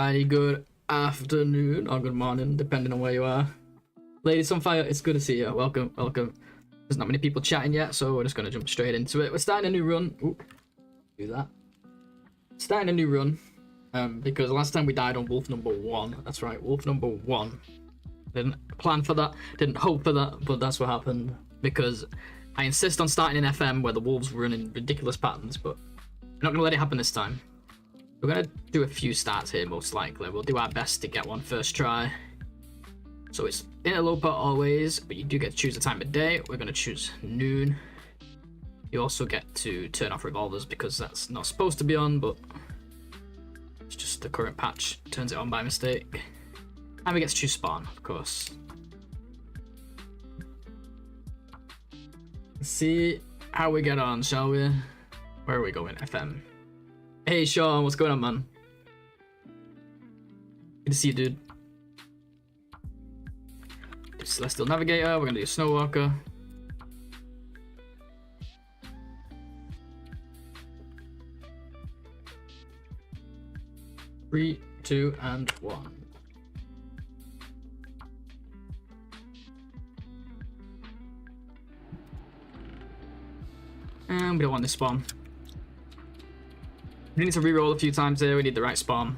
Alrighty, good afternoon or good morning, depending on where you are. Ladies on fire, it's good to see you. Welcome, welcome. There's not many people chatting yet, so we're just gonna jump straight into it. We're starting a new run. Ooh, do that. Starting a new run, because last time we died on wolf number 1. That's right, wolf number 1. Didn't plan for that, didn't hope for that, but that's what happened. Because I insist on starting in FM where the wolves run in ridiculous patterns, but I'm not gonna let it happen this time. We're gonna do a few starts here, most likely. We'll do our best to get one first try. So it's Interloper always, but you do get to choose the time of day. We're gonna choose noon. You also get to turn off revolvers because that's not supposed to be on, but it's just the current patch turns it on by mistake. And we get to choose spawn, of course. Let's see how we get on, shall we? Where are we going? FM. Hey Sean, what's going on, man? Good to see you, dude. Do Celestial Navigator, we're gonna do Snowwalker. Three, 2, and 1. And we don't want this spawn. We need to reroll a few times here. We need the right spawn.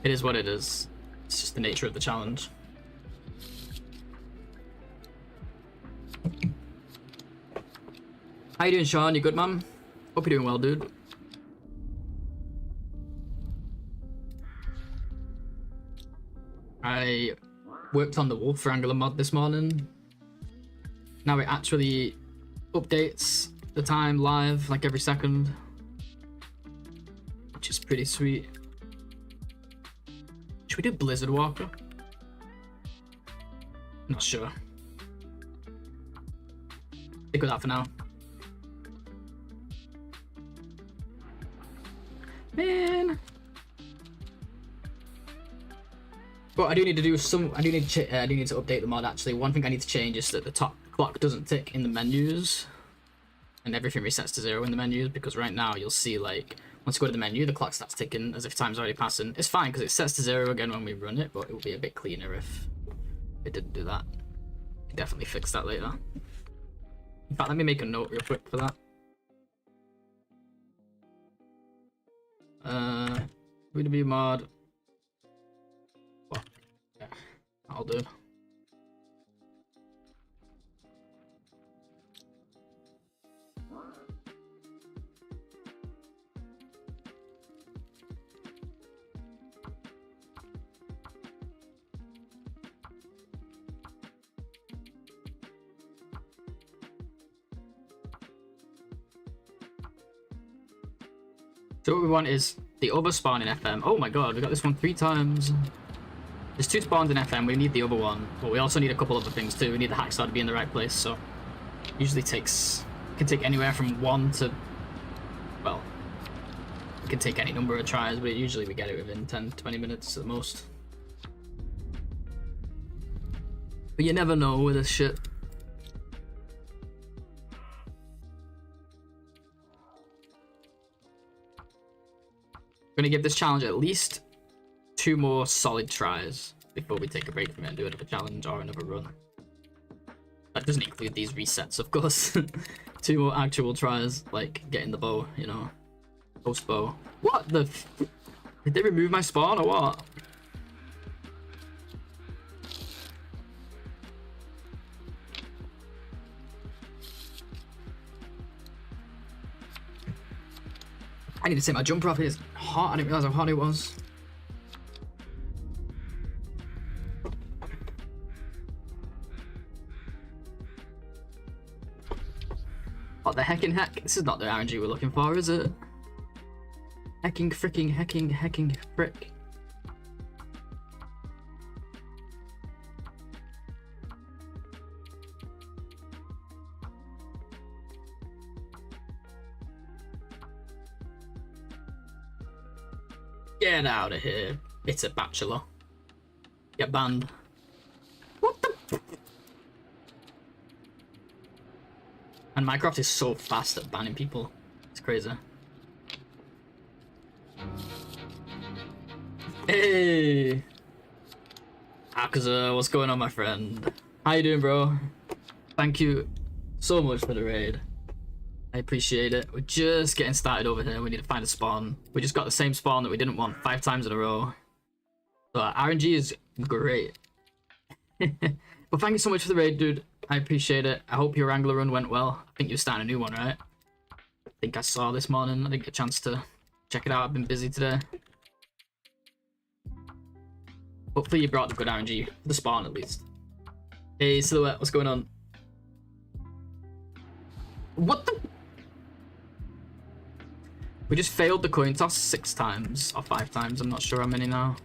It is what it is. It's just the nature of the challenge. How you doing, Sean? You good, man? Hope you're doing well, dude. I worked on the wolf Wrangler mod this morning. Now it actually updates the time live, like every second. Which is pretty sweet. Should we do Blizzard Walker? Not sure. Stick with that for now. Man. But I do need to do some. I do need to update the mod. Actually, one thing I need to change is that the top clock doesn't tick in the menus, and everything resets to 0 in the menus. Because right now you'll see, like, once you go to the menu, the clock starts ticking as if time's already passing. It's fine because it sets to 0 again when we run it, but it would be a bit cleaner if it didn't do that. Can definitely fix that later. In fact, let me make a note real quick for that. WB mod. What? Yeah, I'll do. So what we want is the other spawn in FM. Oh my god, we got this one 3 times. There's 2 spawns in FM, we need the other one. But we also need a couple other things too. We need the hacksaw to be in the right place, so usually can take anywhere from 1 to, well, it can take any number of tries, but usually we get it within 10-20 minutes at the most. But you never know with this shit. We're gonna give this challenge at least 2 more solid tries before we take a break from it and do another challenge or another run. That doesn't include these resets, of course. 2 more actual tries, like getting the bow, you know, post bow. What the? Did they remove my spawn or what? I need to take my jumper off. It's hot. I didn't realize how hot it was. What the heckin' heck? This is not the RNG we're looking for, is it? Hecking frick. Get out of here. It's a bachelor. Get banned. What the? And Minecraft is so fast at banning people. It's crazy. Hey! Akaza, what's going on, my friend? How you doing, bro? Thank you so much for the raid. I appreciate it. We're just getting started over here. We need to find a spawn. We just got the same spawn that we didn't want 5 times in a row. So RNG is great. But thank you so much for the raid, dude. I appreciate it. I hope your Wrangler run went well. I think you're starting a new one, right? I think I saw this morning. I didn't get a chance to check it out. I've been busy today. Hopefully you brought the good RNG for the spawn at least. Hey Silhouette, what's going on? What the? We just failed the coin toss 6 times or 5 times. I'm not sure how many now.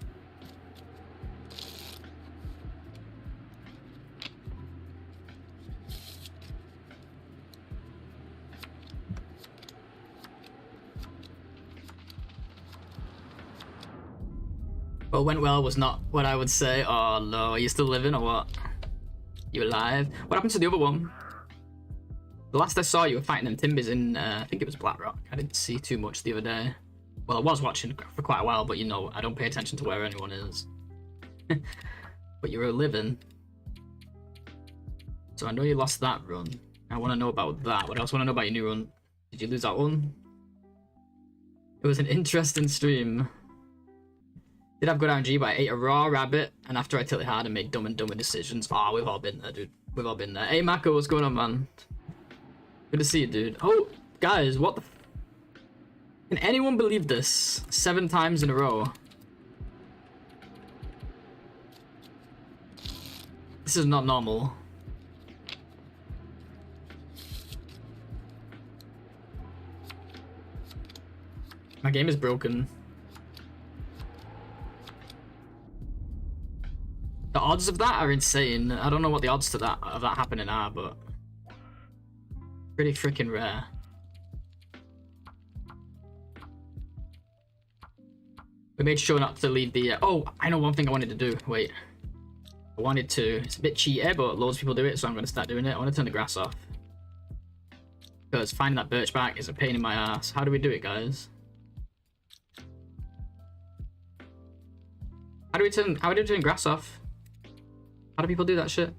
What went well was not what I would say. Oh no, are you still living or what? You alive? What happened to the other one? The last I saw you were fighting them Timbers in, I think it was Blackrock. I didn't see too much the other day. Well, I was watching for quite a while, but you know, I don't pay attention to where anyone is. But you were living. So I know you lost that run. I want to know about that. What else want to know about your new run? Did you lose that one? It was an interesting stream. Did have good RNG, but I ate a raw rabbit, and after I tilted hard and made dumb and dumber decisions. Ah, we've all been there, dude. We've all been there. Hey, Mako, what's going on, man? Good to see you, dude. Oh, guys, what the... Can anyone believe this? 7 times in a row. This is not normal. My game is broken. The odds of that are insane. I don't know what the odds to that of that happening are, but pretty freaking rare. We made sure not to leave the. Oh, I know one thing I wanted to do. Wait, I wanted to. It's a bit cheaty, but loads of people do it, so I'm going to start doing it. I want to turn the grass off because finding that birch bark is a pain in my ass. How do we do it, guys? How do we turn grass off? How do people do that shit?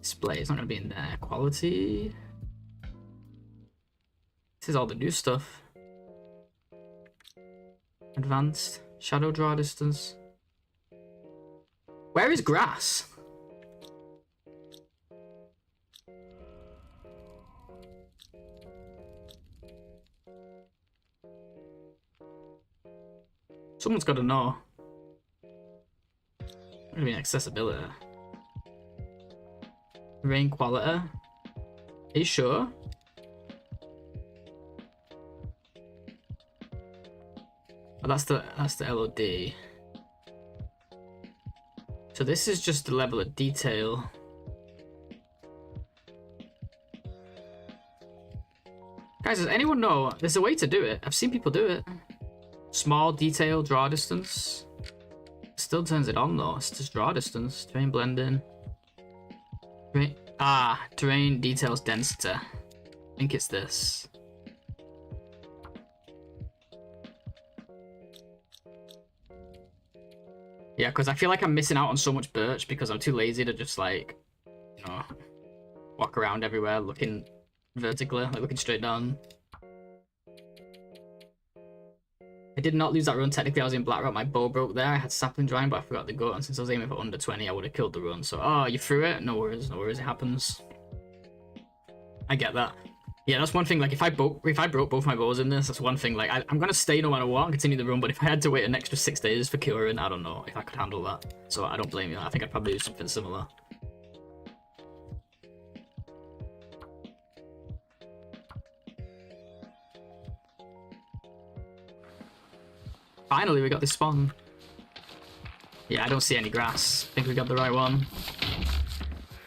Display, it's not gonna be in there. Quality. This is all the new stuff. Advanced. Shadow draw distance. Where is grass? Someone's gotta know. I mean, accessibility. Rain quality. Are you sure? Oh, that's the LOD. So this is just the level of detail. Guys, does anyone know? There's a way to do it. I've seen people do it. Small detail draw distance. Still turns it on though. It's just draw distance. Terrain blending. Terrain details density. I think it's this. Yeah, because I feel like I'm missing out on so much birch because I'm too lazy to just like, you know, walk around everywhere looking vertically, like looking straight down. I did not lose that run. Technically, I was in Blackrock. My bow broke there. I had sapling drying, but I forgot the gun. And since I was aiming for under 20, I would have killed the run. So, oh, you threw it? No worries. No worries. It happens. I get that. Yeah, that's one thing. Like, if I broke both my bows in this, that's one thing. Like, I'm gonna stay no matter what and continue the run. But if I had to wait an extra 6 days for curing, I don't know if I could handle that. So I don't blame you. I think I'd probably do something similar. Finally, we got this spawn. Yeah, I don't see any grass. I think we got the right one.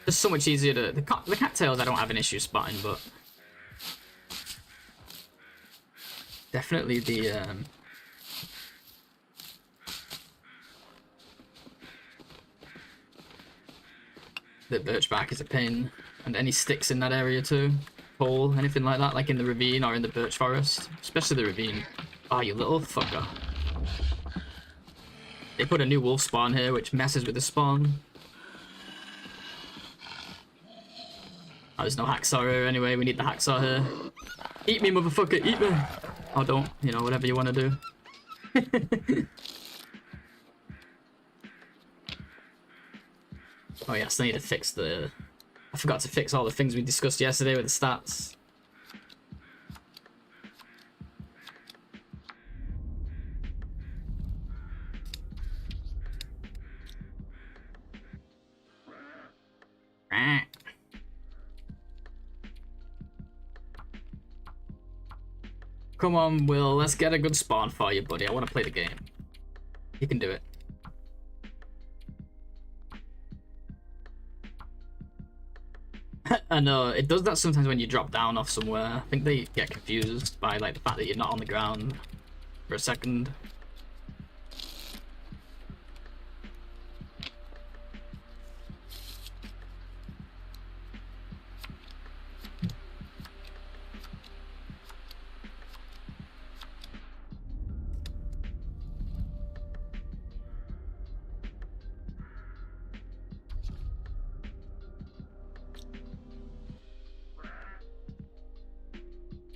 Just so much easier to... The cattails I don't have an issue spotting, but... Definitely the... The birchbark is a pain. And any sticks in that area too. Pole, anything like that, like in the ravine or in the birch forest. Especially the ravine. Oh, you little fucker. They put a new wolf spawn here, which messes with the spawn. Oh, there's no hacksaw here anyway. We need the hacksaw here. Eat me, motherfucker, eat me. Oh, don't. You know, whatever you want to do. Oh yeah, I still need to fix the... I forgot to fix all the things we discussed yesterday with the stats. Come on, Will, let's get a good spawn for you, buddy. I want to play the game. You can do it. I know, it does that sometimes when you drop down off somewhere. I think they get confused by like the fact that you're not on the ground for a second.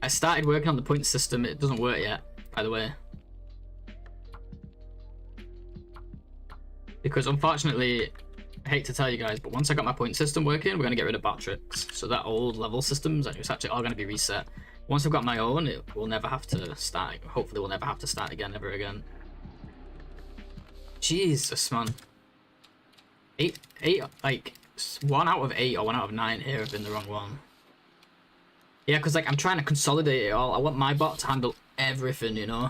I started working on the point system. It doesn't work yet, by the way. Because unfortunately, I hate to tell you guys, but once I got my point system working, we're going to get rid of bot tricks. So that old level systems, it's actually all going to be reset. Once I've got my own, it will never have to start. Hopefully we'll never have to start again, ever again. Jesus, man. Eight, like, 1 out of 8 or 1 out of 9 here have been the wrong one. Yeah, because like I'm trying to consolidate it all. I want my bot to handle everything, you know.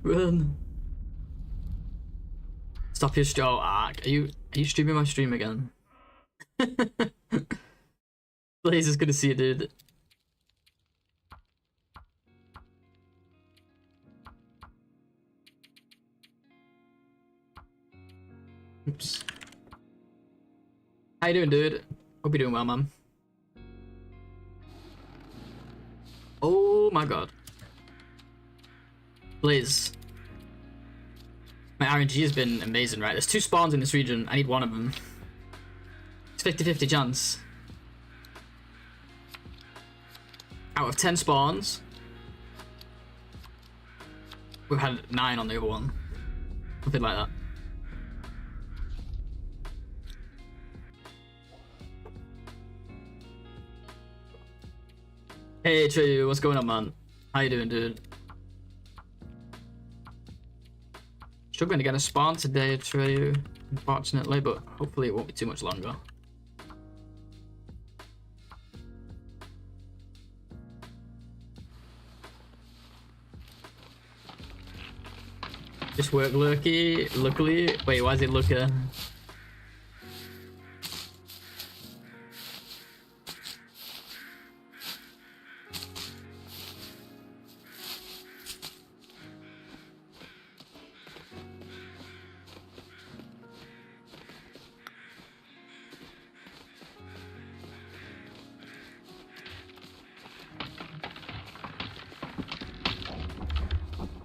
Run. Stop your show, Ark. Are you streaming my stream again? Blaze is good to see you, dude. Oops. How you doing, dude? Hope you're doing well, man. Oh my god. Blaze. My RNG has been amazing, right? There's 2 spawns in this region. I need 1 of them. It's 50-50 chance. Out of 10 spawns, we've had 9 on the other one. Something like that. Hey Trey, what's going on, man? How you doing, dude? Struggling to get a spawn today, Trey, unfortunately, but hopefully it won't be too much longer. Just work luckily. Wait, why is it looker?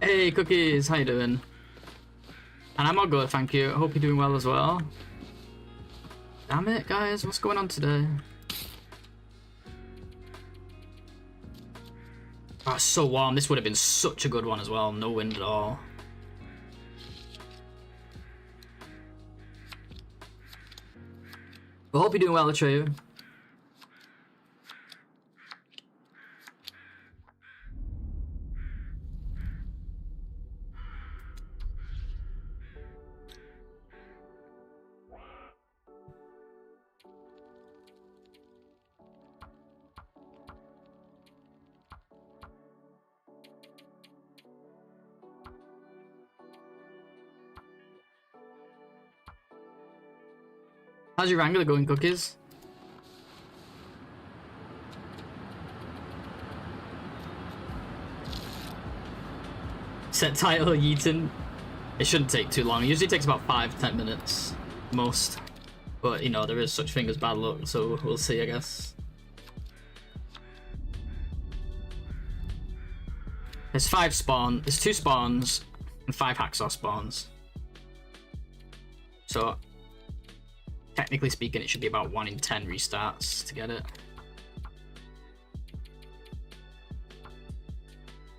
Hey Cookies, how you doing? And I'm all good, thank you. I hope you're doing well as well. Damn it, guys, what's going on today? Oh, it's so warm. This would have been such a good one as well. No wind at all. I hope you're doing well, Atreyu. How's your Wrangler going, Cookies? Set title, Yeaton. It shouldn't take too long. It usually takes about 5-10 minutes, most. But, you know, there is such thing as bad luck, so we'll see, I guess. There's 5 spawn. There's 2 spawns and 5 hacksaw spawns. So technically speaking, it should be about 1 in 10 restarts to get it.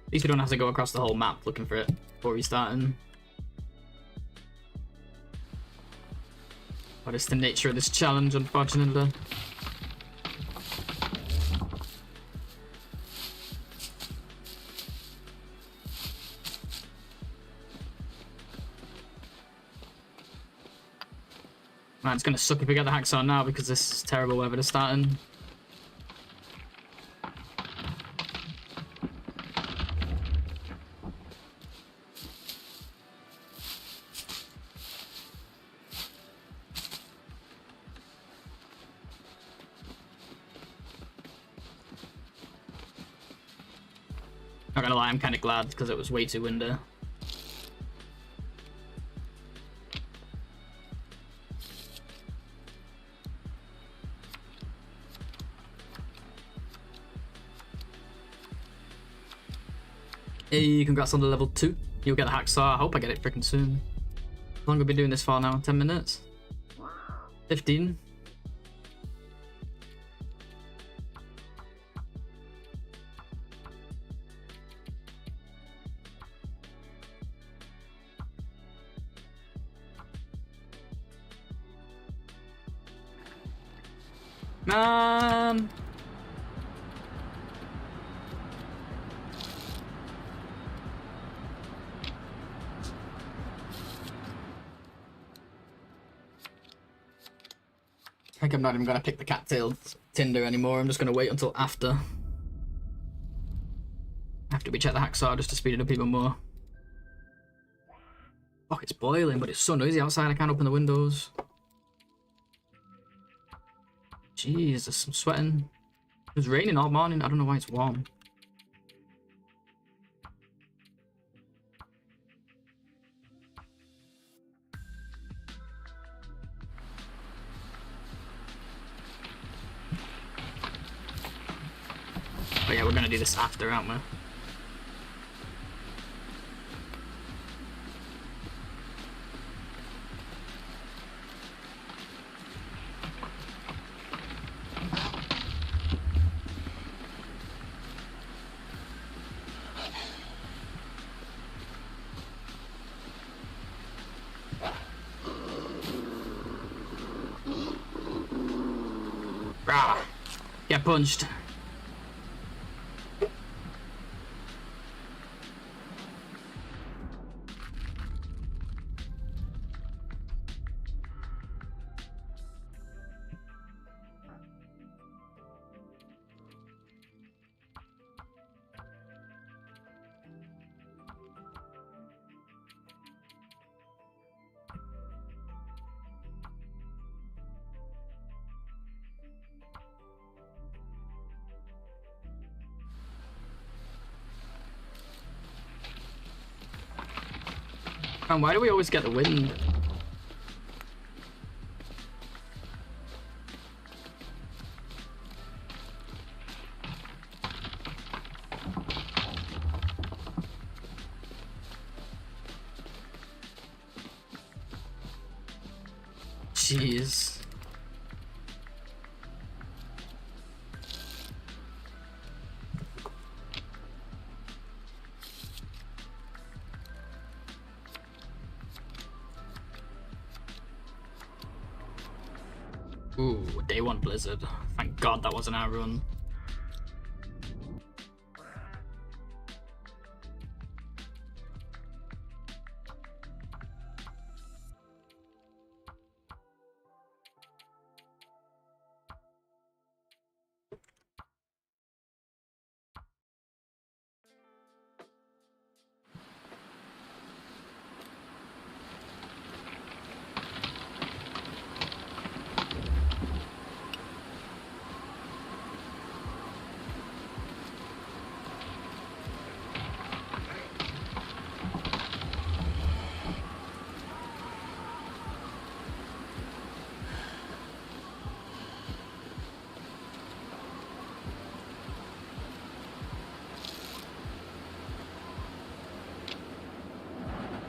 At least we don't have to go across the whole map looking for it before restarting. But it's the nature of this challenge, unfortunately. Man, it's gonna suck if we get the hacksaw now because this is terrible weather to start in. Not gonna lie, I'm kind of glad because it was way too windy. Hey, congrats on the level 2. You'll get the hacksaw. I hope I get it freaking soon. How long have we been doing this for now? 10 minutes? 15? Man! I think I'm not even gonna pick the cattailed tinder anymore. I'm just gonna wait until after we check the hacksaw just to speed it up even more. Oh, it's boiling, but it's so noisy outside I can't open the windows. Jesus, I'm sweating. It was raining all morning. I don't know why it's warm. But yeah, we're gonna do this after, aren't we? Rah! Get punched. Man, why do we always get the wind? Jeez. Ooh, day 1 blizzard. Thank God that wasn't our run.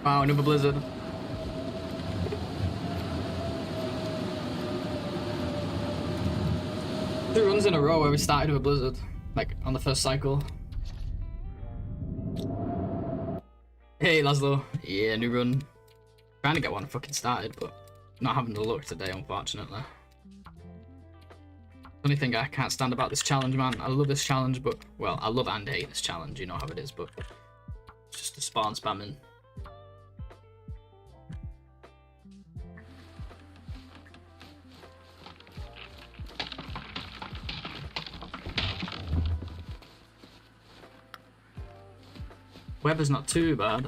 Wow, another blizzard. 2 runs in a row where we started with a blizzard, like on the first cycle. Hey Laszlo, yeah, new run. Trying to get one fucking started, but not having the luck today, unfortunately. Only thing I can't stand about this challenge, man. I love this challenge, but well, I love and hate this challenge. You know how it is, but it's just the spawn spamming. Weather's not too bad.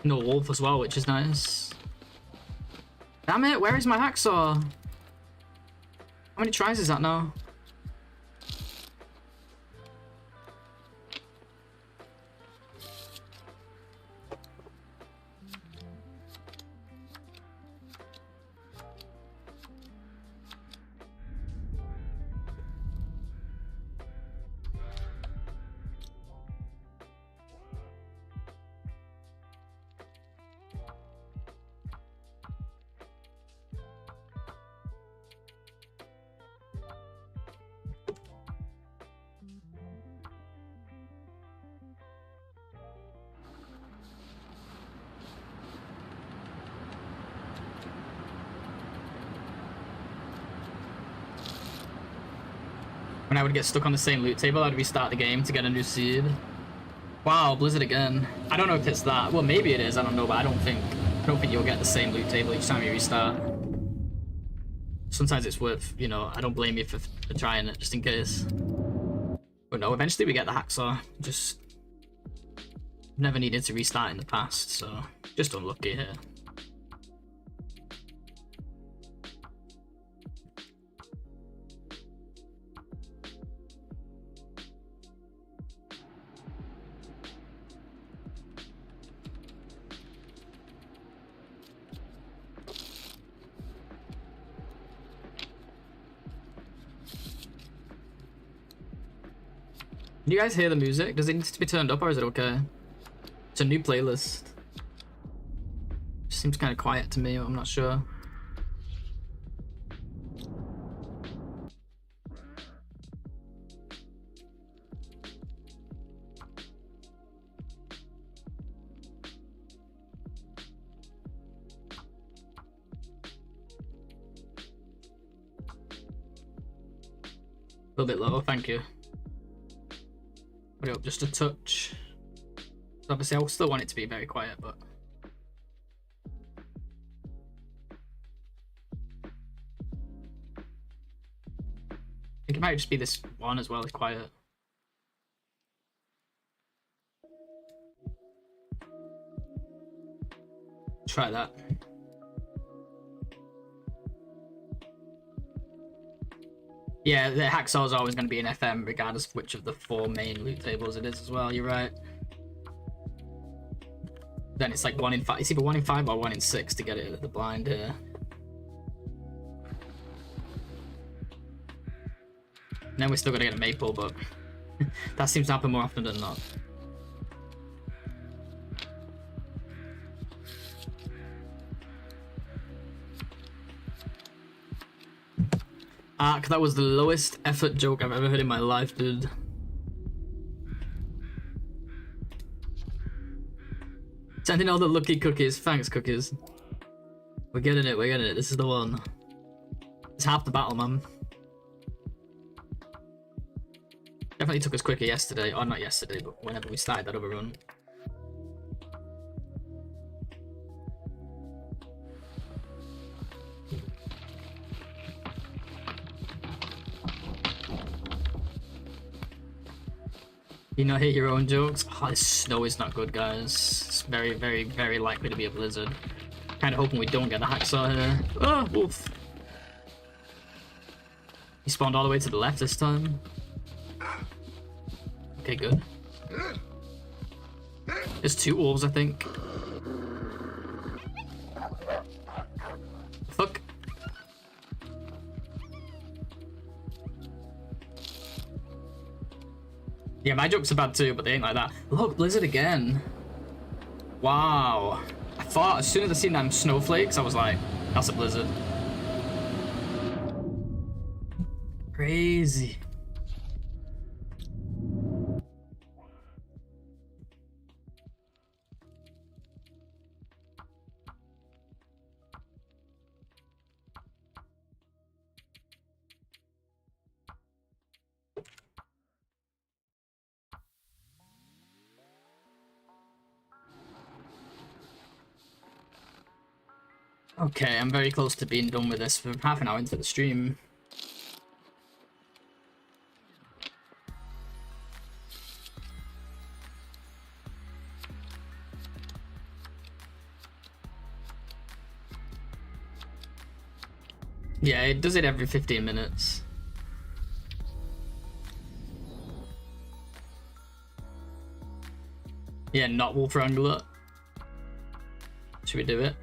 No wolf as well, which is nice. Damn it, where is my hacksaw? How many tries is that now? When I would get stuck on the same loot table, I'd restart the game to get a new seed. Wow, blizzard again. I don't know if it's that. Well, maybe it is. I don't know, but I don't think you'll get the same loot table each time you restart. Sometimes it's worth, you know. I don't blame you for trying it just in case. But no, eventually we get the hacksaw. Just never needed to restart in the past, so just unlucky here. Can you guys hear the music? Does it need to be turned up or is it okay? It's a new playlist. Seems kind of quiet to me, I'm not sure. A little bit low, thank you. Put it up just a touch. So obviously I still want it to be very quiet, but I think it might just be this one as well as quiet. Try that. Yeah, the hacksaw is always going to be an FM, regardless of which of the 4 main loot tables it is as well. You're right. Then it's like 1 in 5. It's either 1 in 5 or 1 in 6 to get it at the blind here. And then we're still going to get a maple, but that seems to happen more often than not. Ark, that was the lowest effort joke I've ever heard in my life, dude. Sending all the lucky cookies. Thanks, cookies. We're getting it, we're getting it. This is the one. It's half the battle, man. Definitely took us quicker yesterday. Or not yesterday, but whenever we started that other run. You not hate your own jokes? Oh, this snow is not good, guys. It's very, very, very likely to be a blizzard. Kind of hoping we don't get the hacksaw here. Oh, wolf. He spawned all the way to the left this time. Okay, good. There's 2 wolves, I think. Fuck. Yeah, my jokes are bad too, but they ain't like that. Look, blizzard again. Wow. I thought as soon as I seen them snowflakes, I was like, that's a blizzard. Crazy. Okay, I'm very close to being done with this. We're half an hour into the stream. Yeah, it does it every 15 minutes. Yeah, not Wolf Wrangler. Should we do it?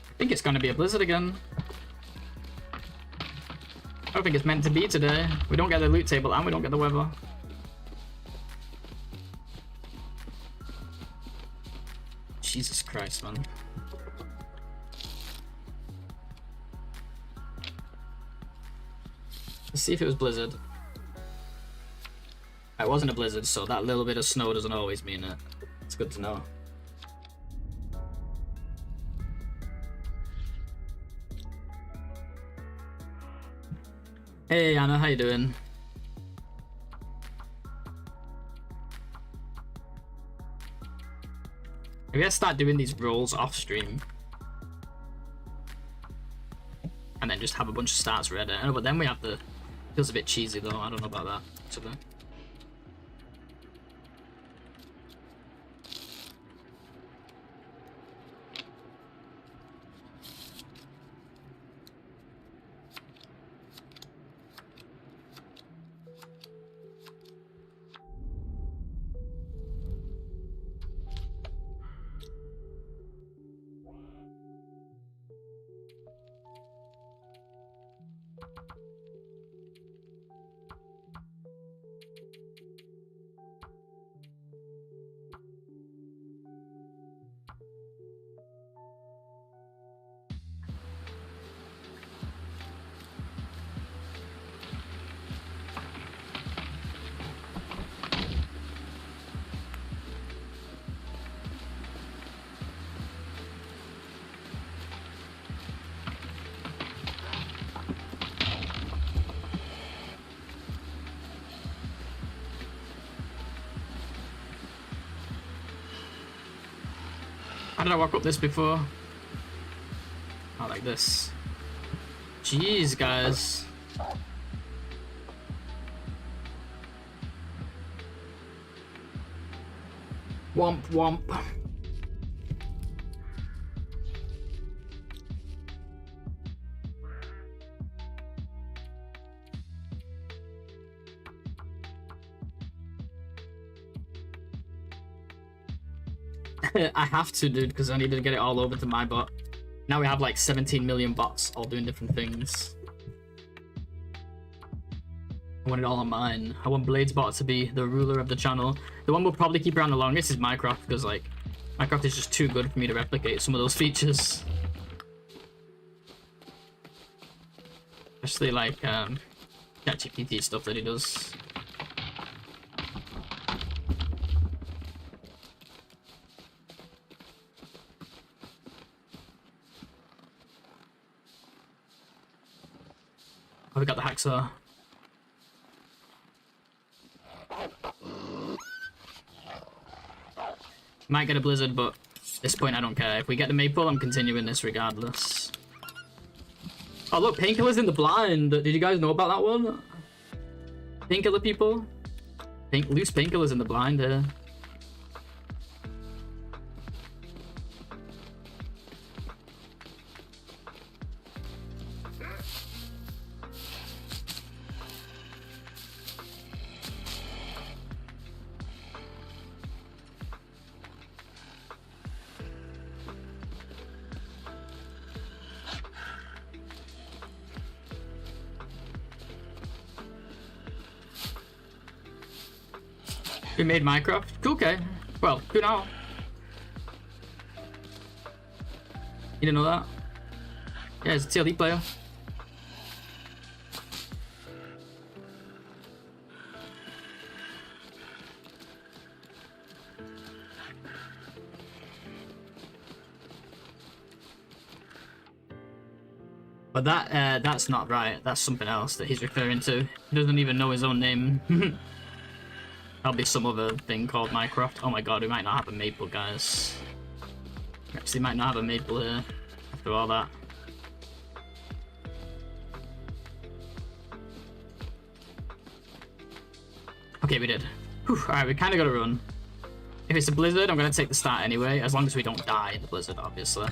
I think it's gonna be a blizzard again. I don't think it's meant to be today. We don't get the loot table and we don't get the weather. Jesus Christ, man. Let's see if it was blizzard. It wasn't a blizzard, so that little bit of snow doesn't always mean it. It's good to know. Hey Anna, how you doing? Maybe I start doing these rolls off stream. And then just have a bunch of starts ready. Oh, but then we have the... Feels a bit cheesy though, I don't know about that actually. How did I walk up this before? Oh, like this. Jeez, guys. Womp womp. I have to, dude, because I need to get it all over to my bot. Now we have like 17 million bots all doing different things. I want it all on mine. I want Blade's bot to be the ruler of the channel. The one we'll probably keep around the longest is Minecraft, because like Minecraft is just too good for me to replicate some of those features. Especially like ChatGPT stuff that he does. Oh, we got the hacksaw. Might get a blizzard, but at this point I don't care. If we get the maple, I'm continuing this regardless. Oh look, painkiller's in the blind. Did you guys know about that one? Painkiller people? Loose painkiller's in the blind here. We made Minecraft. Cool, okay. Well, who now? You didn't know that? Yeah, he's a TLD player. But that's not right. That's something else that he's referring to. He doesn't even know his own name. That'll be some other thing called Minecraft. Oh my god, we might not have a maple, guys. Actually, might not have a maple here after all that. Okay, we did. Alright, we kind of got to run. If it's a blizzard, I'm going to take the start anyway, as long as we don't die in the blizzard, obviously.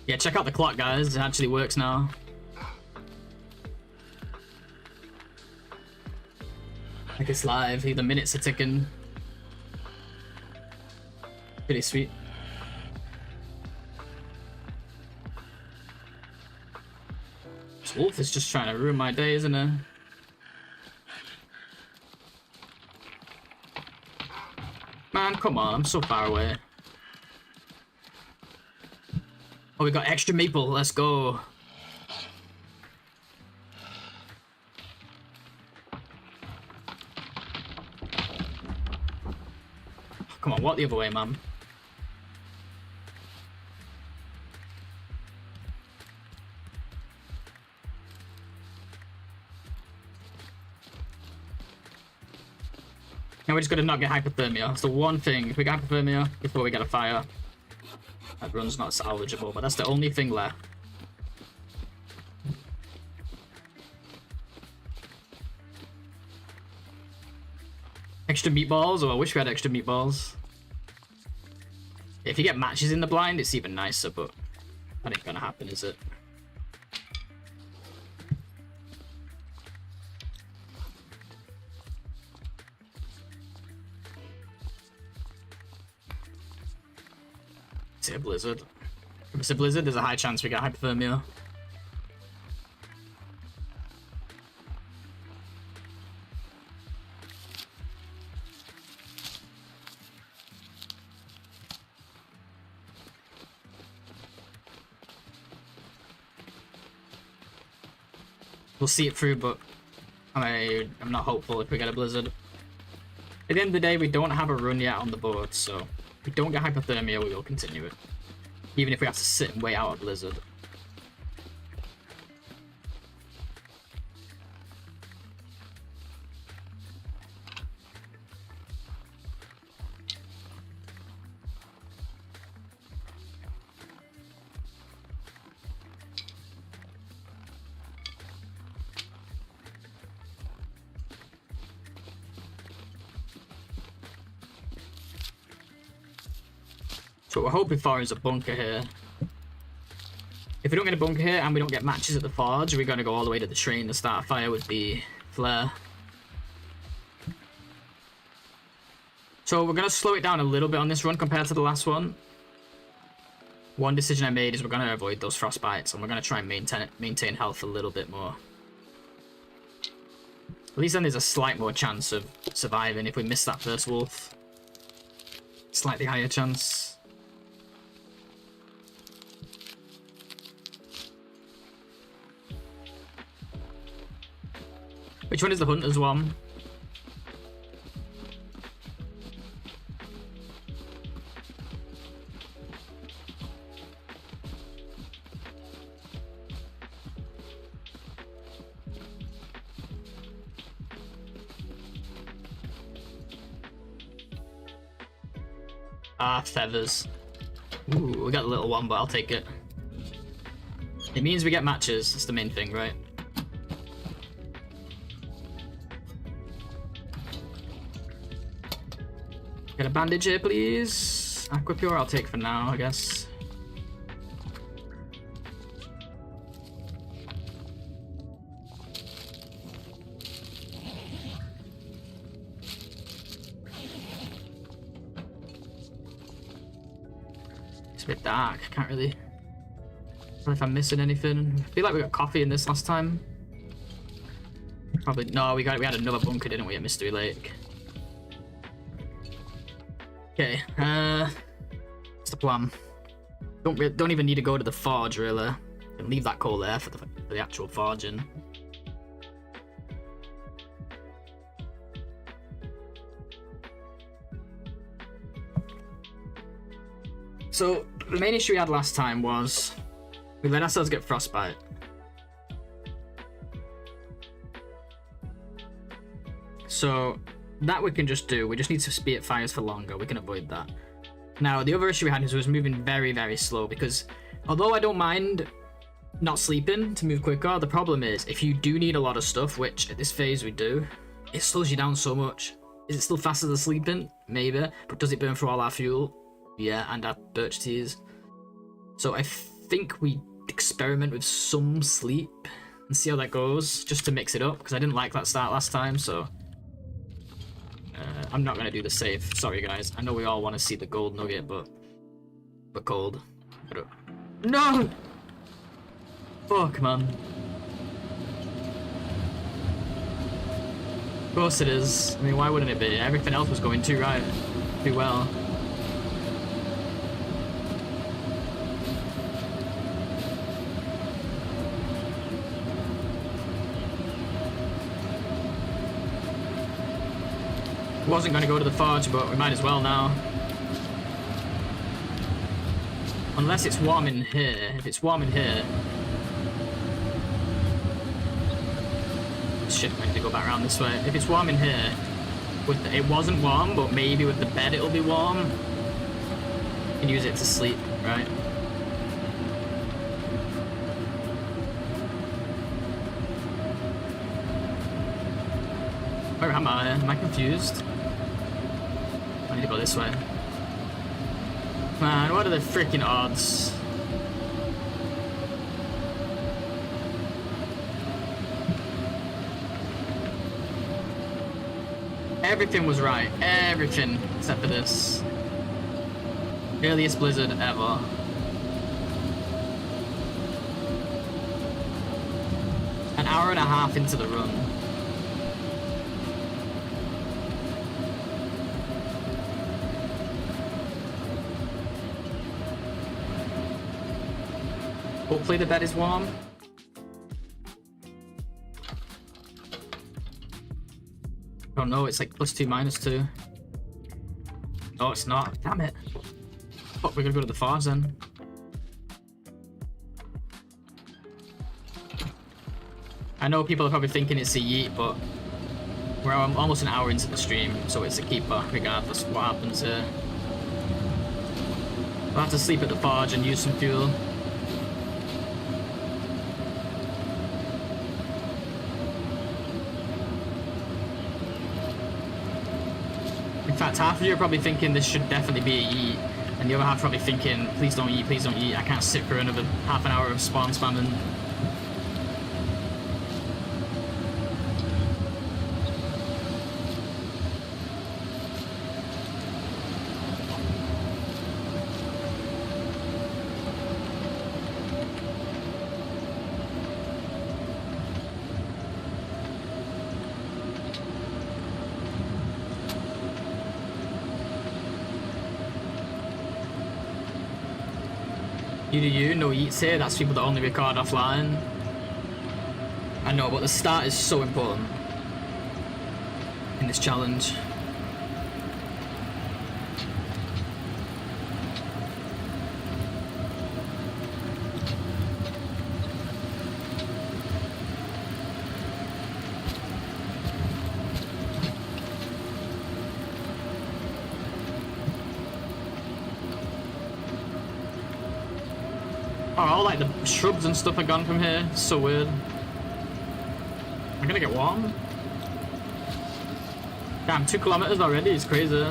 Yeah, check out the clock, guys. It actually works now. Like it's live. The minutes are ticking. Pretty sweet. This wolf is just trying to ruin my day, isn't it? Man, come on. I'm so far away. Oh, we got extra maple. Let's go. Come on, walk the other way, man. Now we're just gonna not get hypothermia. That's the one thing. If we get hypothermia before we get a fire, that run's not salvageable, but that's the only thing left. Extra meatballs? Oh, I wish we had extra meatballs. If you get matches in the blind, it's even nicer, but that ain't gonna happen, is it? Is it a blizzard? If it's a blizzard, there's a high chance we get hypothermia. We'll see it through, but I'm not hopeful if we get a blizzard. At the end of the day, we don't have a run yet on the board, so if we don't get hypothermia, we will continue it. Even if we have to sit and wait out a blizzard. So what we're hoping for is a bunker here. If we don't get a bunker here and we don't get matches at the forge, we're going to go all the way to the train to start a fire with the flare. So we're going to slow it down a little bit on this run compared to the last one. One decision I made is we're going to avoid those frostbites and we're going to try and maintain health a little bit more. At least then there's a slight more chance of surviving if we miss that first wolf. Slightly higher chance. Which one is the hunter's one? Ah, feathers. Ooh, we got a little one, but I'll take it. It means we get matches. That's the main thing, right? Get a bandage here, please. Aquapure I'll take for now, I guess. It's a bit dark, can't really... If I'm missing anything. I feel like we got coffee in this last time. Probably no. We had another bunker, didn't we, at Mystery Lake? Okay. What's the plan? Don't even need to go to the forge really. And leave that coal there for the actual forging. So the main issue we had last time was we let ourselves get frostbite. So that we can just do. We just need to be at fires for longer. We can avoid that. Now the other issue we had is it was moving very, very slow because although I don't mind not sleeping to move quicker, the problem is if you do need a lot of stuff, which at this phase we do, it slows you down so much. Is it still faster than sleeping? Maybe. But does it burn through all our fuel? Yeah, and our birch teas. So I think we experiment with some sleep and see how that goes, just to mix it up, because I didn't like that start last time, so I'm not going to do the save. Sorry guys, I know we all want to see the gold nugget, but cold. No! Fuck, man. Of course it is. I mean, why wouldn't it be? Everything else was going too well. Wasn't going to go to the forge, but we might as well now. Unless it's warm in here. If it's warm in here... Shit, I need to go back around this way. If it's warm in here... It wasn't warm, but maybe with the bed it'll be warm. You can use it to sleep, right? Where am I? Am I confused? I need to go this way. Man, what are the freaking odds? Everything was right. Everything except for this. Earliest blizzard ever. An hour and a half into the run. Hopefully the bed is warm. Oh no, it's like +2, -2. No, it's not. Damn it. Fuck, we're gonna go to the forge then. I know people are probably thinking it's a yeet, but we're almost an hour into the stream, so it's a keeper regardless of what happens here. We'll have to sleep at the forge and use some fuel. In fact, half of you are probably thinking this should definitely be a yeet, and the other half probably thinking, please don't yeet, please don't yeet. I can't sit for another half an hour of spawn spamming. You do you, no eats here, that's people that only record offline. I know, but the start is so important in this challenge. Oh, all like the shrubs and stuff are gone from here. It's so weird. I'm gonna get warm. Damn, 2 kilometers already. It's crazy.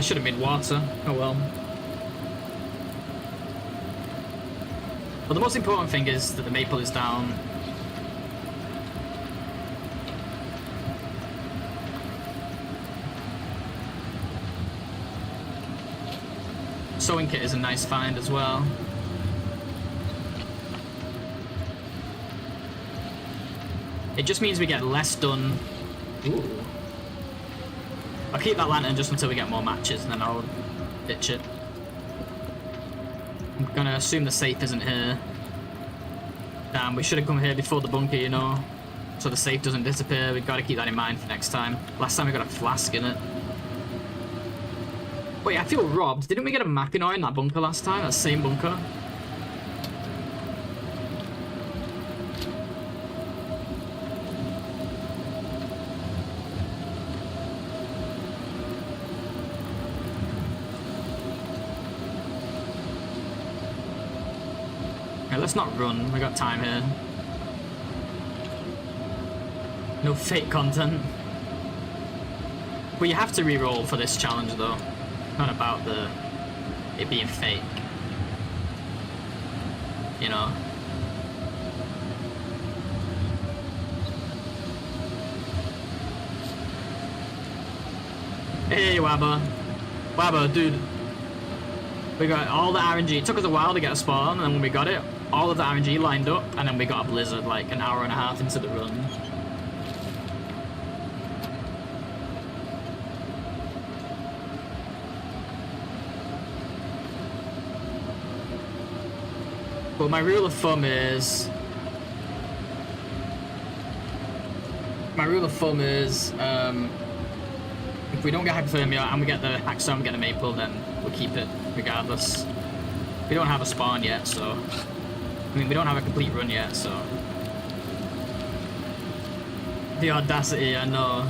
should have made water. Oh well. But the most important thing is that the maple is down. Sewing kit is a nice find as well. It just means we get less done. Ooh. I'll keep that lantern just until we get more matches, and then I'll ditch it. I'm gonna assume the safe isn't here. Damn, we should have come here before the bunker, you know, so the safe doesn't disappear. We've got to keep that in mind for next time. Last time we got a flask in it. Wait, I feel robbed. Didn't we get a Mackinaw in that bunker last time? That same bunker? Okay, let's not run. We got time here. No fake content. But you have to re-roll for this challenge, though. Not about it being fake. You know. Hey, Wabba. Wabba, dude. We got all the RNG. It took us a while to get a spawn, and when we got it, all of the RNG lined up, and then we got a blizzard like an hour and a half into the run. But my rule of thumb is... if we don't get hypothermia and we get the hacksaw and we get the maple, then we'll keep it regardless. We don't have a spawn yet, so... I mean, we don't have a complete run yet, so... The audacity, I know.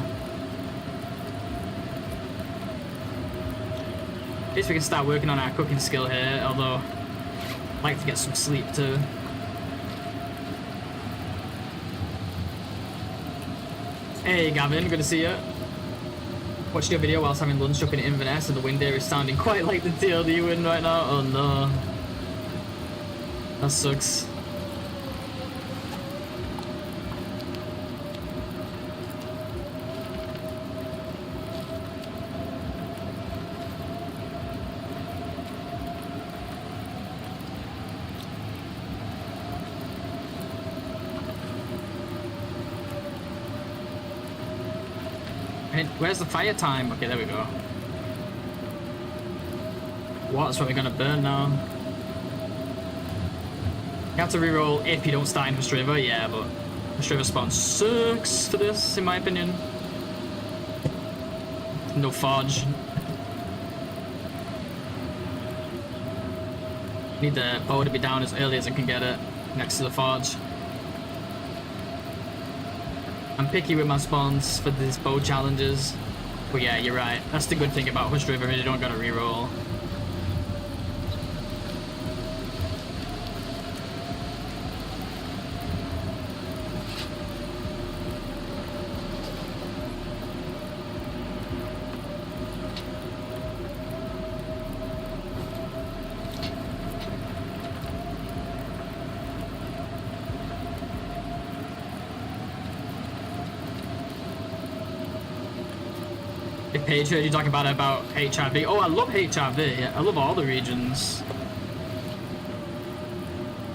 At least we can start working on our cooking skill here, although... I'd like to get some sleep too. Hey Gavin, good to see you. Watched your video whilst having lunch up in Inverness, and the wind here is sounding quite like the TLD wind right now. Oh no. That sucks. Where's the fire time? Okay, there we go. What's what we're gonna burn now? You have to reroll if you don't start in First River, yeah, but First River spawn sucks for this, in my opinion. No forge. Need the bow to be down as early as I can get it, next to the forge. I'm picky with my spawns for these bow challenges. But yeah, you're right. That's the good thing about Hush River, you don't gotta reroll. Paige heard you talking about HRV. Oh, I love HRV. I love all the regions.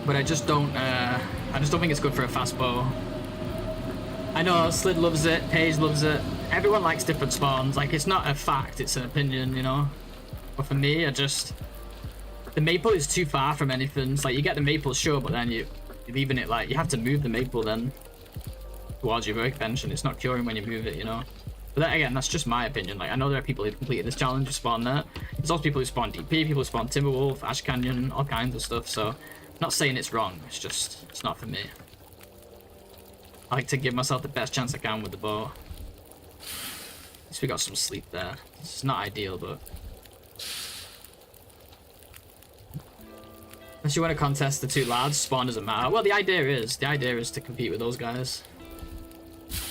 But I just don't think it's good for a fast bow. I know Slid loves it, Paige loves it. Everyone likes different spawns. Like, it's not a fact, it's an opinion, you know? But for me, the maple is too far from anything. It's like, you get the maple, sure, but then you're leaving it, like, you have to move the maple then towards your workbench, and it's not curing when you move it, you know? But that, again, that's just my opinion. Like, I know there are people who've completed this challenge who spawn there. There's also people who spawn DP, people who spawn Timberwolf, Ash Canyon, all kinds of stuff. So, I'm not saying it's wrong. It's just, it's not for me. I like to give myself the best chance I can with the bow. At least we got some sleep there. It's not ideal, but... Unless you want to contest the two lads, spawn doesn't matter. Well, the idea is to compete with those guys.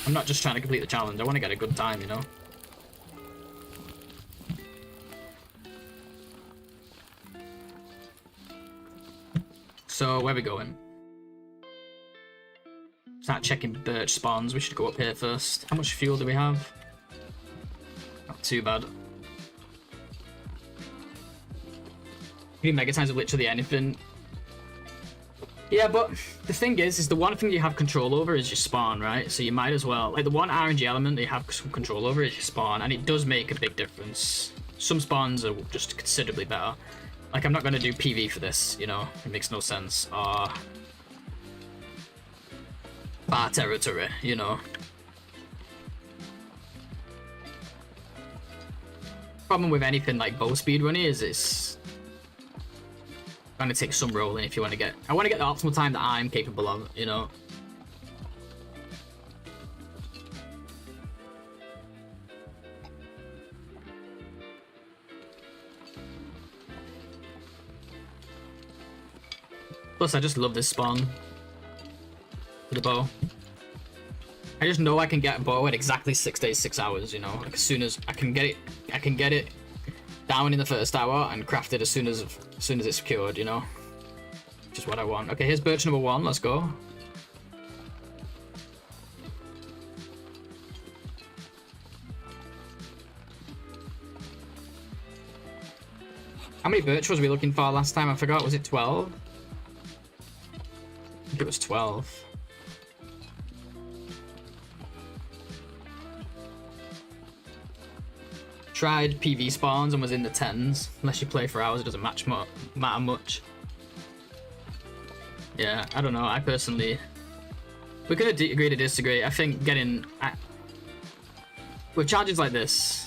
I'm not just trying to complete the challenge, I want to get a good time, you know? So where are we going? Start checking birch spawns. We should go up here first. How much fuel do we have? Not too bad. 3 megatons of literally anything. Yeah, but the thing is the one thing you have control over is your spawn, right? So you might as well, like the one RNG element that you have some control over is your spawn, and it does make a big difference. Some spawns are just considerably better. Like, I'm not going to do PV for this, you know? It makes no sense. Or bar territory, you know? Problem with anything like bow speedrunning is it's going to take some rolling if you want to get... I want to get the optimal time that I'm capable of, you know? Plus, I just love this spawn for the bow. I just know I can get a bow at exactly 6 days, 6 hours, you know? Like, as soon as I can get it down in the first hour and craft it as soon as it's secured, you know? Which is what I want. Okay, here's birch number 1, let's go. How many birch was we looking for last time? I forgot, was it 12? I think it was 12. Tried PV spawns and was in the 10s. Unless you play for hours, it doesn't matter much. Yeah, I don't know. I personally... We're going to agree to disagree. I think getting... With challenges like this,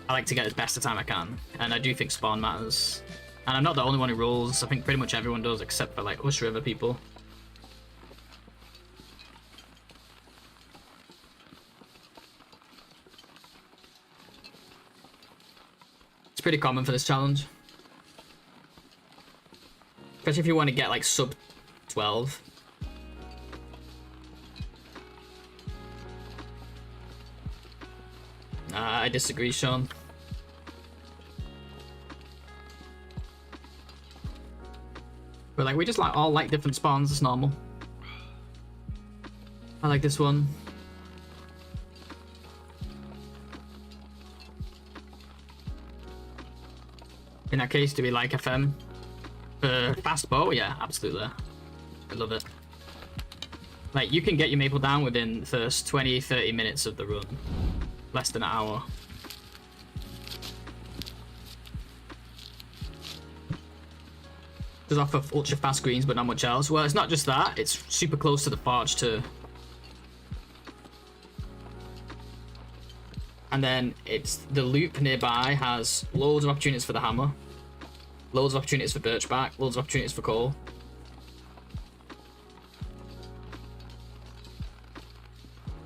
I like to get as best the time I can. And I do think spawn matters. And I'm not the only one who rolls. I think pretty much everyone does, except for like Hush River people. It's pretty common for this challenge. Especially if you want to get like sub 12. I disagree, Sean. But like, we just like all like different spawns, it's normal. I like this one. In that case, do we like FM? Fast bow? Yeah, absolutely. I love it. Like, you can get your maple down within the first 20-30 minutes of the run. Less than an hour. Does offer ultra fast greens, but not much else. Well, it's not just that, it's super close to the forge too. And then it's the loop nearby has loads of opportunities for the hammer, loads of opportunities for birchbark, loads of opportunities for coal.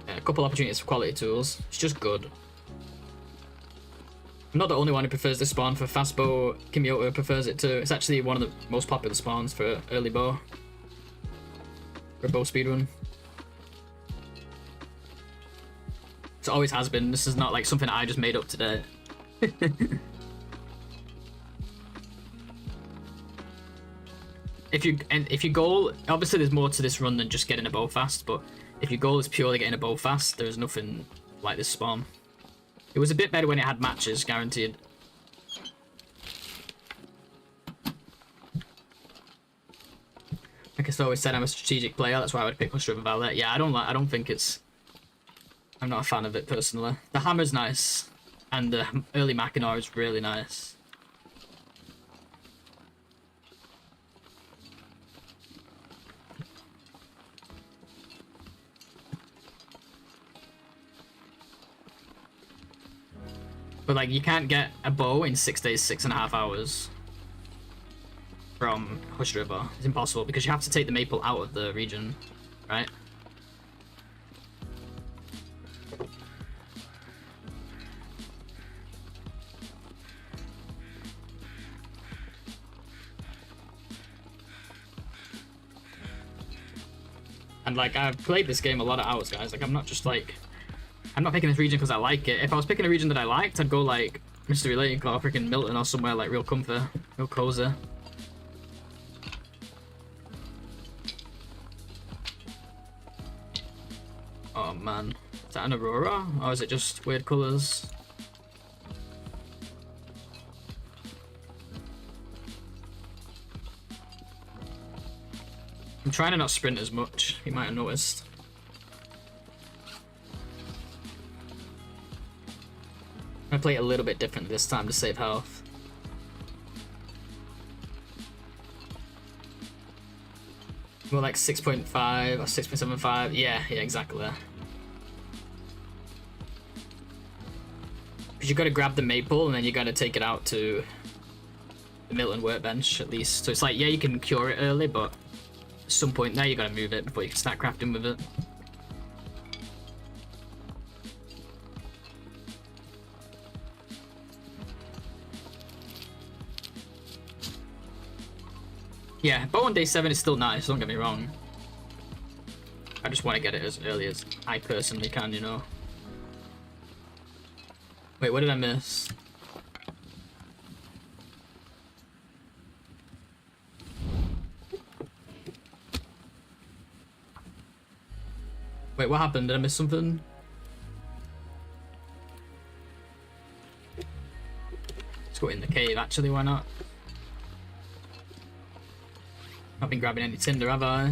A couple opportunities for quality tools. It's just good. I'm not the only one who prefers this spawn for fast bow. Kimyoto prefers it too. It's actually one of the most popular spawns for early bow. For bow speedrun. It always has been. This is not like something I just made up today. If your goal, obviously there's more to this run than just getting a bow fast, but if your goal is purely getting a bow fast, there's nothing like this spawn. It was a bit better when it had matches, guaranteed. Like I always said, I'm a strategic player. That's why I would pick Hush River Valley. Yeah, I don't think it's. I'm not a fan of it personally. The hammer's nice, and the early Mackinaw is really nice. But like, you can't get a bow in 6 days, 6.5 hours from Hush River. It's impossible because you have to take the maple out of the region, right? And like, I've played this game a lot of hours, guys. Like, I'm not just like, I'm not picking this region because I like it. If I was picking a region that I liked, I'd go like Mystery Lake or freaking Milton or somewhere like real comfy, real cozy. man? Is that an Aurora? Or is it just weird colours? I'm trying to not sprint as much, you might have noticed. I'm gonna play it a little bit different this time to save health. More like 6.5 or 6.75. Yeah, exactly. Because you got to grab the maple and then you got to take it out to the Milton workbench at least. So it's like, yeah, you can cure it early, but at some point there you got to move it before you can start crafting with it. Yeah, bow on day 7 is still nice, don't get me wrong. I just want to get it as early as I personally can, you know. Wait, what did I miss? Wait, what happened? Did I miss something? Let's go in the cave, actually, why not? Not been grabbing any tinder, have I?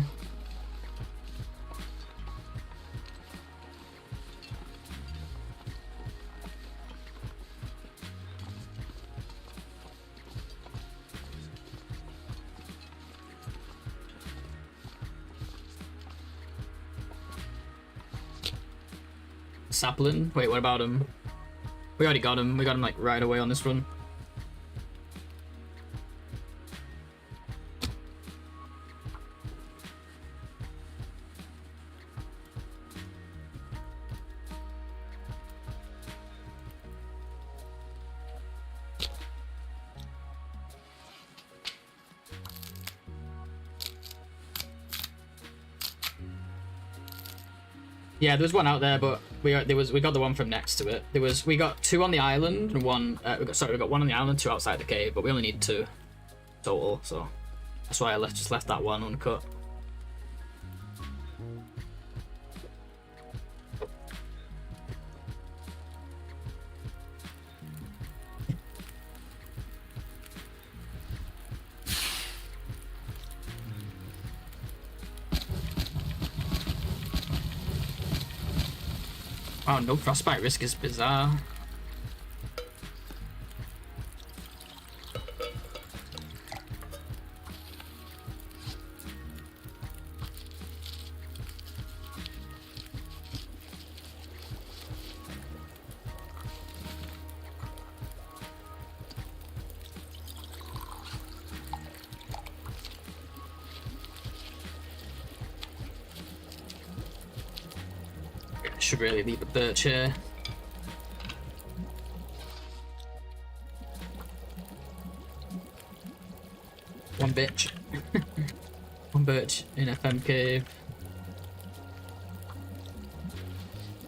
Sapling? Wait, what about him? We already got him. We got him like right away on this run. Yeah, there was one out there, but we got the one from next to it. We got 2 on the island and one. We got 1 on the island, 2 outside the cave, but we only need 2 total. So that's why I just left that one uncut. Oh, no frostbite risk is bizarre. Should really leave a birch here. One bitch. One birch in FM cave.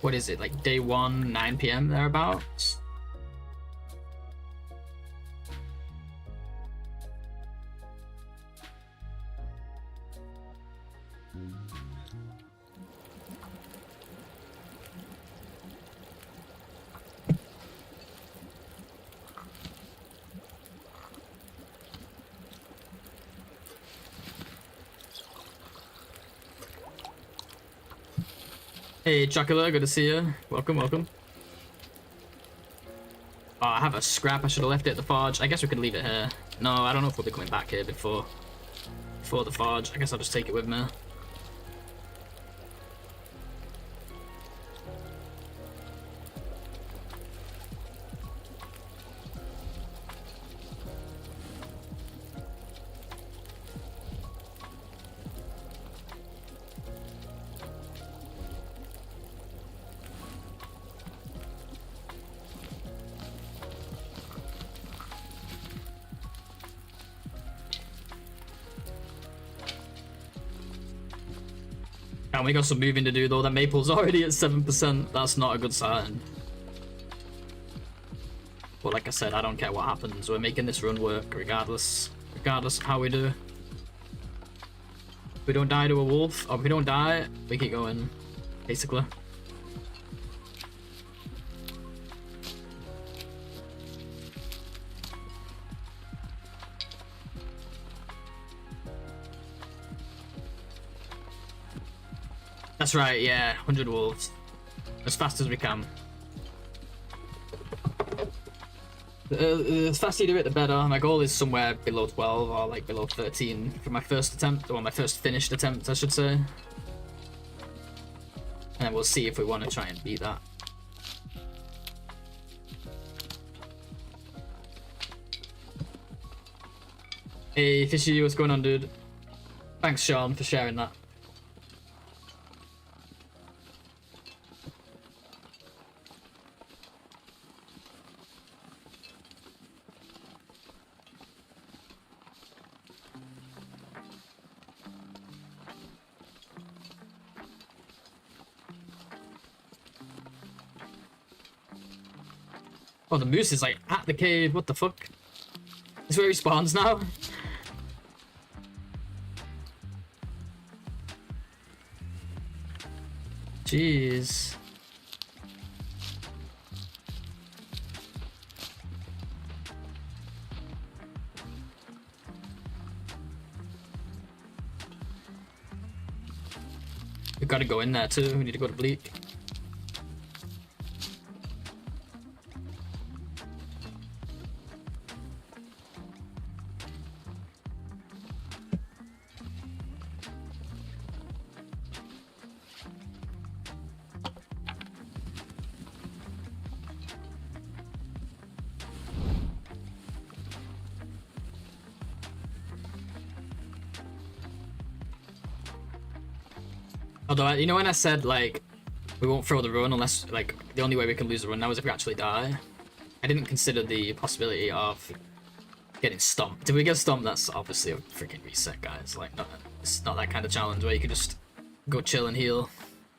What is it, like day 1, 9 PM thereabouts? Hey, Chocolate, good to see you. Welcome, welcome. Oh, I have a scrap. I should have left it at the forge. I guess we could leave it here. No, I don't know if we'll be coming back here before the forge. I guess I'll just take it with me. And we got some moving to do though. That maple's already at 7%. That's not a good sign. But like I said, I don't care what happens. We're making this run work regardless of how we do. If we don't die to a wolf, or if we don't die, we keep going, basically. That's right, yeah, 100 wolves. As fast as we can. The faster you do it, the better. My goal is somewhere below 12 or like below 13 for my first attempt, or my first finished attempt, I should say. And then we'll see if we want to try and beat that. Hey, Fishy, what's going on, dude? Thanks, Sean, for sharing that. Oh, the moose is like at the cave. What the fuck? This is where he spawns now? Jeez. We gotta go in there too. We need to go to Bleak. Although, you know when I said, like, we won't throw the run unless, like, the only way we can lose the run now is if we actually die? I didn't consider the possibility of getting stomped. If we get stomped, that's obviously a freaking reset, guys. Like, it's not that kind of challenge where you can just go chill and heal.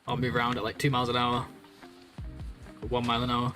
Or move around at, like, 2 miles an hour. 1 mile an hour.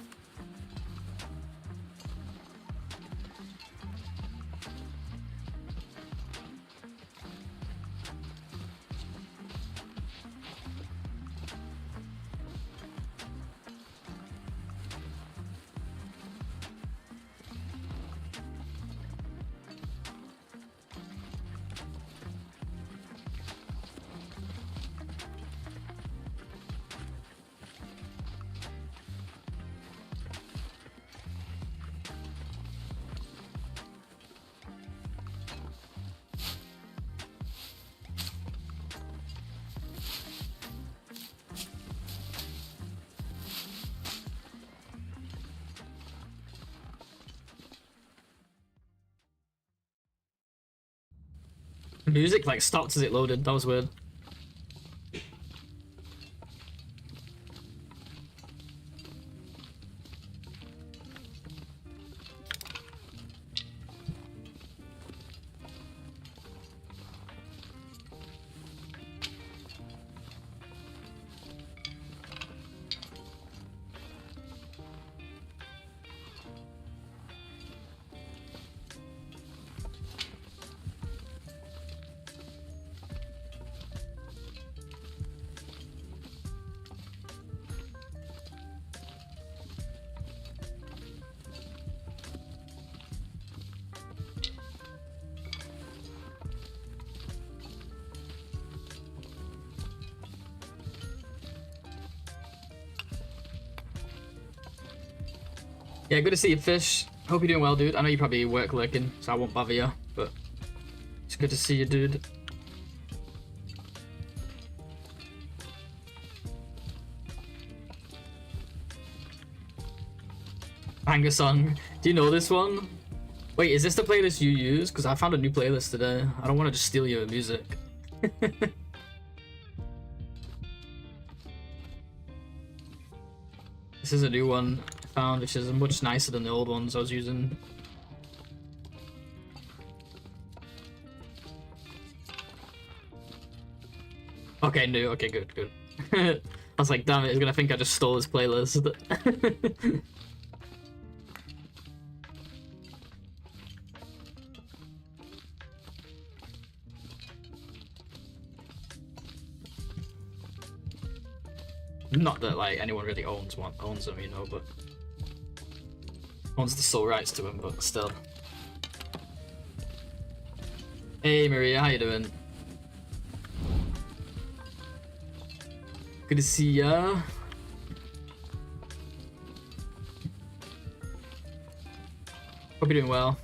The music like stopped as it loaded. That was weird. Yeah, good to see you, Fish. Hope you're doing well, dude. I know you probably work lurking, so I won't bother you, but it's good to see you, dude. Banger song. Do you know this one? Wait, is this the playlist you use? Because I found a new playlist today. I don't want to just steal your music. This is a new one I found, which is much nicer than the old ones I was using. Okay, new. Okay, good, good. I was like, damn it, he's gonna think I just stole his playlist. Not that like anyone really owns them, you know, but owns the sole rights to them, but still. Hey Maria, how you doing? Good to see ya. Hope you're doing well.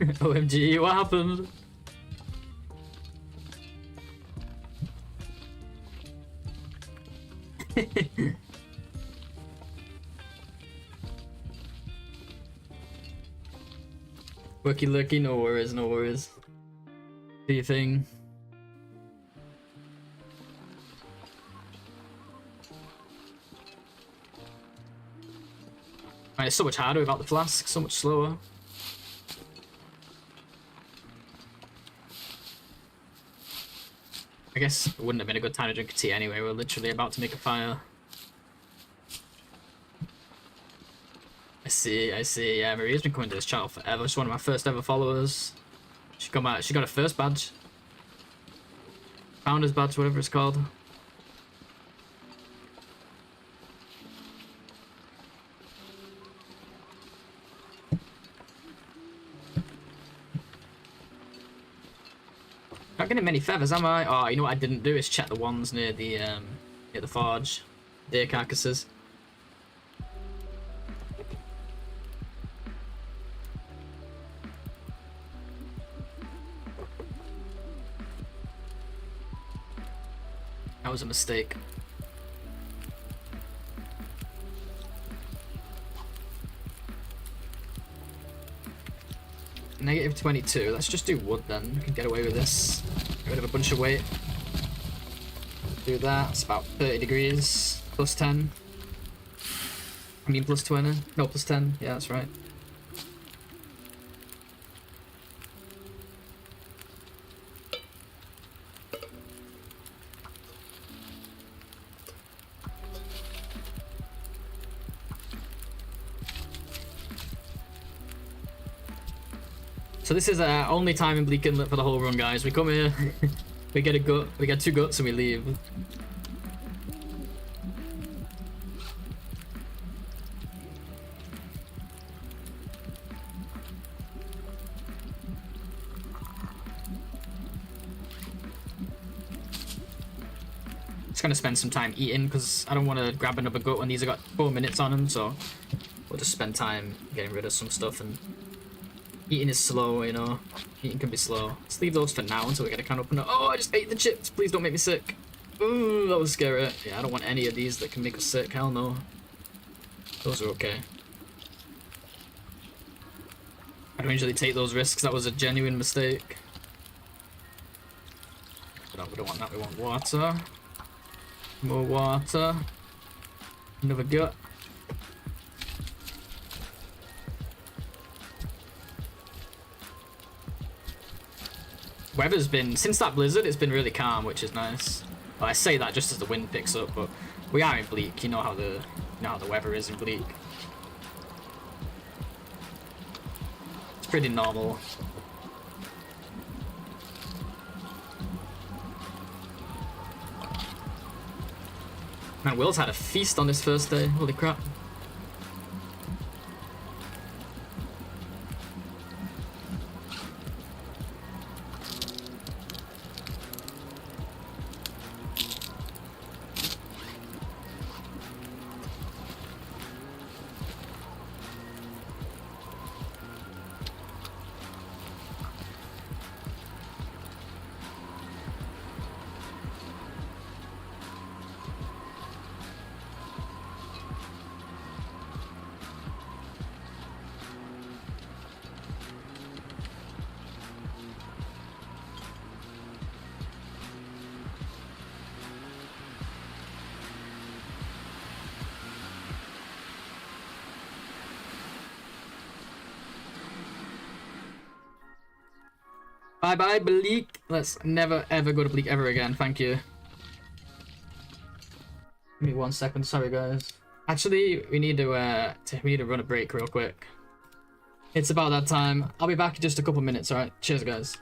OMG, what happened? Looky looky, no worries, no worries. Do your thing. Right, it's so much harder without the flask, so much slower. I guess it wouldn't have been a good time to drink a tea anyway, we're literally about to make a fire. I see, yeah, Maria's been coming to this channel forever, she's one of my first ever followers. She got her first badge. Founder's badge, whatever it's called. Not getting many feathers, am I? Oh, you know what I didn't do is check the ones near the forge. Deer carcasses. That was a mistake. Negative 22. Let's just do wood then. We can get away with this. Get rid of a bunch of weight. Do that. It's about 30 degrees. Plus 10. I mean plus 20. No, plus 10. Yeah, that's right. So this is our only time in Bleak Inlet for the whole run, guys. We come here, we get a gut, we get 2 guts, and we leave. Just gonna spend some time eating because I don't want to grab another gut when these have got 4 minutes on them. So we'll just spend time getting rid of some stuff and. Eating is slow, you know. Eating can be slow. Let's leave those for now until we get a can opener. Oh, I just ate the chips. Please don't make me sick. Ooh, that was scary. Yeah, I don't want any of these that can make us sick. Hell no. Those are okay. I don't usually take those risks. That was a genuine mistake. But we don't want that. We want water. More water. Another gut. Weather's been, since that blizzard, it's been really calm, which is nice. Well, I say that just as the wind picks up, but we are in Bleak. You know how the weather is in Bleak. It's pretty normal. Man, Will's had a feast on this first day. Holy crap. Bye bye, Bleak. Let's never ever go to Bleak ever again. Thank you. Give me 1 second. Sorry, guys. Actually, we need to run a break real quick. It's about that time. I'll be back in just a couple minutes. All right. Cheers, guys.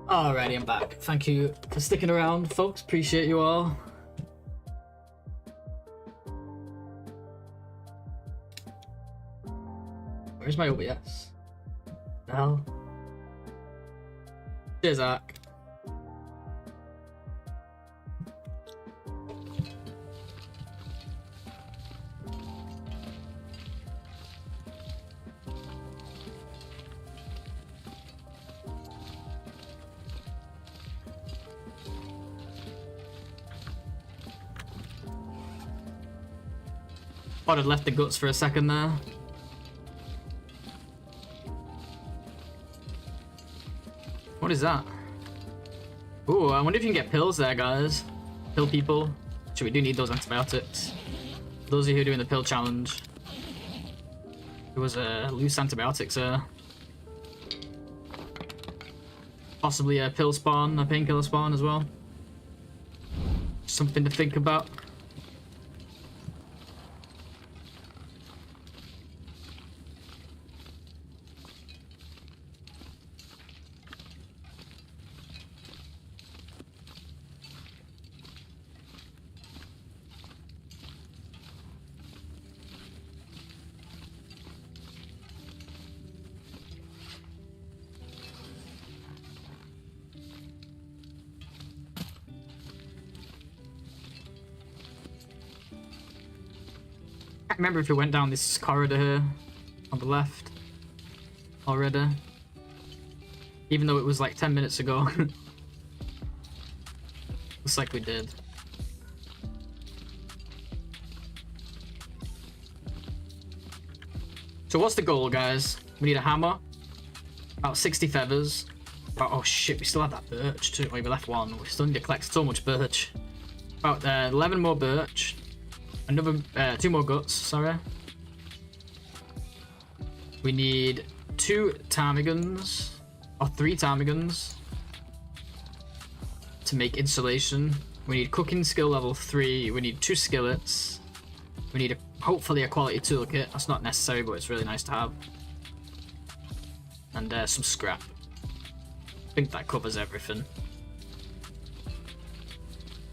Alrighty, I'm back. Thank you for sticking around, folks. Appreciate you all. Where's my OBS? The hell? Cheers, Zach. Thought I'd left the guts for a second there. What is that? Ooh, I wonder if you can get pills there, guys. Pill people. Actually, we do need those antibiotics. For those of you who are doing the pill challenge. There was a loose antibiotics there. Possibly a pill spawn, a painkiller spawn as well. Something to think about. I can't remember if we went down this corridor here on the left already, even though it was like 10 minutes ago. Looks like we did. So what's the goal, guys? We need a hammer, about 60 feathers. Oh shit, we still have that birch too. Wait, we left one. We still need to collect so much birch. About 11 more birch. Another 2 more guts, sorry. We need 2 ptarmigans, or 3 ptarmigans to make insulation. We need cooking skill level 3. We need 2 skillets. We need hopefully a quality toolkit. That's not necessary, but it's really nice to have. And some scrap. I think that covers everything.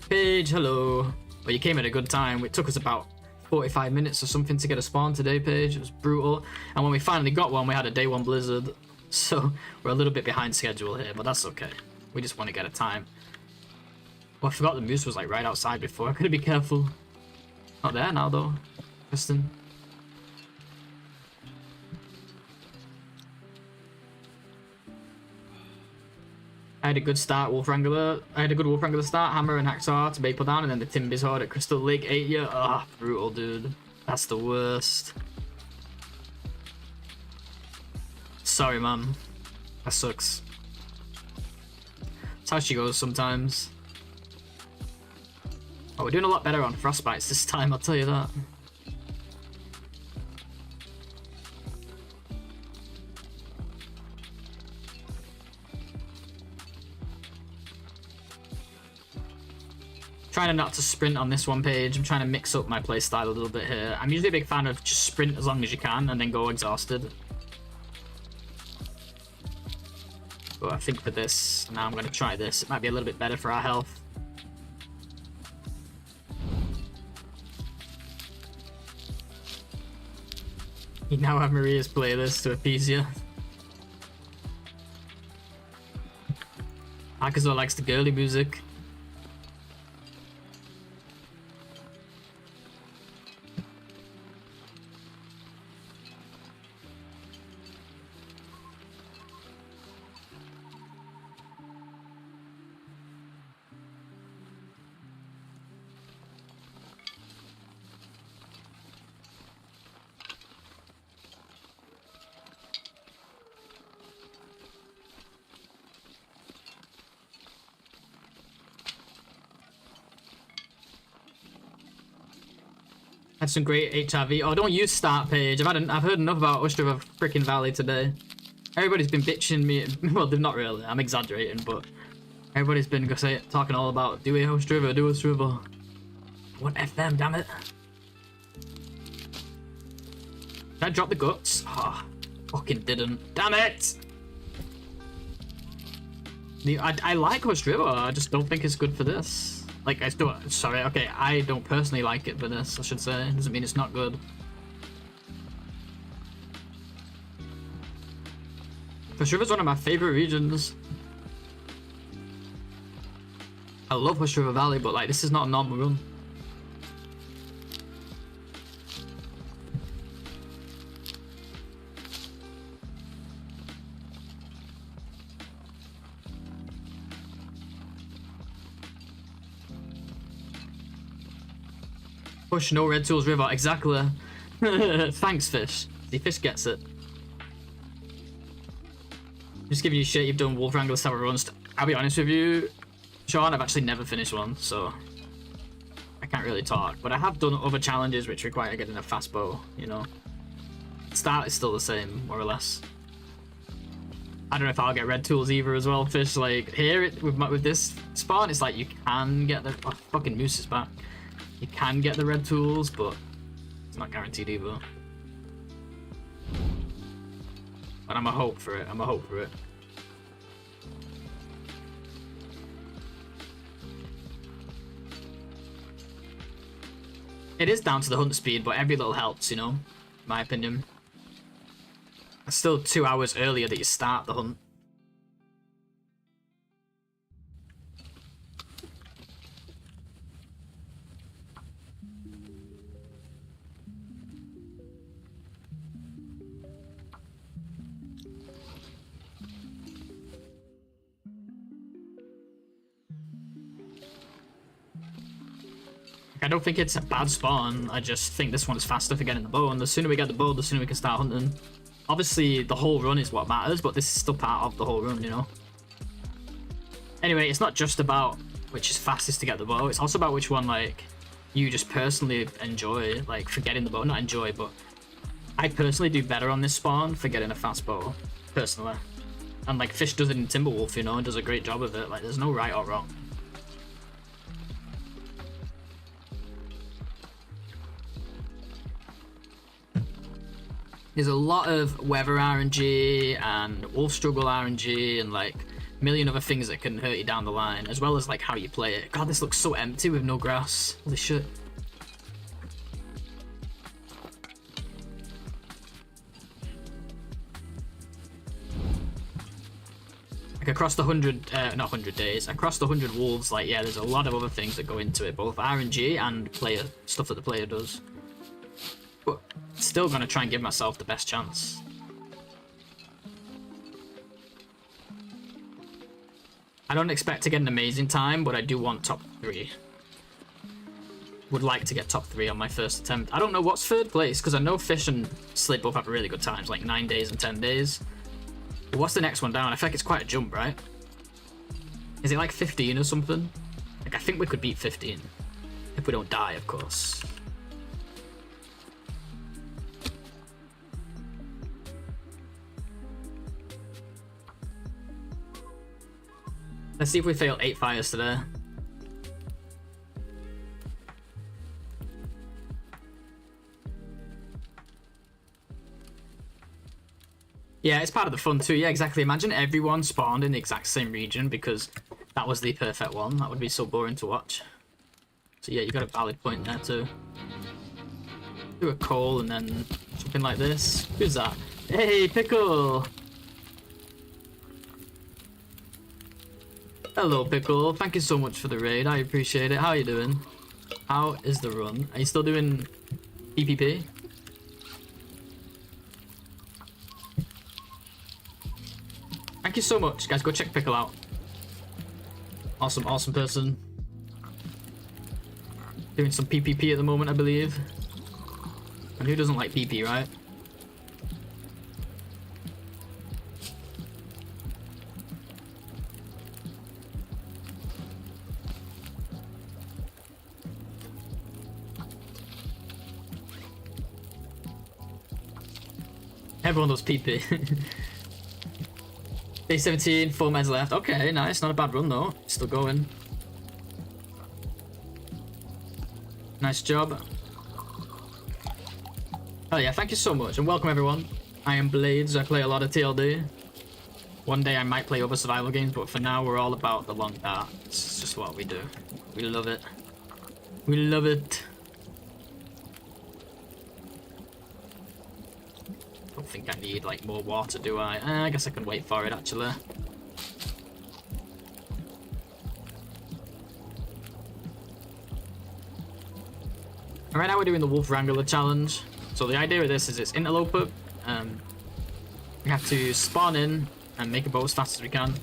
Paige, hello. Well, you came at a good time. It took us about 45 minutes or something to get a spawn today, Paige. It was brutal. And when we finally got one, we had a day 1 blizzard. So we're a little bit behind schedule here, but that's okay. We just want to get a time. Oh, I forgot the moose was like right outside before. I gotta be careful. Not there now though. Kristen. I had a good start, Wrangler. I had a good Wrangler start, hammer and hacksaw to maple down, and then the Timbers horde at Crystal Lake ate you. Ah, oh, brutal, dude. That's the worst. Sorry, man. That sucks. That's how she goes sometimes. Oh, we're doing a lot better on frostbites this time, I'll tell you that. Trying not to sprint on this one page. I'm trying to mix up my playstyle a little bit here. I'm usually a big fan of just sprint as long as you can and then go exhausted. But I think for this, now I'm going to try this. It might be a little bit better for our health. You now have Maria's playlist to appease you. Akazo likes the girly music. Had some great HRV. Oh, don't use start page. I've heard enough about Ostrava freaking Valley today. Everybody's been bitching me. Well, they're not really. I'm exaggerating, but everybody's been talking all about do Ostrava, do Ostrava. What F them, damn it. Did I drop the guts? Oh, fucking didn't. Damn it! I like Hush River, I just don't think it's good for this. Like, I still, sorry, okay, I don't personally like it for this, I should say. Doesn't mean it's not good. Hush River's one of my favorite regions. I love Hush River Valley, but like, this is not a normal run. Push no red tools river, exactly. Thanks, Fish. See, Fish gets it. Just giving you shit, you've done Wolf Wrangler 7 runs. I'll be honest with you, Sean, I've actually never finished one, so I can't really talk. But I have done other challenges which require getting a fast bow, you know. Start is still the same, more or less. I don't know if I'll get red tools either as well, Fish. Like, here, with this spawn, it's like you can get the... Oh, fucking Moose is back. You can get the red tools, but it's not guaranteed either. But I'm a hope for it. I'm a hope for it. It is down to the hunt speed, but every little helps, you know, in my opinion. It's still 2 hours earlier that you start the hunt. I don't think it's a bad spawn, I just think this one is faster for getting the bow, and the sooner we get the bow, the sooner we can start hunting. Obviously, the whole run is what matters, but this is still part of the whole run, you know? Anyway, it's not just about which is fastest to get the bow, it's also about which one, like, you just personally enjoy, like, for getting the bow. Not enjoy, but I personally do better on this spawn for getting a fast bow, personally. And, like, Fish does it in Timberwolf, you know, and does a great job of it. Like, there's no right or wrong. There's a lot of weather RNG and wolf struggle RNG and like a million other things that can hurt you down the line, as well as like how you play it. God, this looks so empty with no grass. Holy shit. Like across the 100, not 100 days, across the 100 wolves, like yeah, there's a lot of other things that go into it, both RNG and player stuff that the player does. But still gonna try and give myself the best chance. I don't expect to get an amazing time, but I do want top 3. Would like to get top 3 on my first attempt. I don't know what's third place, because I know Fish and Slid both have really good times, like 9 days and 10 days. But what's the next one down? I feel like it's quite a jump, right? Is it like 15 or something? Like, I think we could beat 15. If we don't die, of course. Let's see if we fail 8 fires today. Yeah, it's part of the fun too. Yeah, exactly. Imagine everyone spawned in the exact same region because that was the perfect one. That would be so boring to watch. So yeah, you got a valid point there too. Do a coal and then something like this. Who's that? Hey, Pickle! Hello, Pickle. Thank you so much for the raid. I appreciate it. How are you doing? How is the run? Are you still doing PvP? Thank you so much, guys. Go check Pickle out. Awesome, awesome person. Doing some PvP at the moment, I believe. And who doesn't like PP, right? Everyone does PP. Day 17, 4 meds left. Okay, nice. Not a bad run though. Still going. Nice job. Oh yeah, thank you so much. And welcome everyone. I am Blades. I play a lot of TLD. One day I might play other survival games, but for now we're all about the long dart. It's just what we do. We love it. We love it. Don't think I need like more water, do I? I guess I can wait for it actually. Right now we're doing the Wolf Wrangler challenge. So the idea of this is it's Interloper. We have to spawn in and make a bow as fast as we can.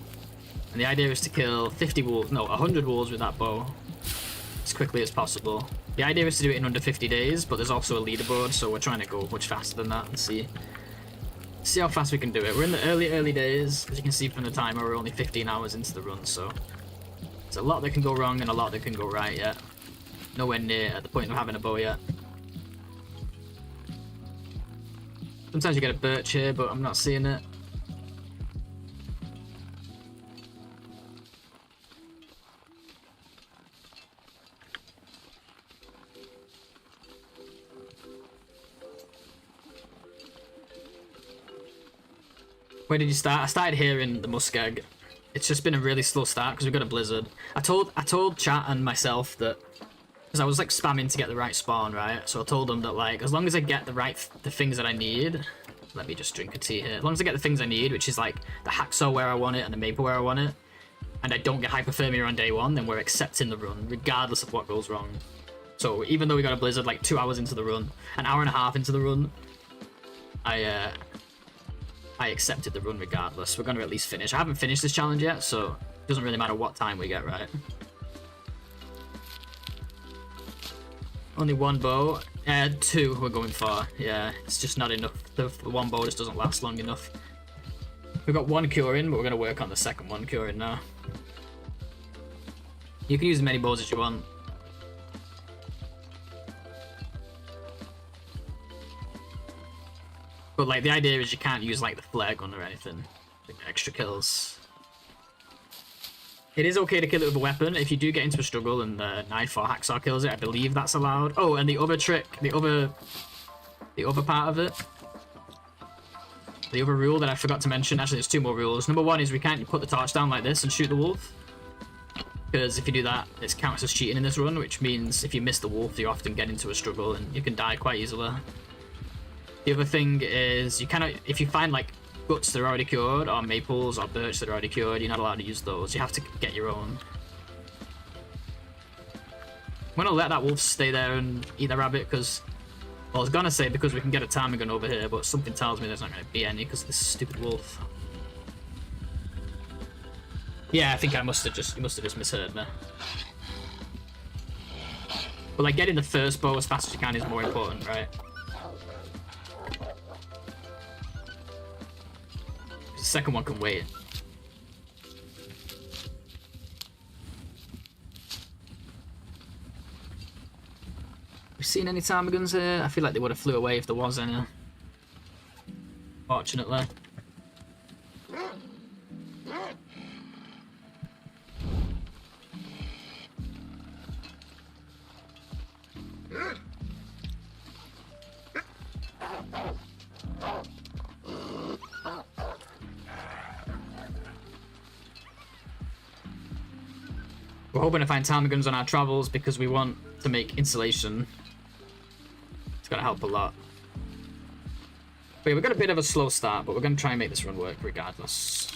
And the idea is to kill 50 wolves, no, 100 wolves with that bow as quickly as possible. The idea is to do it in under 50 days, but there's also a leaderboard, so we're trying to go much faster than that and see how fast we can do it. We're in the early days. As you can see from the timer, we're only 15 hours into the run, so there's a lot that can go wrong and a lot that can go right yet. Nowhere near at the point of having a bow yet. Sometimes you get a birch here, but I'm not seeing it. Where did you start? I started here in the Muskeg. It's just been a really slow start because we've got a blizzard. I told chat and myself that, because I was like spamming to get the right spawn, right? So I told them that like, as long as I get the things that I need, let me just drink a tea here. As long as I get the things I need, which is like the hacksaw where I want it and the maple where I want it, and I don't get hypothermia on day one, then we're accepting the run, regardless of what goes wrong. So even though we got a blizzard like 2 hours into the run, an hour and a half into the run, I accepted the run regardless. We're gonna at least finish. I haven't finished this challenge yet, so it doesn't really matter what time we get, right? Only one bow. Two we're going for. Yeah, it's just not enough. The one bow just doesn't last long enough. We've got one curing, but we're going to work on the second one curing now. You can use as many bows as you want. But like the idea is you can't use like the flare gun or anything. Like extra kills. It is okay to kill it with a weapon. If you do get into a struggle and the knife or hacksaw kills it, I believe that's allowed. Oh, and the other trick, the other part of it, the other rule that I forgot to mention, actually there's two more rules. Number one is we can't put the torch down like this and shoot the wolf. Because if you do that, it counts as cheating in this run, which means if you miss the wolf, you often get into a struggle and you can die quite easily. The other thing is you cannot, if you find like guts that are already cured, or maples or birch that are already cured, you're not allowed to use those. You have to get your own. I'm gonna let that wolf stay there and eat the rabbit because, well, I was gonna say because we can get a ptarmigan over here, but something tells me there's not gonna be any because of this stupid wolf. Yeah, I think you must have just misheard me. But like getting the first bow as fast as you can is more important, right? The second one can wait. We've seen any ptarmigans here? I feel like they would have flew away if there was any. Fortunately. We're hoping to find ptarmigans on our travels because we want to make insulation. It's gonna help a lot. But yeah, we've got a bit of a slow start, but we're gonna try and make this run work regardless.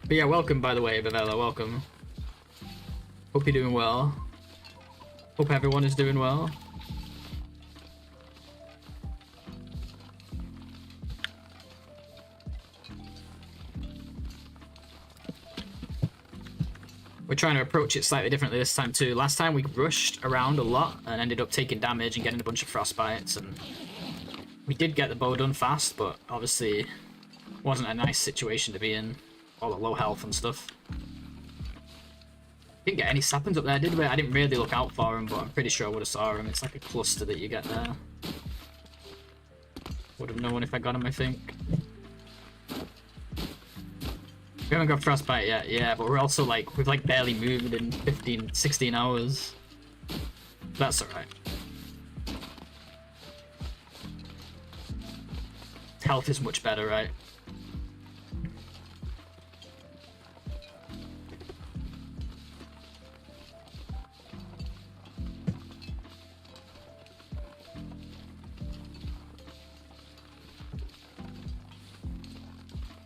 But yeah, welcome by the way, Bavella, welcome. Hope you're doing well. Hope everyone is doing well. We're trying to approach it slightly differently this time too. Last time we rushed around a lot and ended up taking damage and getting a bunch of frostbites, and we did get the bow done fast, but obviously wasn't a nice situation to be in. All the low health and stuff. Didn't get any saplings up there, did we? I didn't really look out for them, but I'm pretty sure I would have saw them. It's like a cluster that you get there. Would have known if I got them, I think. We haven't got frostbite yet, yeah, but we're also like, we've like barely moved in 15, 16 hours. That's alright. Health is much better, right?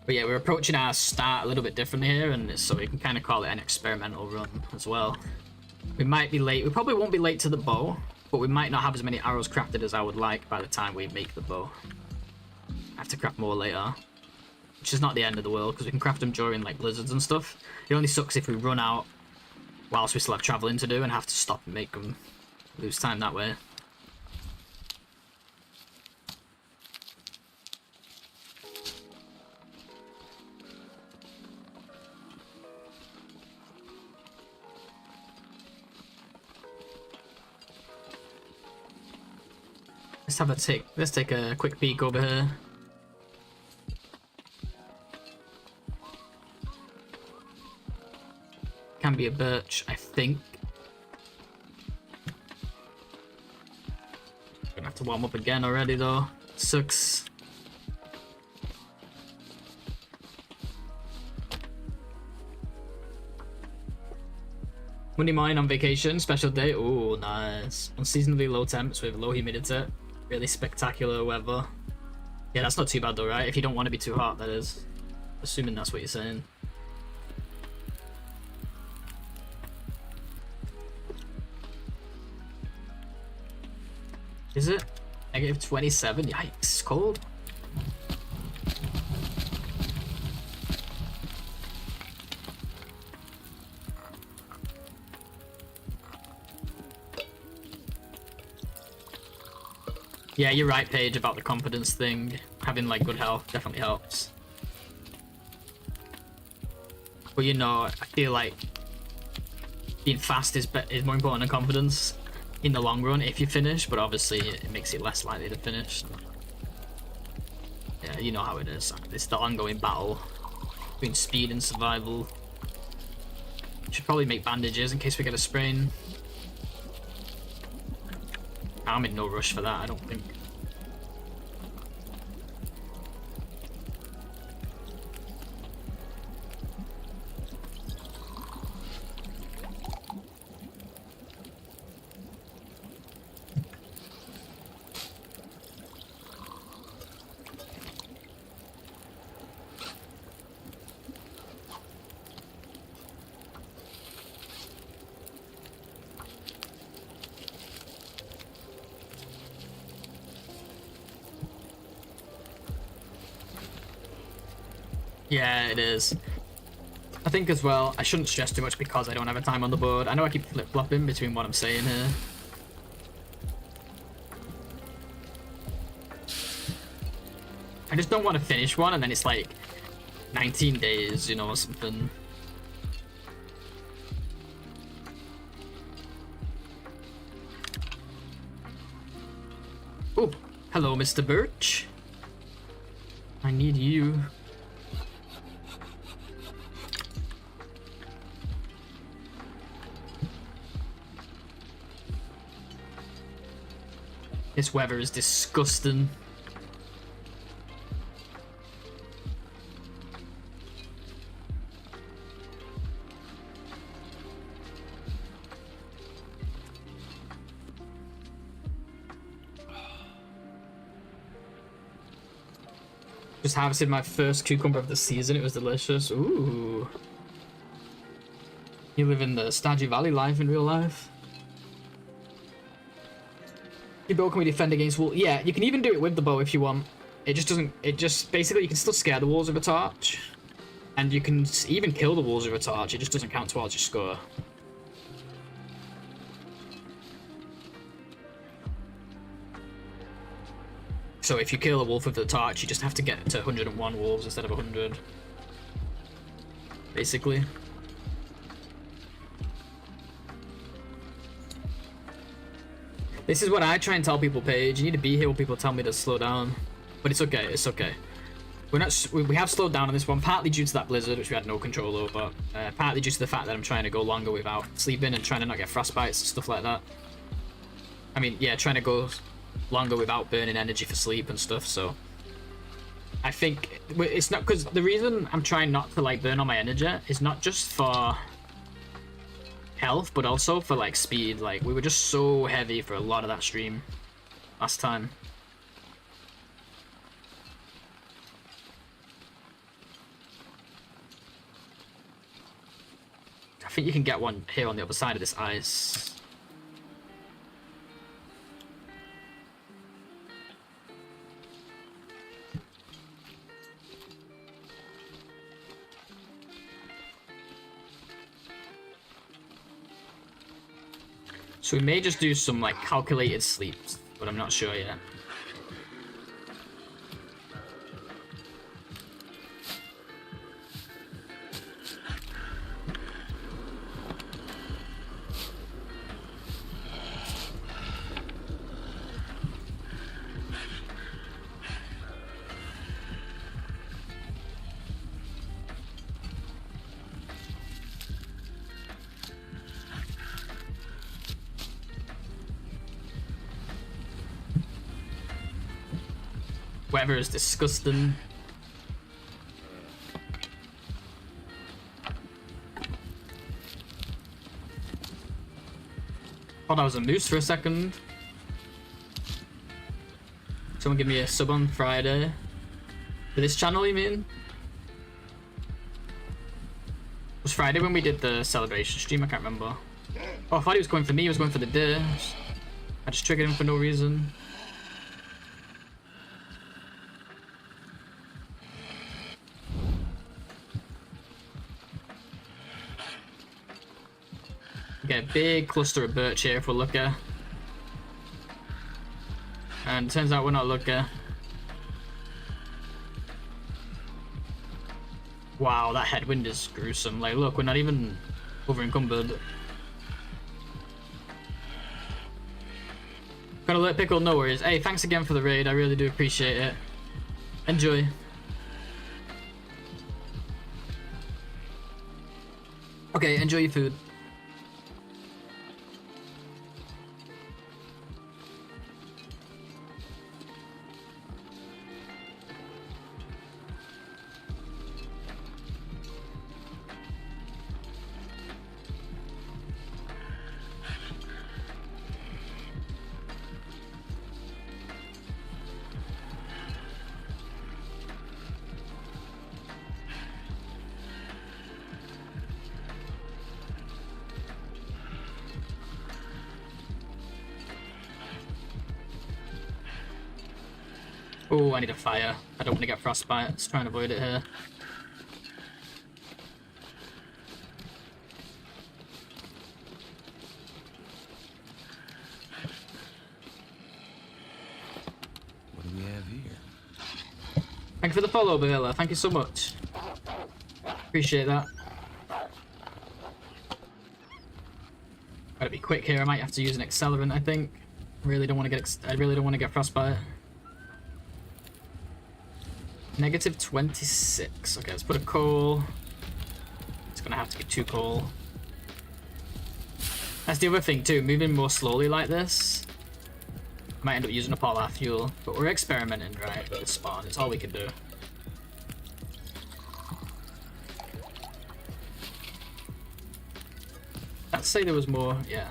But yeah, we're approaching our start a little bit differently here, and so we can kind of call it an experimental run as well. We might be late. We probably won't be late to the bow, but we might not have as many arrows crafted as I would like by the time we make the bow. I have to craft more later, which is not the end of the world, because we can craft them during like blizzards and stuff. It only sucks if we run out whilst we still have traveling to do and have to stop and make them, lose time that way. Let's take a quick peek over here. Can be a birch, I think. Gonna have to warm up again already though. Sucks. Monday morning on vacation, special day. Oh, nice. Unseasonably low temps with low humidity. Really spectacular weather. Yeah, that's not too bad though, right? If you don't want to be too hot, that is. Assuming that's what you're saying. Is it? Negative 27? Yikes, cold. Yeah, you're right, Paige, about the confidence thing. Having like good health definitely helps. But you know, I feel like being fast is more important than confidence in the long run if you finish, but obviously it makes it less likely to finish. Yeah, you know how it is. It's the ongoing battle between speed and survival. Should probably make bandages in case we get a sprain. I'm in no rush for that, I don't think. Yeah, it is. I think as well, I shouldn't stress too much because I don't have a time on the board. I know I keep flip-flopping between what I'm saying here. I just don't want to finish one and then it's like 19 days, you know, or something. Oh, hello, Mr. Birch. I need you. This weather is disgusting. Just harvested my first cucumber of the season. It was delicious. Ooh. You live in the Stardew Valley life in real life. Your bow can we defend against wolves? Yeah, you can even do it with the bow if you want. It just doesn't. It just basically you can still scare the wolves with a torch, and you can even kill the wolves with a torch. It just doesn't count towards your score. So if you kill a wolf with the torch, you just have to get to 101 wolves instead of 100. Basically. This is what I try and tell people, Paige. You need to be here when people tell me to slow down. But it's okay, it's okay. We're not. We have slowed down on this one, partly due to that blizzard, which we had no control over. Partly due to the fact that I'm trying to go longer without sleeping and trying to not get frostbites and stuff like that. I mean, yeah, trying to go longer without burning energy for sleep and stuff. So I think it's not because the reason I'm trying not to like burn all my energy is not just for health, but also for like speed. Like we were just so heavy for a lot of that stream last time. I think you can get one here on the other side of this ice. So we may just do some like calculated sleeps, but I'm not sure yet. Weather is disgusting. Thought I was a moose for a second. Someone give me a sub on Friday. For this channel, you mean? Was Friday when we did the celebration stream? I can't remember. Oh, I thought he was going for me. He was going for the day. I just triggered him for no reason. Get a big cluster of birch here if we're lucky. And it turns out we're not lucky. Wow, that headwind is gruesome. Like, look, we're not even over encumbered. Got a little pickle, no worries. Hey, thanks again for the raid. I really do appreciate it. Enjoy. Okay, enjoy your food. Oh, I need a fire. I don't want to get frostbite. Let's try and avoid it here. What do we have here? Thank you for the follow, Bavilla. Thank you so much. Appreciate that. Gotta be quick here. I might have to use an accelerant, I think. I really don't want to get frostbite. Negative 26. Okay, let's put a coal. It's gonna have to be 2 coal. That's the other thing too, moving more slowly like this. I might end up using up all our fuel, but we're experimenting, right, with spawn. It's all we can do. Let's say there was more, yeah.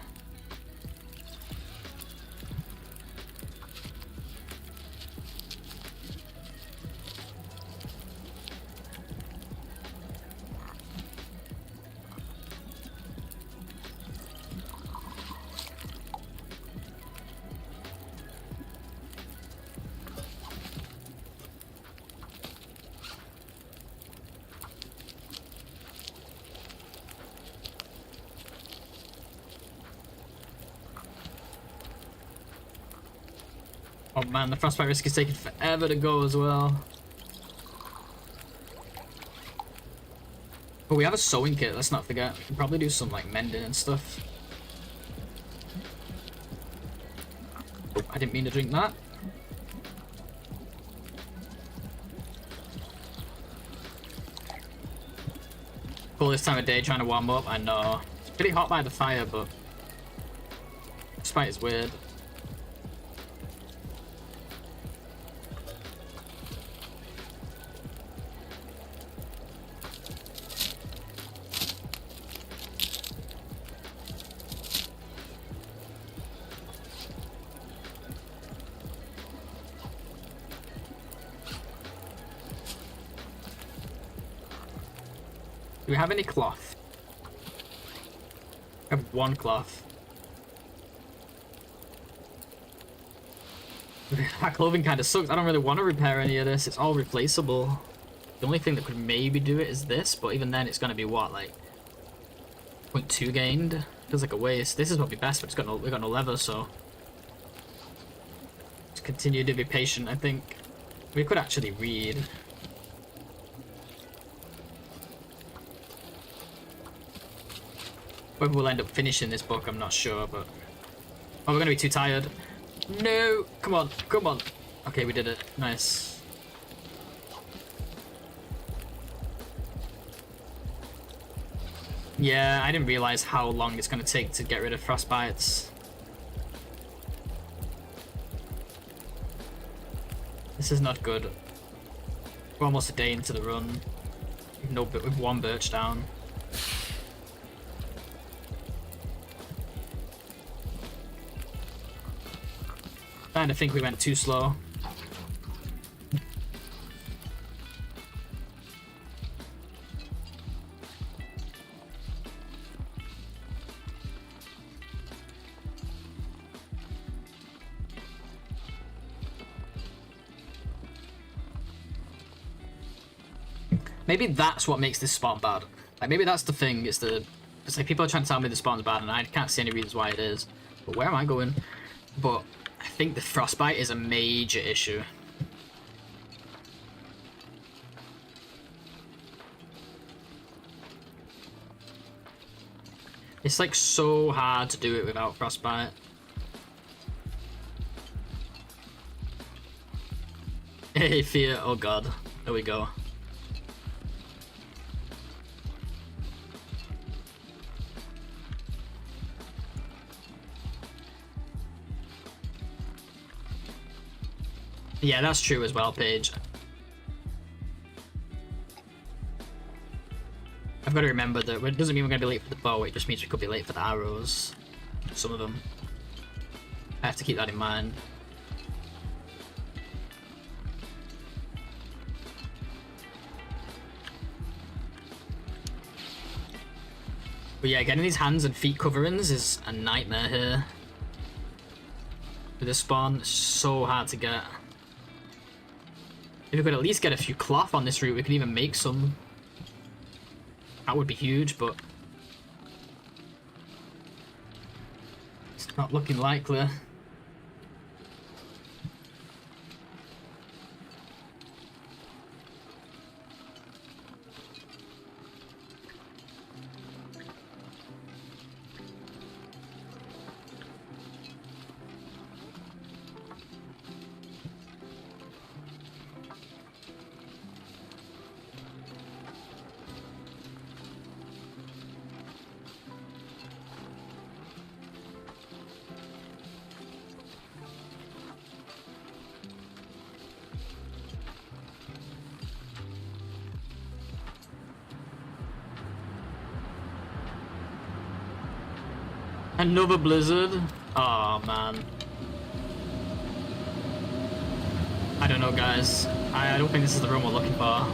Oh man, the frostbite risk is taking forever to go as well. But we have a sewing kit, let's not forget. We can probably do some like mending and stuff. Oh, I didn't mean to drink that. Cool this time of day trying to warm up. I know. It's pretty hot by the fire, but despite it's weird. Do we have any cloth? I have one cloth. That clothing kind of sucks. I don't really want to repair any of this. It's all replaceable. The only thing that could maybe do it is this, but even then it's going to be what, like 0.2 gained? Feels like a waste. This is probably best, but we've got no leather, so just continue to be patient. I think we could actually read. Whether we'll end up finishing this book, I'm not sure, but... Oh, we're gonna be too tired. No! Come on, come on! Okay, we did it. Nice. Yeah, I didn't realize how long it's gonna take to get rid of frostbites. This is not good. We're almost a day into the run. With one birch down. I think we went too slow. Maybe that's what makes this spawn bad. Like maybe that's the thing. It's like people are trying to tell me the spawn's bad, and I can't see any reasons why it is. But where am I going? But I think the frostbite is a major issue. It's like so hard to do it without frostbite. Hey, fear. Oh god. There we go. Yeah, that's true as well, Paige. I've got to remember that it doesn't mean we're going to be late for the bow, it just means we could be late for the arrows. Some of them. I have to keep that in mind. But yeah, getting these hands and feet coverings is a nightmare here. With this spawn, it's so hard to get. If we could at least get a few cloth on this route, we could even make some. That would be huge, but it's not looking likely. Another blizzard? Oh man. I don't know, guys. I don't think this is the room we're looking for.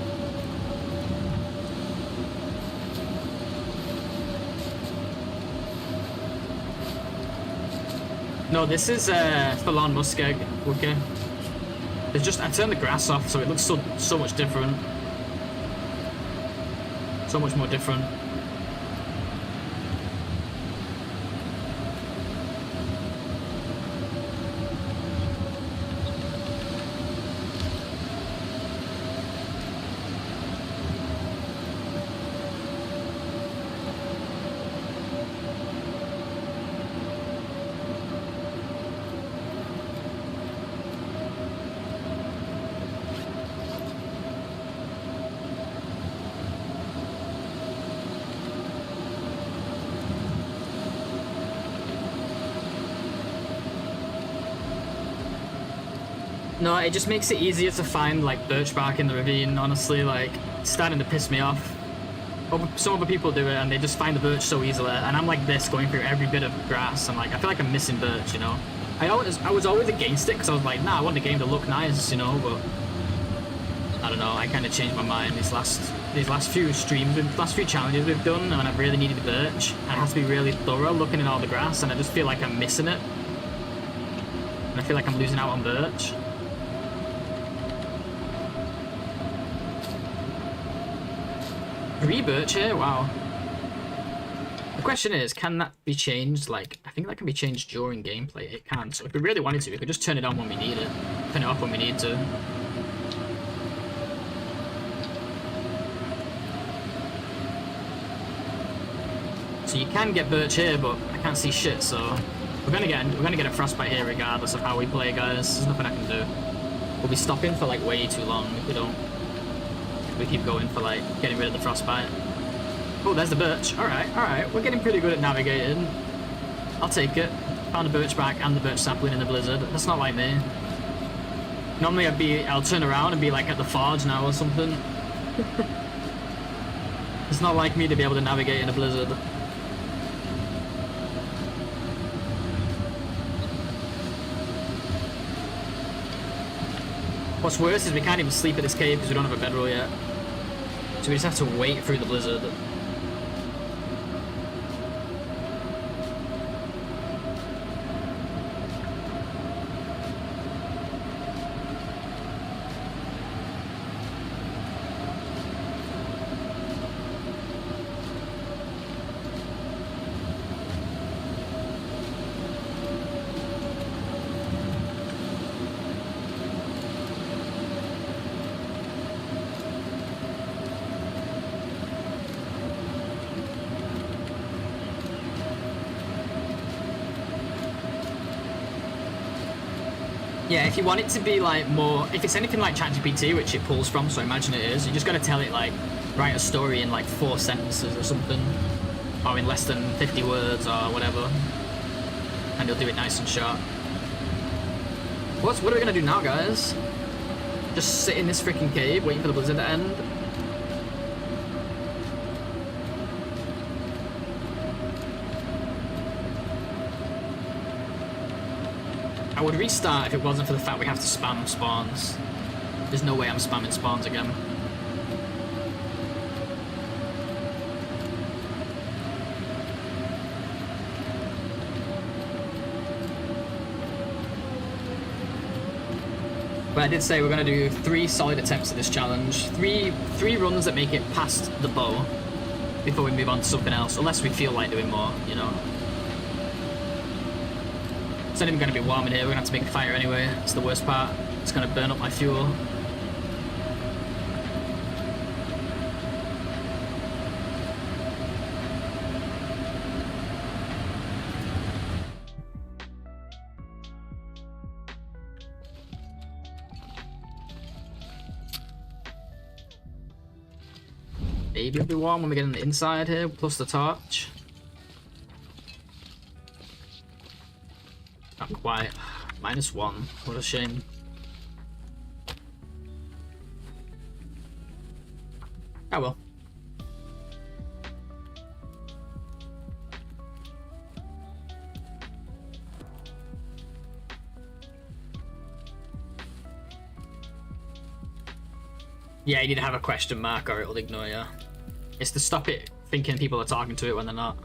No, this is full-on muskeg. Okay. It's just I turned the grass off, so it looks so much different. So much more different. No, it just makes it easier to find like birch bark in the ravine, honestly. Like, it's starting to piss me off. Some other people do it and they just find the birch so easily, and I'm like this, going through every bit of grass. I'm like, I feel like I'm missing birch, you know. I was always against it because I was like, nah, I want the game to look nice, you know. But I don't know, I kind of changed my mind these last few streams, last few challenges we've done, and I've really needed the birch. I have to be really thorough looking at all the grass, and I just feel like I'm missing it, and I feel like I'm losing out on birch. Three birch here? Wow. The question is, can that be changed? Like, I think that can be changed during gameplay. It can. So if we really wanted to, we could just turn it on when we need it. Turn it off when we need to. So you can get birch here, but I can't see shit, so we're gonna get a frostbite here regardless of how we play, guys. There's nothing I can do. We'll be stopping for like way too long if we don't. We keep going for like getting rid of the frostbite. Oh, there's the birch. Alright. We're getting pretty good at navigating. I'll take it. Found a birch bark and the birch sapling in the blizzard. That's not like me. Normally I'll turn around and be like at the forge now or something. It's not like me to be able to navigate in a blizzard. What's worse is we can't even sleep at this cave because we don't have a bedroll yet. So we just have to wait through the blizzard. Yeah, if you want it to be like more, if it's anything like ChatGPT, which it pulls from, so I imagine it is, you just gotta tell it like, write a story in like 4 sentences or something, or in less than 50 words or whatever, and it'll do it nice and sharp. What are we gonna do now, guys? Just sit in this freaking cave, waiting for the blizzard to end? I would restart if it wasn't for the fact we have to spam spawns. There's no way I'm spamming spawns again. But I did say we're going to do 3 solid attempts at this challenge. Three runs that make it past the bow before we move on to something else, unless we feel like doing more, you know. It's not even going to be warm in here, we're going to have to make a fire anyway. It's the worst part. It's going to burn up my fuel. Maybe it'll be warm when we get on the inside here, plus the torch. Not quite. -1. What a shame. Oh well. Yeah, you need to have a question mark or it'll ignore you. It's to stop it thinking people are talking to it when they're not.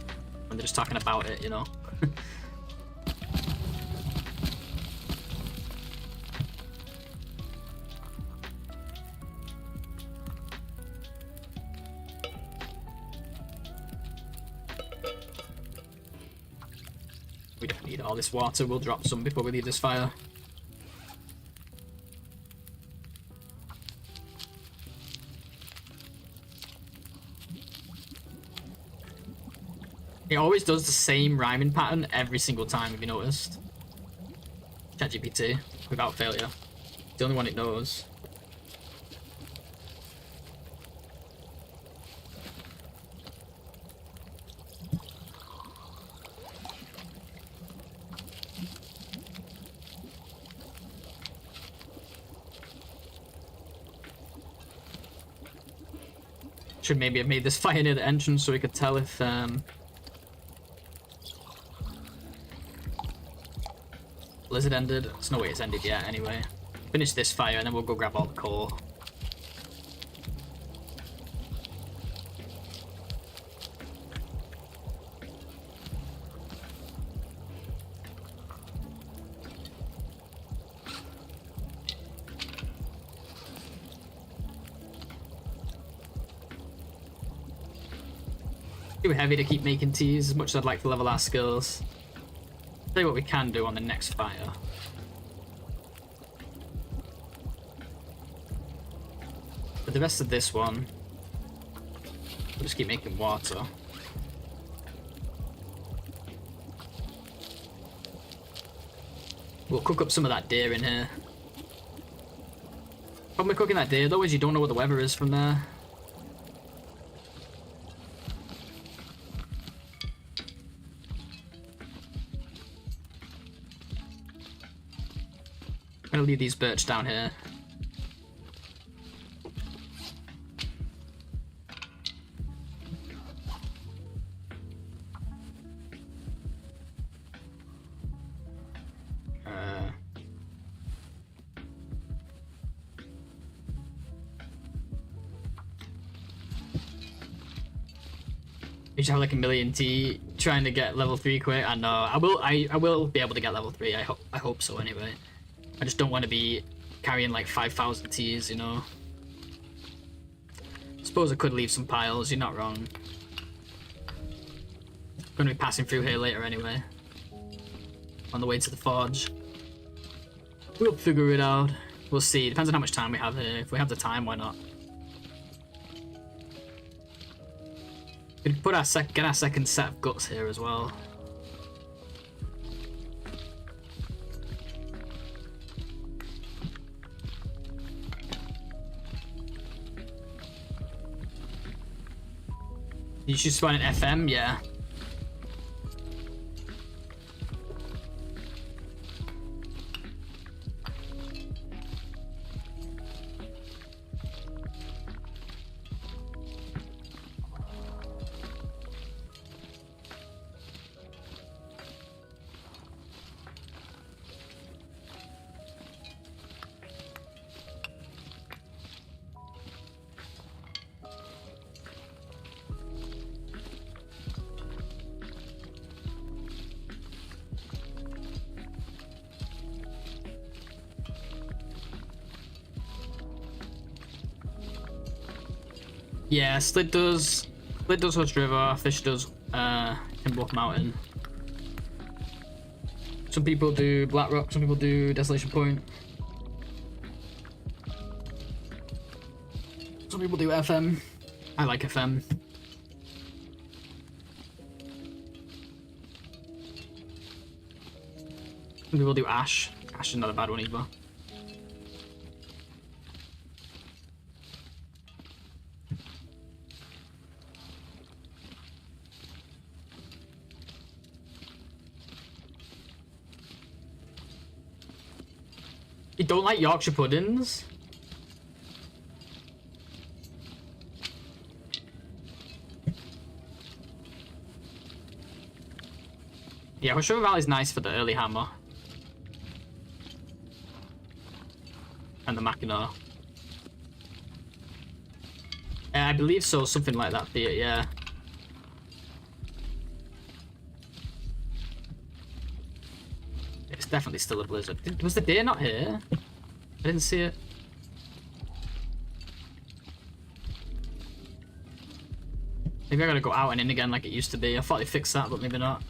When they're just talking about it, you know. We don't need all this water, we'll drop some before we leave this fire. It always does the same rhyming pattern every single time, have you noticed? ChatGPT, without failure. It's the only one it knows. Should maybe have made this fire near the entrance so we could tell if blizzard ended. There's no way it's ended yet anyway. Finish this fire and then we'll go grab all the coal. Too heavy to keep making teas as much as I'd like to level our skills. Tell you what we can do on the next fire. For the rest of this one, we'll just keep making water. We'll cook up some of that deer in here. Problem with cooking that deer though is you don't know what the weather is from there. I'm gonna leave these birch down here. You should have like a million tea trying to get level 3 quick. I know. I will be able to get level 3. I hope so anyway. I just don't want to be carrying like 5,000 teas, you know. Suppose I could leave some piles, you're not wrong. Gonna be passing through here later anyway. On the way to the forge. We'll figure it out. We'll see. Depends on how much time we have here. If we have the time, why not? We could put get our second set of guts here as well. You should spawn an FM, yeah. Yeah, Slid does Hush River, Fish does Timberwolf Mountain. Some people do Blackrock, some people do Desolation Point. Some people do FM. I like FM. Some people do Ash. Ash is not a bad one either. You don't like Yorkshire puddings? Yeah, Hush River Valley is nice for the early hammer. And the Mackinac. I believe so, something like that, yeah. It's definitely still a blizzard. Was the deer not here? I didn't see it. Maybe I gotta go out and in again like it used to be. I thought they fixed that, but maybe not.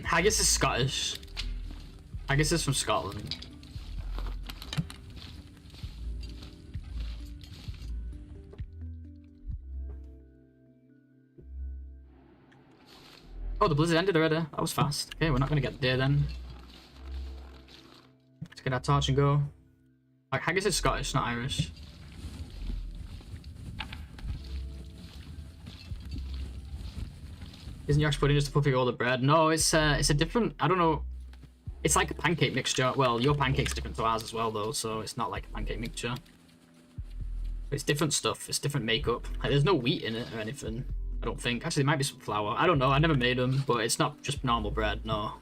Haggis is Scottish. Haggis is from Scotland. Oh, the blizzard ended already. That was fast. Okay, we're not gonna get the deer then. Let's get our torch and go. Like, Haggis is Scottish, not Irish. Isn't your pudding just a puffy roll of bread? No, it's a different. I don't know. It's like a pancake mixture. Well, your pancake's different to ours as well, though, so it's not like a pancake mixture. It's different stuff. It's different makeup. Like, there's no wheat in it or anything. I don't think. Actually, there might be some flour. I don't know. I never made them, but it's not just normal bread. No.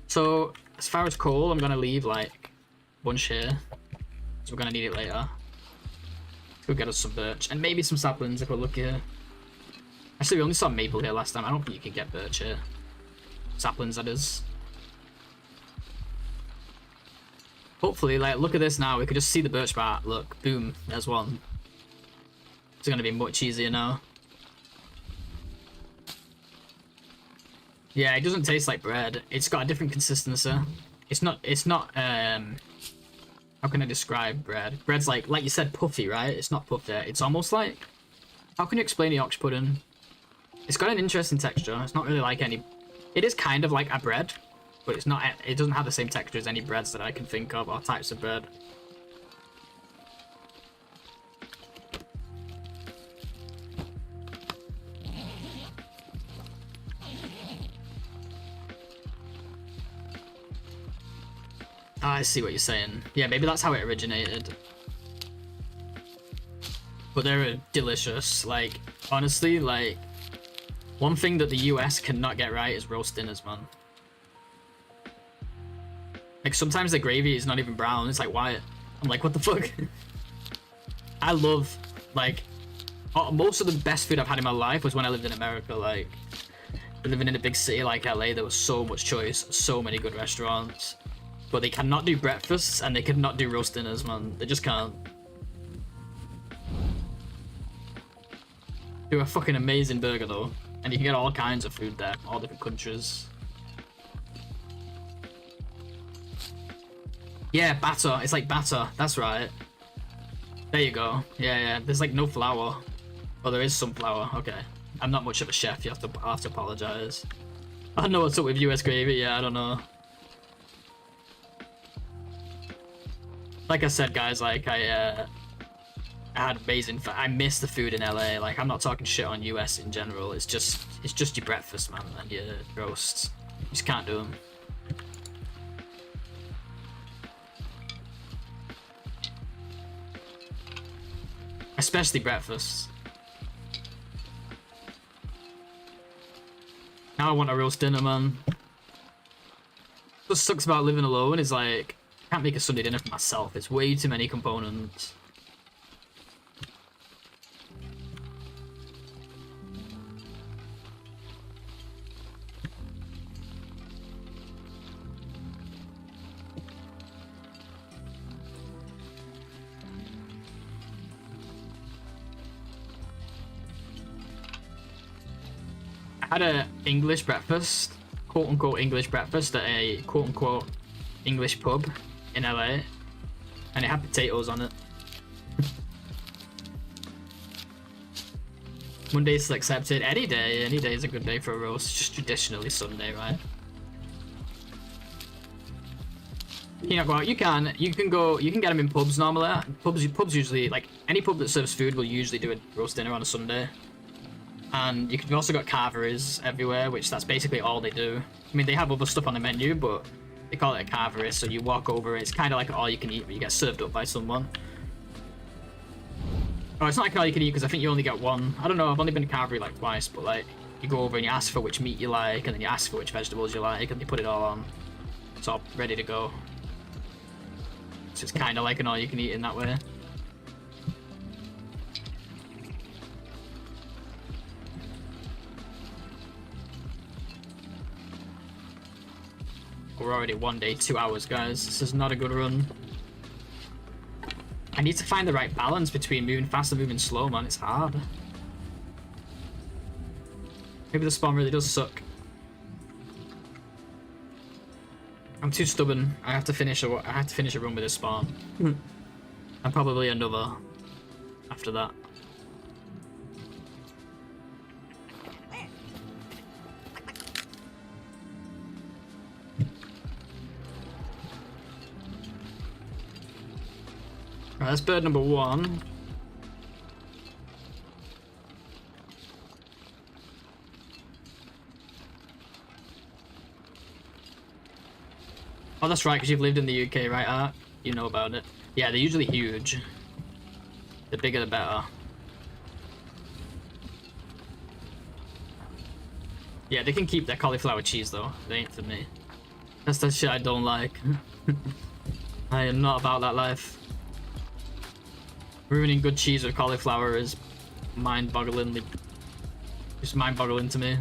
So as far as coal, I'm gonna leave like a bunch here, so we're gonna need it later. Go get us some birch and maybe some saplings if we're lucky here. Actually, we only saw maple here last time. I don't think you can get birch here. Saplings, that is. Hopefully, like, look at this now. We could just see the birch bar. Look, boom, there's one. It's gonna be much easier now. Yeah, it doesn't taste like bread. It's got a different consistency. It's not, how can I describe bread? Bread's like you said, puffy, right? It's not puffy. It's almost like, how can you explain Yorkshire pudding? It's got an interesting texture. It's not really like any, it is kind of like a bread, but it's not, it doesn't have the same texture as any breads that I can think of, or types of bread. I see what you're saying. Yeah, maybe that's how it originated. But they're delicious. Like, honestly, like, one thing that the US cannot get right is roast dinners, man. Like, sometimes the gravy is not even brown. It's like white. I'm like, what the fuck? I love, like, most of the best food I've had in my life was when I lived in America. Like, living in a big city like LA, there was so much choice, so many good restaurants. But they cannot do breakfasts and they cannot do roast dinners, man. They just can't. Do a fucking amazing burger though. And you can get all kinds of food there, all different countries. Yeah, batter. It's like batter. That's right. There you go. Yeah. There's like no flour. Oh, there is some flour. Okay. I'm not much of a chef. I'll have to apologize. I don't know what's up with US gravy. Yeah, I don't know. Like I said, guys, like I had amazing. I miss the food in LA. Like, I'm not talking shit on US in general. It's just your breakfast, man, and your roasts. You just can't do them. Especially breakfast. Now I want a roast dinner, man. What sucks about living alone is like, I can't make a Sunday dinner for myself. It's way too many components. I had a English breakfast, quote-unquote English breakfast at a quote-unquote English pub in LA, and it had potatoes on it. Monday's still accepted. Any day is a good day for a roast. It's just traditionally Sunday, right? You know, go out. You can get them in pubs normally. Pubs usually, like, any pub that serves food will usually do a roast dinner on a Sunday. And you've also got carveries everywhere, which that's basically all they do. I mean, they have other stuff on the menu, but they call it a carvery, so you walk over, it's kind of like all you can eat, but you get served up by someone. Oh, it's not like all you can eat, because I think you only get one. I don't know, I've only been to carvery like twice, but like, you go over and you ask for which meat you like, and then you ask for which vegetables you like, and they put it all on. It's all ready to go. So it's kind of like an all you can eat in that way. We're already 1 day, 2 hours, guys. This is not a good run. I need to find the right balance between moving fast and moving slow, man. It's hard. Maybe the spawn really does suck. I'm too stubborn. I have to finish a run with this spawn. And probably another after that. Right, that's bird number 1. Oh, that's right, because you've lived in the UK, right, Art? You know about it. Yeah, they're usually huge. The bigger the better. Yeah, they can keep their cauliflower cheese, though. They ain't for me. That's the shit I don't like. I am not about that life. Ruining good cheese with cauliflower is mind-bogglingly... just mind-boggling to me.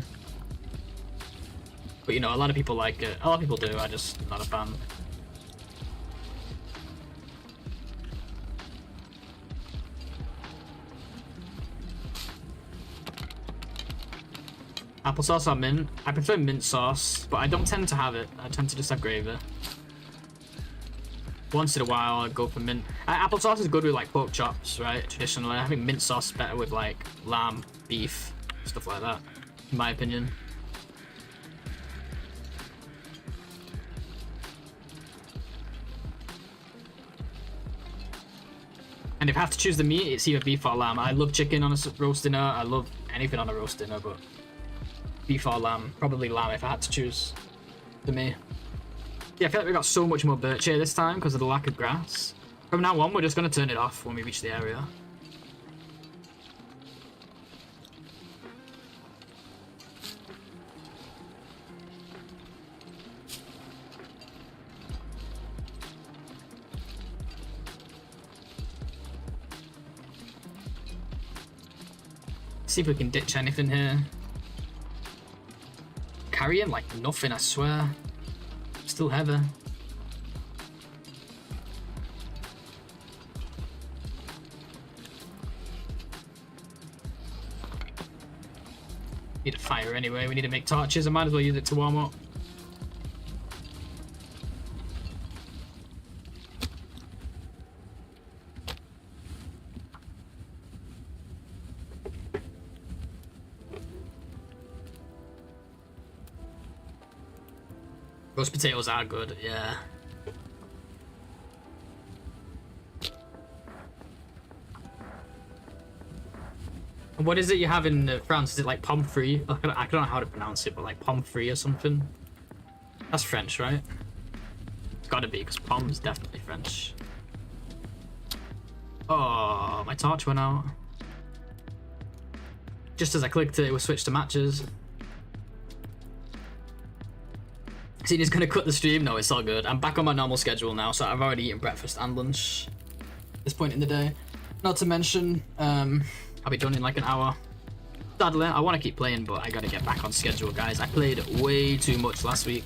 But, you know, a lot of people like it. A lot of people do, I'm just not a fan. Applesauce or mint? I prefer mint sauce, but I don't tend to have it. I tend to just have gravy. Once in a while, I go for mint. Applesauce is good with like pork chops, right? Traditionally, I think mint sauce is better with like lamb, beef, stuff like that, in my opinion. And if I have to choose the meat, it's either beef or lamb. I love chicken on a roast dinner. I love anything on a roast dinner, but beef or lamb. Probably lamb if I had to choose for me. Yeah, I feel like we got so much more birch here this time because of the lack of grass. From now on, we're just going to turn it off when we reach the area. See if we can ditch anything here. Carrying like nothing, I swear. Still heavy. Need a fire anyway. We need to make torches. I might as well use it to warm up. Roast potatoes are good, yeah. And what is it you have in France? Is it like pomme frites? I don't know how to pronounce it, but like pomme frites or something? That's French, right? It's gotta be, because pomme's definitely French. Oh, my torch went out. Just as I clicked it, it was switched to matches. He's gonna cut the stream? No, it's all good. I'm back on my normal schedule now, so I've already eaten breakfast and lunch at this point in the day. Not to mention, I'll be done in like an hour. Sadly, I want to keep playing, but I gotta get back on schedule, guys. I played way too much last week.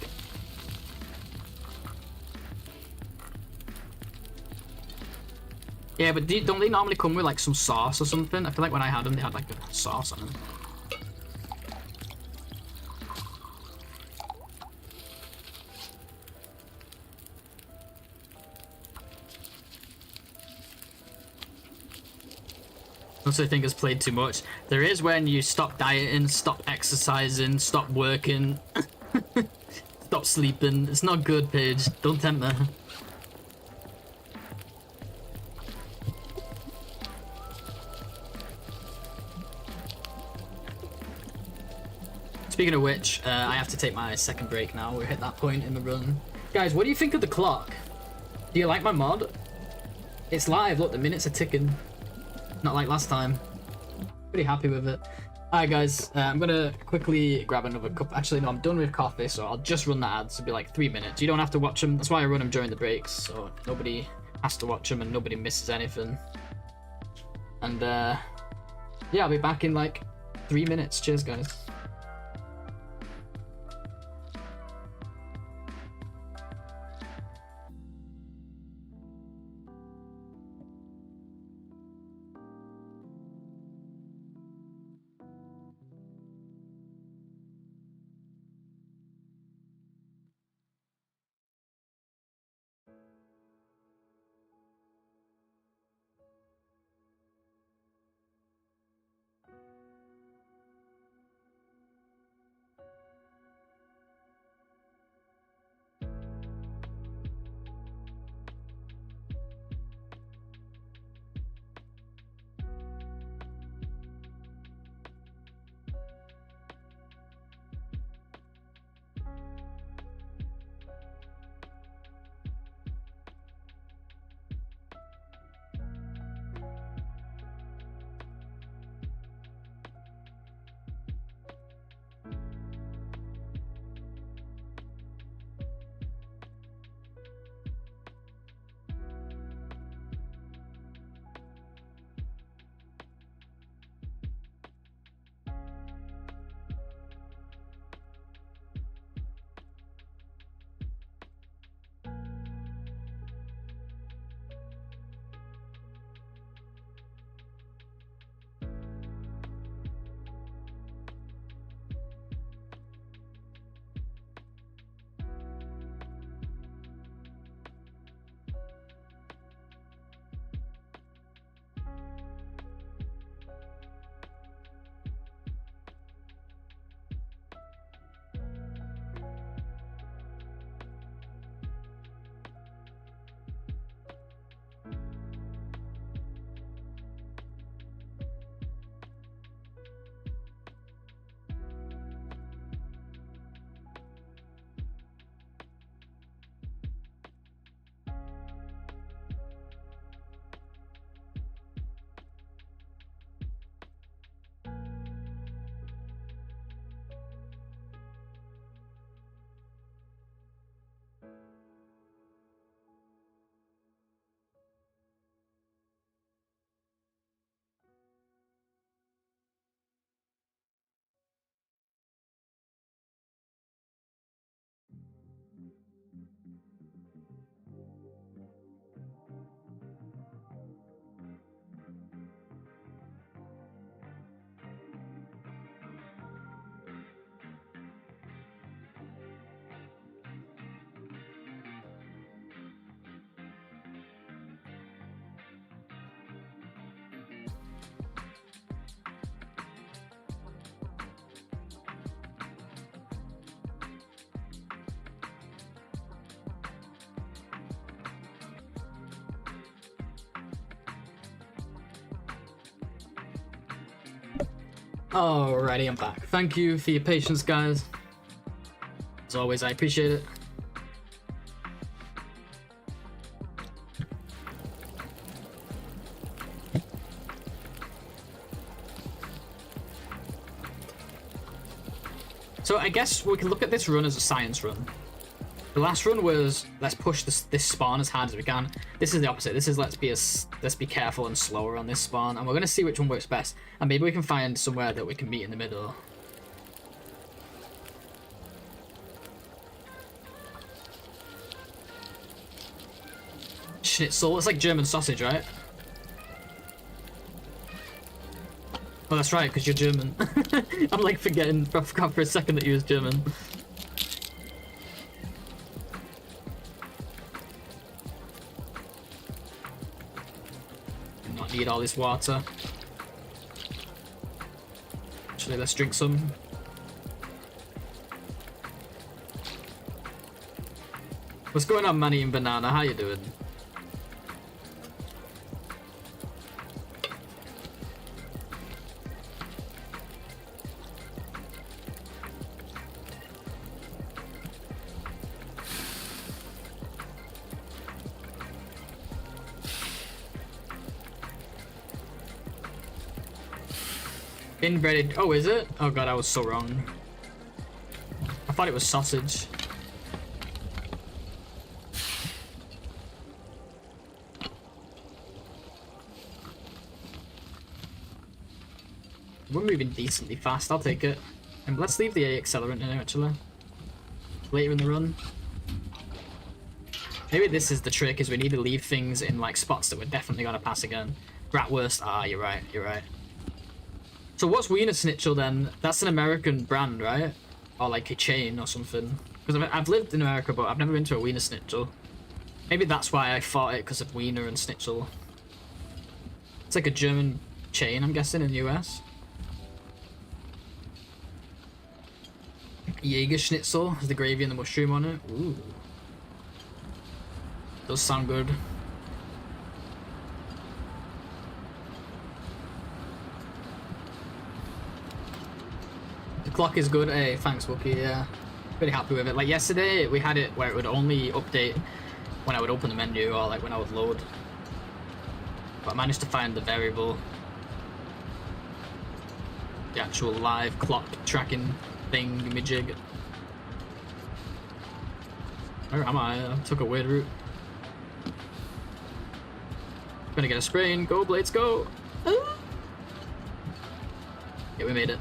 Yeah, but don't they normally come with like some sauce or something? I feel like when I had them, they had like a sauce on them. Also think has played too much. There is when you stop dieting, stop exercising, stop working, stop sleeping. It's not good, Paige. Don't tempt me. Speaking of which, I have to take my second break now. We're at that point in the run. Guys, what do you think of the clock? Do you like my mod? It's live. Look, the minutes are ticking. Not like last time. Pretty happy with it. Alright guys, I'm gonna quickly grab another cup. Actually no, I'm done with coffee, so I'll just run the ads. It'll be like 3 minutes. You don't have to watch them. That's why I run them during the breaks, so nobody has to watch them and nobody misses anything. And yeah, I'll be back in like 3 minutes. Cheers guys. Alrighty, I'm back. Thank you for your patience, guys. As always, I appreciate it. So I guess we can look at this run as a science run. The last run was let's push this spawn as hard as we can. This is the opposite. This is let's be careful and slower on this spawn, and we're gonna see which one works best. And maybe we can find somewhere that we can meet in the middle. Schnitzel. It's like German sausage, right? Oh, that's right, because you're German. I'm like forgetting. I forgot for a second that you was German. Not need all this water. Actually, let's drink some. What's going on, Manny and Banana? How you doing? Inbreaded. Oh, is it? Oh god, I was so wrong. I thought it was sausage. We're moving decently fast. I'll take it. And let's leave the A accelerant in here, actually. Later in the run. Maybe this is the trick, is we need to leave things in like spots that we're definitely gonna pass again. Bratwurst. Ah, you're right. You're right. So what's Wiener Schnitzel then? That's an American brand, right? Or like a chain or something. Because I've lived in America, but I've never been to a Wiener Schnitzel. Maybe that's why I thought it, because of Wiener and Schnitzel. It's like a German chain, I'm guessing, in the US. Jäger Schnitzel has the gravy and the mushroom on it. Ooh. Does sound good. Clock is good. Hey, thanks, Wookie. Yeah, pretty happy with it. Like yesterday, we had it where it would only update when I would open the menu or like when I would load. But I managed to find the variable, the actual live clock tracking thing, jig. Where am I? I took a weird route. Gonna get a sprain. Go, Blades, go! Ah. Yeah, we made it.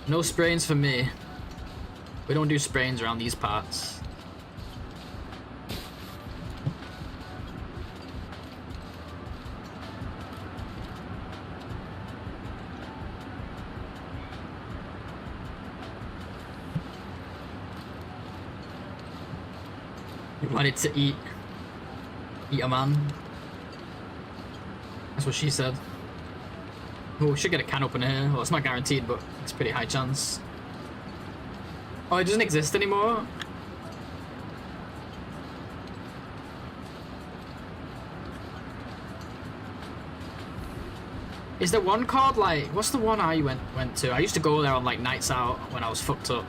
No sprains for me. We don't do sprains around these parts. You wanted to eat a man. That's what she said. Oh, we should get a can opener here. Well, it's not guaranteed, but it's a pretty high chance. Oh, it doesn't exist anymore? Is there one called, like, what's the one I went to? I used to go there on, like, nights out when I was fucked up.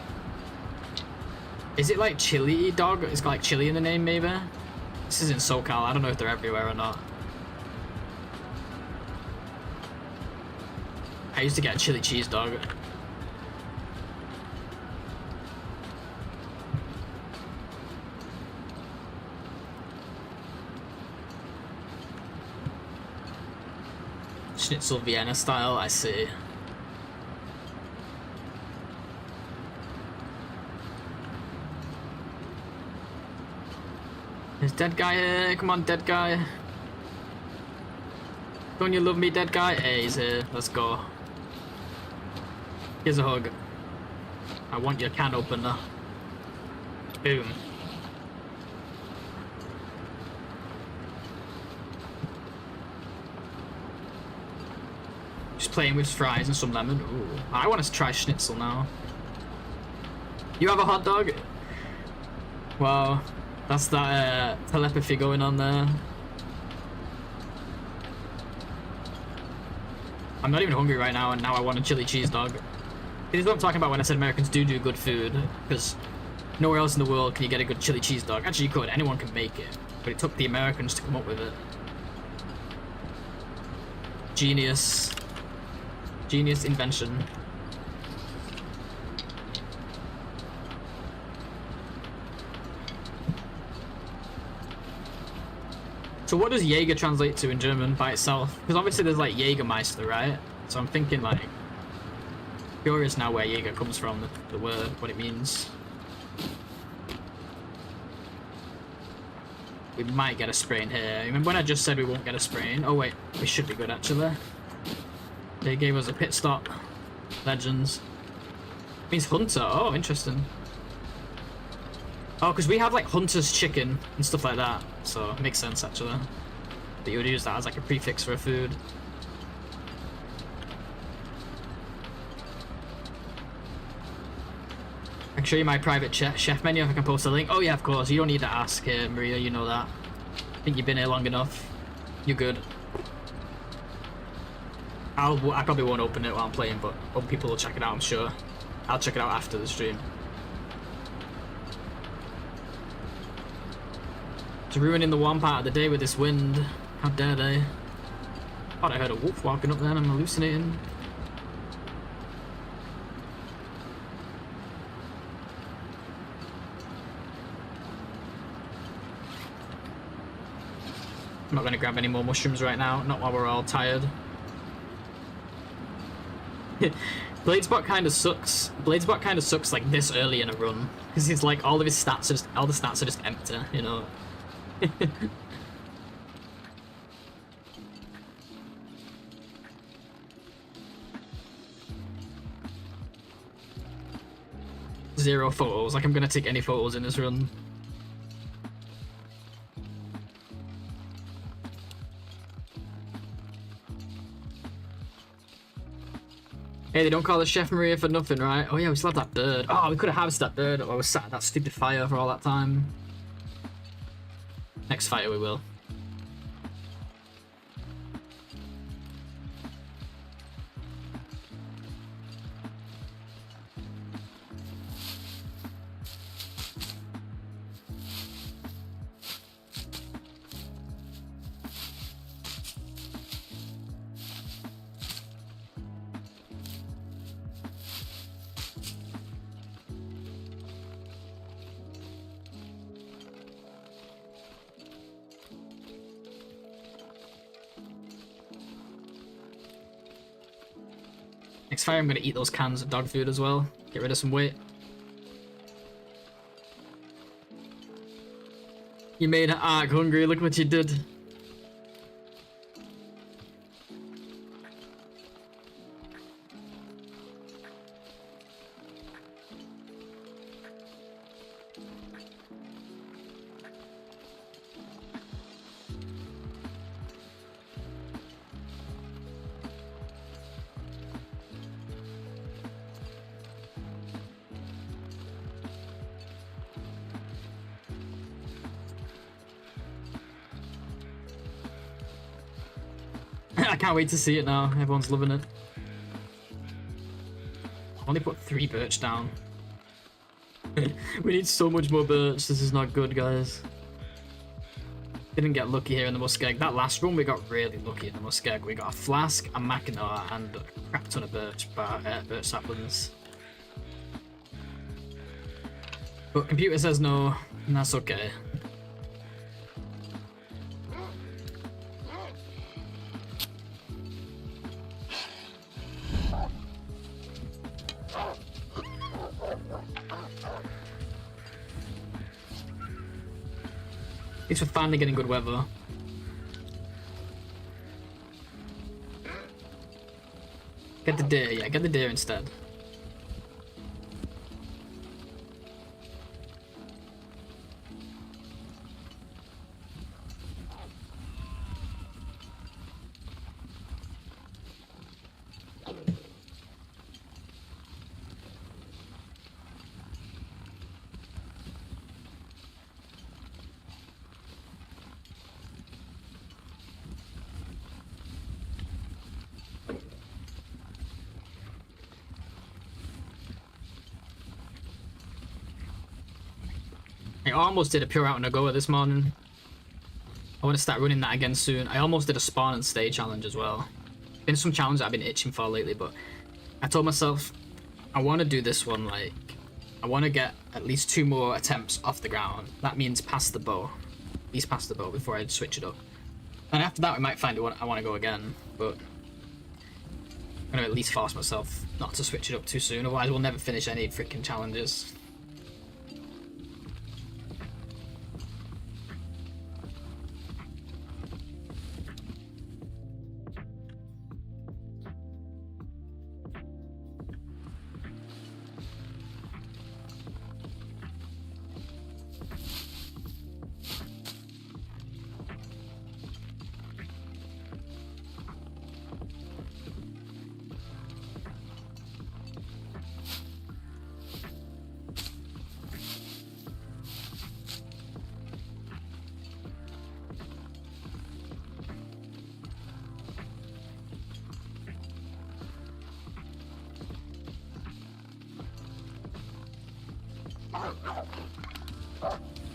Is it, like, Chili Dog? It's got, like, chili in the name, maybe? This is in SoCal. I don't know if they're everywhere or not. I used to get a chili cheese dog. Schnitzel Vienna style, I see. There's dead guy here. Come on, dead guy. Don't you love me, dead guy? Hey, he's here. Let's go. Here's a hug. I want your can opener. Boom. Just playing with fries and some lemon. Ooh. I want to try schnitzel now. You have a hot dog? Wow. That's that telepathy going on there. I'm not even hungry right now, and now I want a chili cheese dog. This is what I'm talking about when I said Americans do good food, because nowhere else in the world can you get a good chili cheese dog. Actually, you could. Anyone can make it, but it took the Americans to come up with it. Genius. Genius invention. So what does Jaeger translate to in German by itself? Because obviously there's like Jägermeister, right? So I'm thinking like, curious now where Jaeger comes from, the word, what it means. We might get a sprain here. Remember when I just said we won't get a sprain? Oh wait, we should be good actually. They gave us a pit stop. Legends. It means hunter. Oh, interesting. Oh, because we have like hunter's chicken and stuff like that. So it makes sense actually. That you would use that as like a prefix for a food. I can show you my private chef menu if I can post a link. Oh yeah, of course. You don't need to ask here, Maria. You know that. I think you've been here long enough. You're good. I probably won't open it while I'm playing, but other people will check it out, I'm sure. I'll check it out after the stream. It's ruining the one part of the day with this wind. How dare they? Thought I heard a wolf walking up there and I'm hallucinating. I'm not going to grab any more mushrooms right now, not while we're all tired. Bladespot kind of sucks. Bladespot kind of sucks like this early in a run because he's like all of his stats are just all the stats are just empty, you know. Zero photos. Like I'm gonna take any photos in this run. Hey, they don't call us Chef Maria for nothing, right? Oh yeah, we still have that bird. Oh, we could have harvested that bird. I was sat at that stupid fire for all that time. Next fire we will. Next fire, I'm gonna eat those cans of dog food as well. Get rid of some weight. You made Ark hungry, look what you did. I can't wait to see it now. Everyone's loving it. I've only put 3 birch down. We need so much more birch. This is not good, guys. Didn't get lucky here in the muskeg. That last run, we got really lucky in the muskeg. We got a flask, a mackinaw, and a crap ton of birch saplings. But computer says no, and that's okay. At least we're finally getting good weather. Get the deer, yeah, get the deer instead. I almost did a pure out and a goer this morning. I want to start running that again soon. I almost did a spawn and stay challenge as well. Been some challenges I've been itching for lately, but I told myself I want to do this one. Like, I want to get at least 2 more attempts off the ground. That means past the bow. At least past the bow before I switch it up. And after that, we might find I want to go again, but I'm going to at least force myself not to switch it up too soon, otherwise we'll never finish any freaking challenges.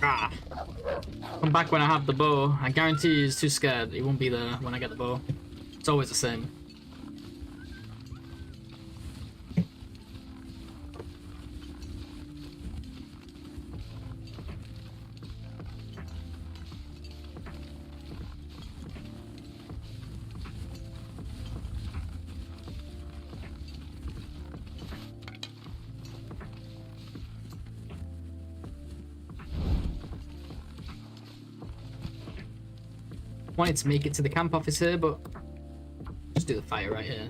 Ah. Come back when I have the bow. I guarantee he's too scared. He won't be there when I get the bow. It's always the same. Wanted to make it to the camp office here, but just do the fire right here.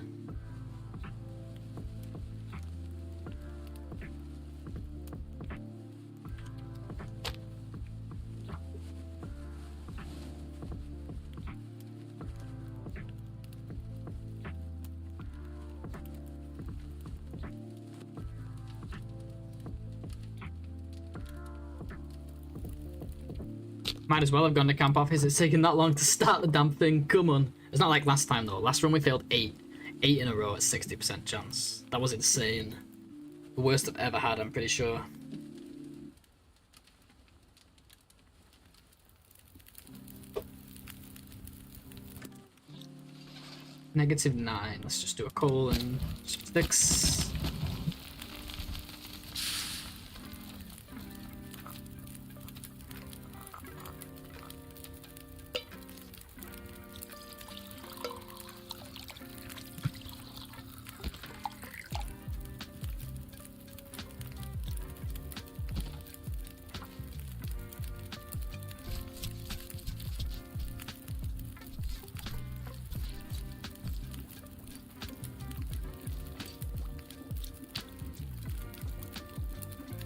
Might as well have gone to camp office. It's taken that long to start the damn thing. Come on. It's not like last time though. Last run we failed 8 in a row at 60% chance. That was insane. The worst I've ever had, I'm pretty sure. -9. Let's just do a coal and some sticks.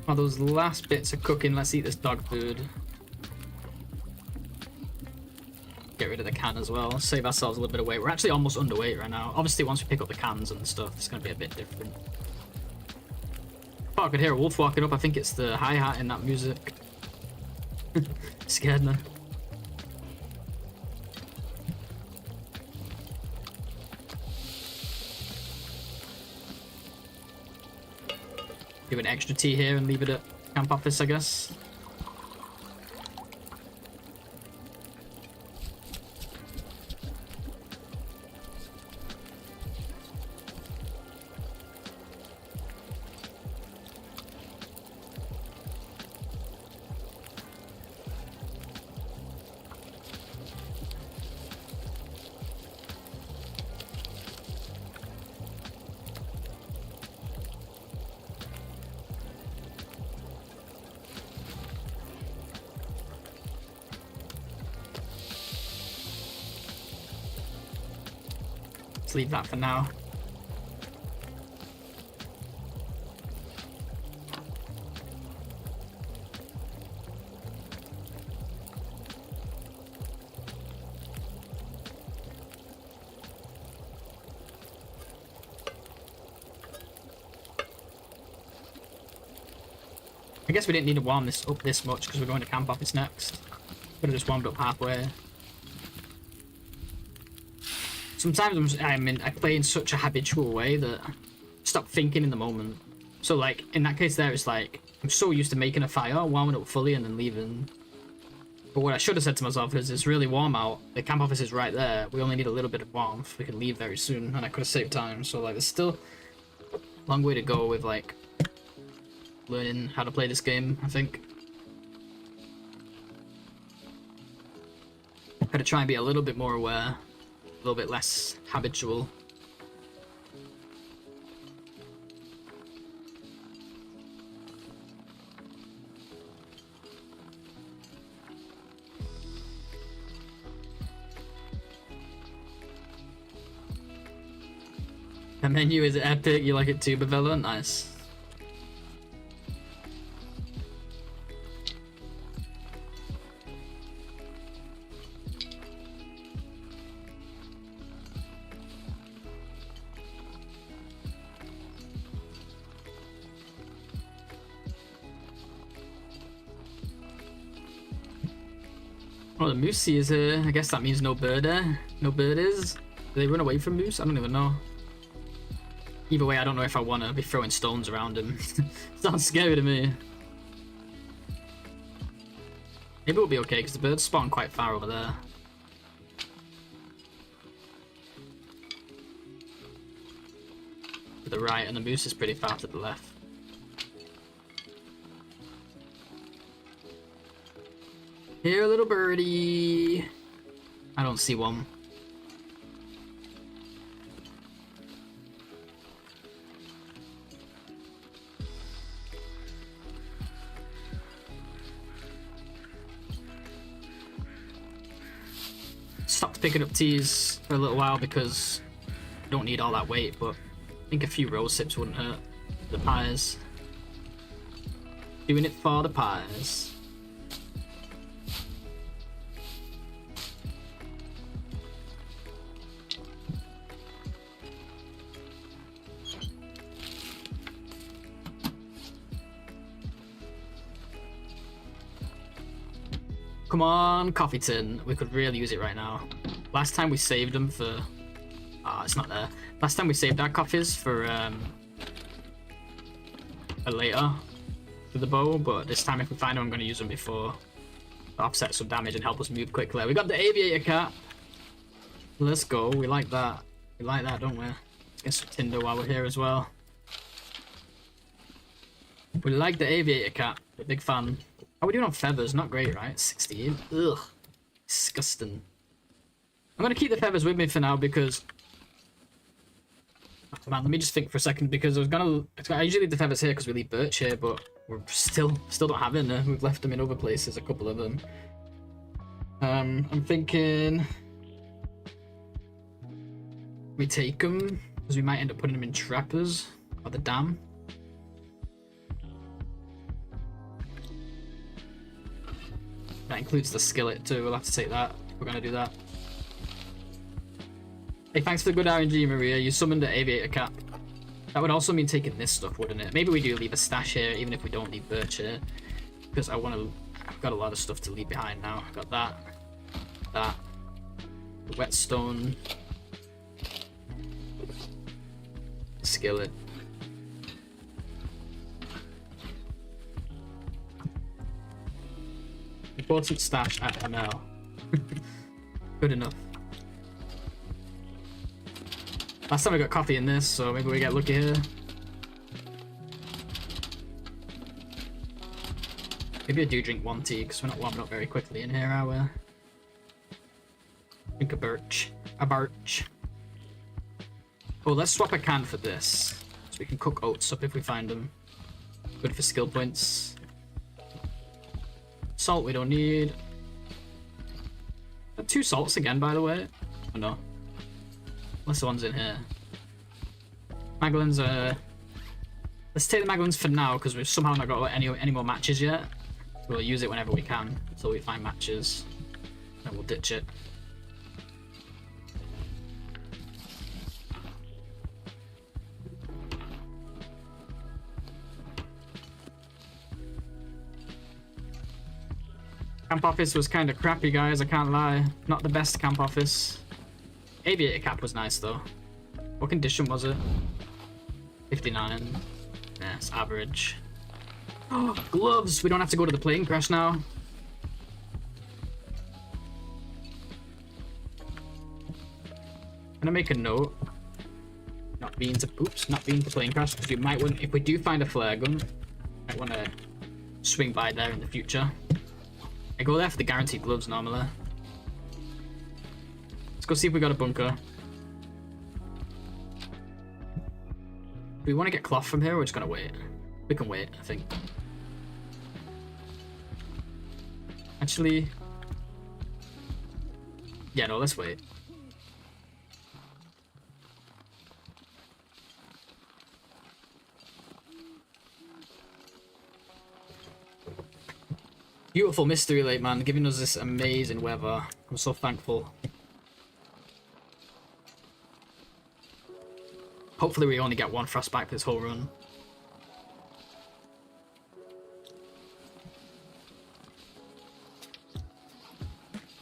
While those last bits are cooking, let's eat this dog food. Get rid of the can as well. Save ourselves a little bit of weight. We're actually almost underweight right now. Obviously, once we pick up the cans and stuff, it's going to be a bit different. Oh, I could hear a wolf walking up. I think it's the hi-hat in that music. Scared me. Do an extra tea here and leave it at camp office, I guess. Leave that for now. I guess we didn't need to warm this up this much because we're going to camp office next. Could have just warmed up halfway. Sometimes I play in such a habitual way that I stop thinking in the moment. So like in that case there, it's like I'm so used to making a fire, warming up fully, and then leaving. But what I should have said to myself is it's really warm out. The camp office is right there. We only need a little bit of warmth. We can leave very soon, and I could have saved time. So like there's still a long way to go with like learning how to play this game, I think. Gotta try and be a little bit more aware, a little bit less habitual. The menu is epic, you like it too, Bavella? Nice. Oh, the moose is here. I guess that means no bird there. No bird is. Do they run away from moose? I don't even know. Either way, I don't know if I want to be throwing stones around him. Sounds scary to me. Maybe we'll be okay, because the birds spawn quite far over there. To the right, and the moose is pretty far to the left. Here, little birdie. I don't see one. Stopped picking up teas for a little while because I don't need all that weight, but I think a few rose sips wouldn't hurt. The pies. Doing it for the pies. Come on, coffee tin. We could really use it right now. Last time we saved them for... it's not there. Last time we saved our coffees for later for the bow, but this time if we find them, I'm going to use them before to offset some damage and help us move quickly. We got the aviator cat. Let's go. We like that. We like that, don't we? Let's get some tinder while we're here as well. We like the aviator cat. A big fan. How are we doing on feathers? Not great, right? 16. Ugh. Disgusting. I'm going to keep the feathers with me for now because... Oh, man, let me just think for a second because I usually leave the feathers here because we leave birch here, but we're still don't have it. We've left them in other places, a couple of them. I'm thinking... We take them because we might end up putting them in trappers or the dam. That includes the skillet too, we'll have to take that if we're going to do that. Hey, thanks for the good RNG, Maria. You summoned the aviator cap. That would also mean taking this stuff, wouldn't it? Maybe we do leave a stash here, even if we don't leave birch here. Because I've got a lot of stuff to leave behind now. I've got that, the whetstone, the skillet. Important stash at ML. Good enough. Last time we got coffee in this, so maybe we get lucky here. Maybe I do drink one tea, because we're not warming up very quickly in here, are we? Drink a birch. A birch. Oh, let's swap a can for this. So we can cook oats up if we find them. Good for skill points. Salt we don't need. 2 salts again, by the way. Oh no. Unless the one's in here. Maglins are... Let's take the Maglins for now, because we've somehow not got any more matches yet. We'll use it whenever we can, until we find matches. Then we'll ditch it. Camp office was kind of crappy, guys, I can't lie. Not the best camp office. Aviator cap was nice, though. What condition was it? 59. Nah. Yeah, it's average. Oh, gloves! We don't have to go to the plane crash now. I'm gonna make a note. Not being to plane crash, because you might want, if we do find a flare gun, might want to swing by there in the future. I go there for the guaranteed gloves normally. Let's go see if we got a bunker. Do we want to get cloth from here, or we're just gonna wait? We can wait, I think. Actually, yeah, no, let's wait. Beautiful mystery lake, man, giving us this amazing weather. I'm so thankful. Hopefully we only get one frostbite for this whole run.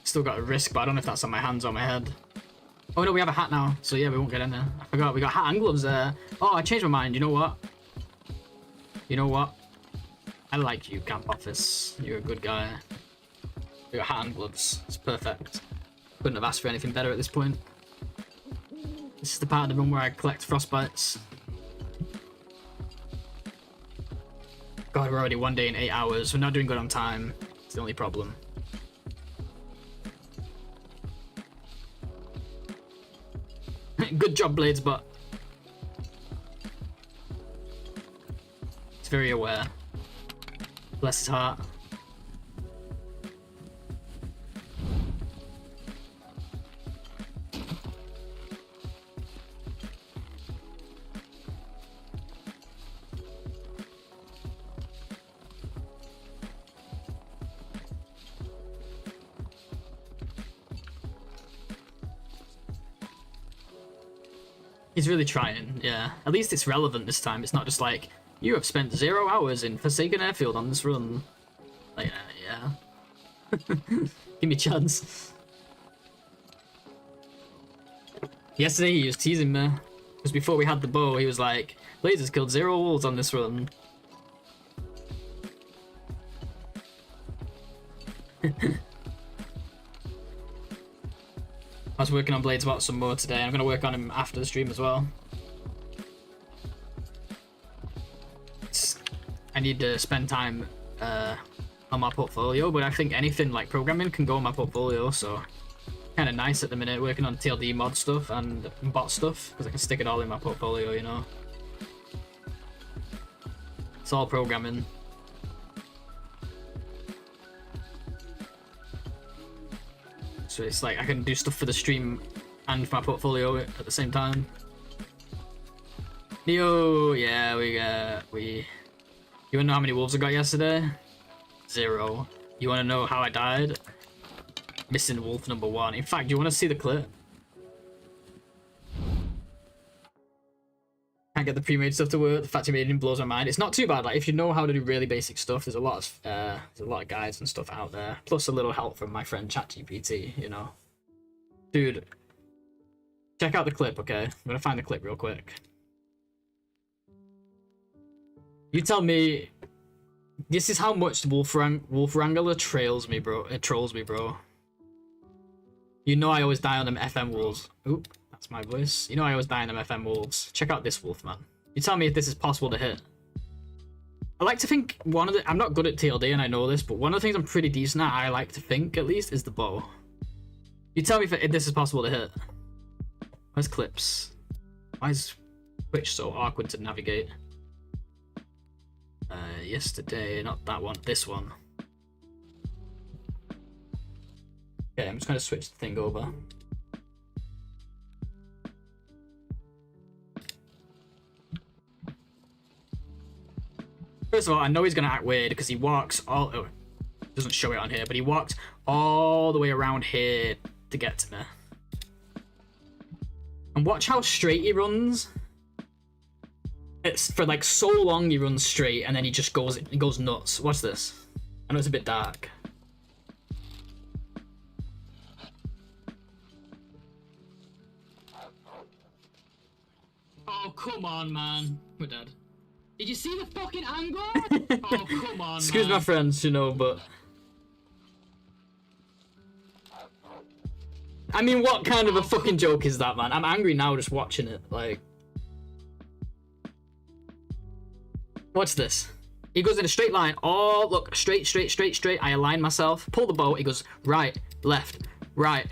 Still got a risk, but I don't know if that's on my hands or my head. Oh no, we have a hat now, so yeah, we won't get in there. I forgot, we got hat and gloves there. Oh, I changed my mind, you know what? You know what? I like you, camp office. You're a good guy. We got hat and gloves. It's perfect. Couldn't have asked for anything better at this point. This is the part of the run where I collect frostbites. God, we're already 1 day and 8 hours. We're not doing good on time. It's the only problem. Good job, Blades, but it's very aware. Bless his heart. He's really trying, yeah. At least it's relevant this time. It's not just like, you have spent 0 hours in Forsaken Airfield on this run. Like, yeah. Give me a chance. Yesterday he was teasing me. Because before we had the bow, he was like, Blaze has killed 0 wolves on this run. I was working on Blades about some more today. I'm going to work on him after the stream as well. I need to spend time on my portfolio, but I think anything like programming can go on my portfolio, so kind of nice at the minute, working on TLD mod stuff and bot stuff, because I can stick it all in my portfolio, you know. It's all programming. So it's like I can do stuff for the stream and for my portfolio at the same time. Neo, yeah, you wanna know how many wolves I got yesterday? 0. You wanna know how I died? Missing wolf number 1. In fact, do you wanna see the clip? Can't get the pre-made stuff to work. The fact you made it blows my mind. It's not too bad. Like if you know how to do really basic stuff, there's a lot of guides and stuff out there. Plus a little help from my friend ChatGPT. You know, dude. Check out the clip, okay? I'm gonna find the clip real quick. You tell me. This is how much Wolf Wrangler trolls me, bro. It trolls me, bro. You know I always die on them FM wolves. Oop. That's my voice. You know I always die in them FM wolves. Check out this wolf, man. You tell me if this is possible to hit. I like to think I'm not good at TLD and I know this, but one of the things I'm pretty decent at, I like to think at least, is the bow. You tell me if this is possible to hit. Where's clips? Why is Twitch so awkward to navigate? Yesterday, not that one, this one. Okay, I'm just gonna switch the thing over. First of all, I know he's going to act weird because he walks all... Oh, doesn't show it on here, but he walked all the way around here to get to me. And watch how straight he runs. It's for like so long he runs straight and then he just goes nuts. Watch this. I know it's a bit dark. Oh, come on, man. We're dead. Did you see the fucking angle? Oh, come on, Excuse man. my friends, you know, but... I mean, what kind of a fucking joke is that, man? I'm angry now just watching it, like... What's this? He goes in a straight line. Oh, look, straight. I align myself, pull the bow. He goes right, left, right.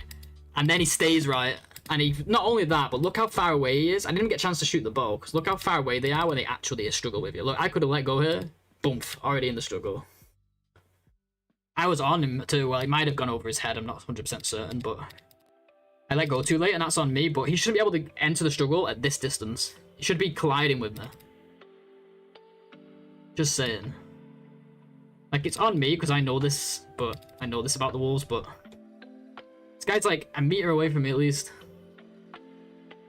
And then he stays right. And he, not only that, but look how far away he is. I didn't get a chance to shoot the bow, because look how far away they are when they actually struggle with you. Look, I could have let go here. Boom, already in the struggle. I was on him too. Well, he might have gone over his head. I'm not 100% certain, but I let go too late, and that's on me. But he shouldn't be able to enter the struggle at this distance. He should be colliding with me. Just saying. Like, it's on me, because I know this, but I know this about the wolves, but this guy's like a meter away from me at least.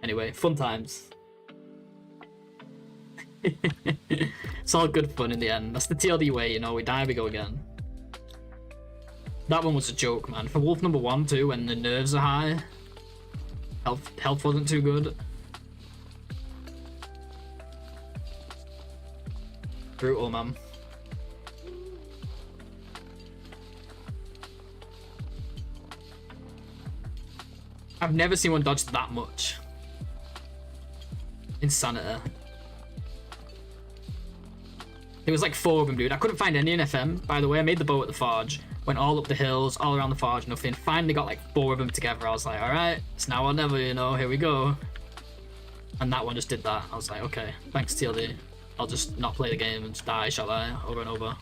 Anyway, fun times. It's all good fun in the end. That's the TLD way, you know, we die, we go again. That one was a joke, man. For wolf number 1 too, when the nerves are high. Health wasn't too good. Brutal, man. I've never seen one dodge that much. Insanity. There was like 4 of them, dude. I couldn't find any in FM. By the way, I made the bow at the forge. Went all up the hills, all around the forge, nothing. Finally got like 4 of them together. I was like, alright, it's now or never, you know, here we go. And that one just did that. I was like, okay, thanks TLD. I'll just not play the game and just die, shall I? Over and over.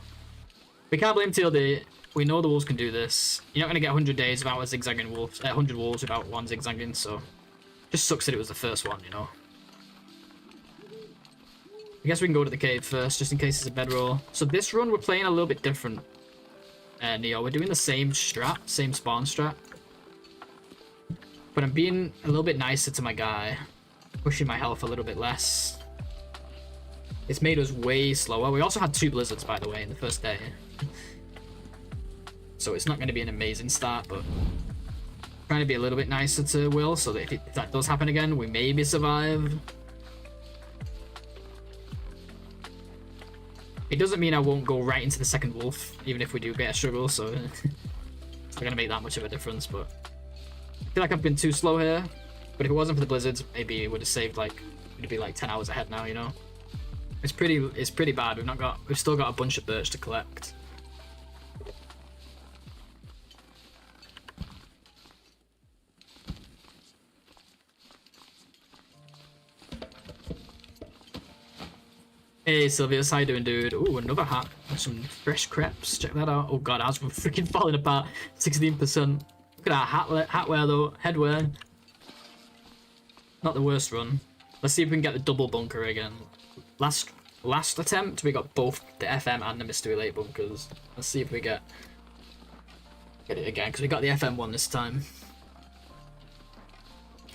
We can't blame TLD. We know the wolves can do this. You're not going to get 100 days without a zigzagging wolf, 100 wolves without one zigzagging, so... Just sucks that it was the first one, you know. I guess we can go to the cave first, just in case it's a bedroll. So this run, we're playing a little bit different. Neo, we're doing the same strat, same spawn strat. But I'm being a little bit nicer to my guy. Pushing my health a little bit less. It's made us way slower. We also had 2 blizzards, by the way, in the first day. So it's not going to be an amazing start, but... Trying to be a little bit nicer to Will, so that if that does happen again, we maybe survive. It doesn't mean I won't go right into the second wolf, even if we do get a struggle, so... it's not going to make that much of a difference, but... I feel like I've been too slow here, but if it wasn't for the blizzards, maybe it would have saved, like... It'd be like 10 hours ahead now, you know? It's pretty bad. We've still got a bunch of birch to collect. Hey Sylvius, how you doing, dude? Ooh, another hat. Some fresh crepes. Check that out. Oh god, ours were freaking falling apart. 16%. Look at our hat wear though. Headwear. Not the worst run. Let's see if we can get the double bunker again. Last attempt, we got both the FM and the Mystery Lake bunkers. Let's see if we get it again, because we got the FM one this time.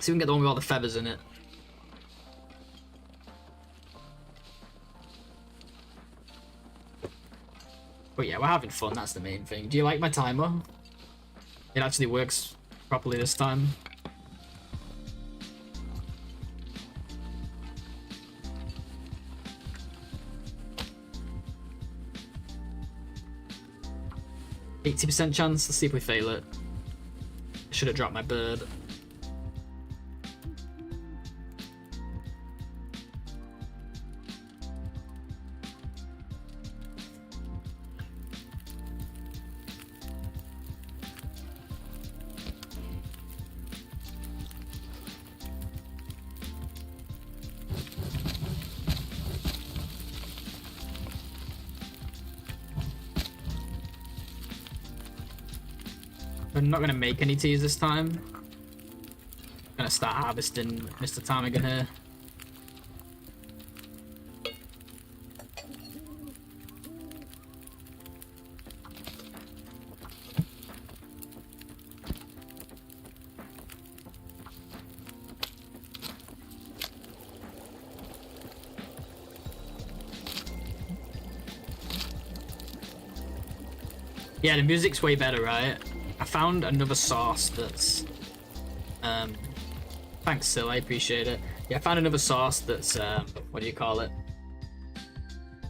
See if we can get the one with all the feathers in it. But yeah, we're having fun, that's the main thing. Do you like my timer? It actually works properly this time. %, chance. Let's see if we fail it. I should have dropped my bird. I'm not going to make any teas this time. I'm going to start harvesting Mr. Ptarmigan here. Yeah, the music's way better, right? I found another source that's thanks Sil, I appreciate it. Yeah, I found another source that's what do you call it?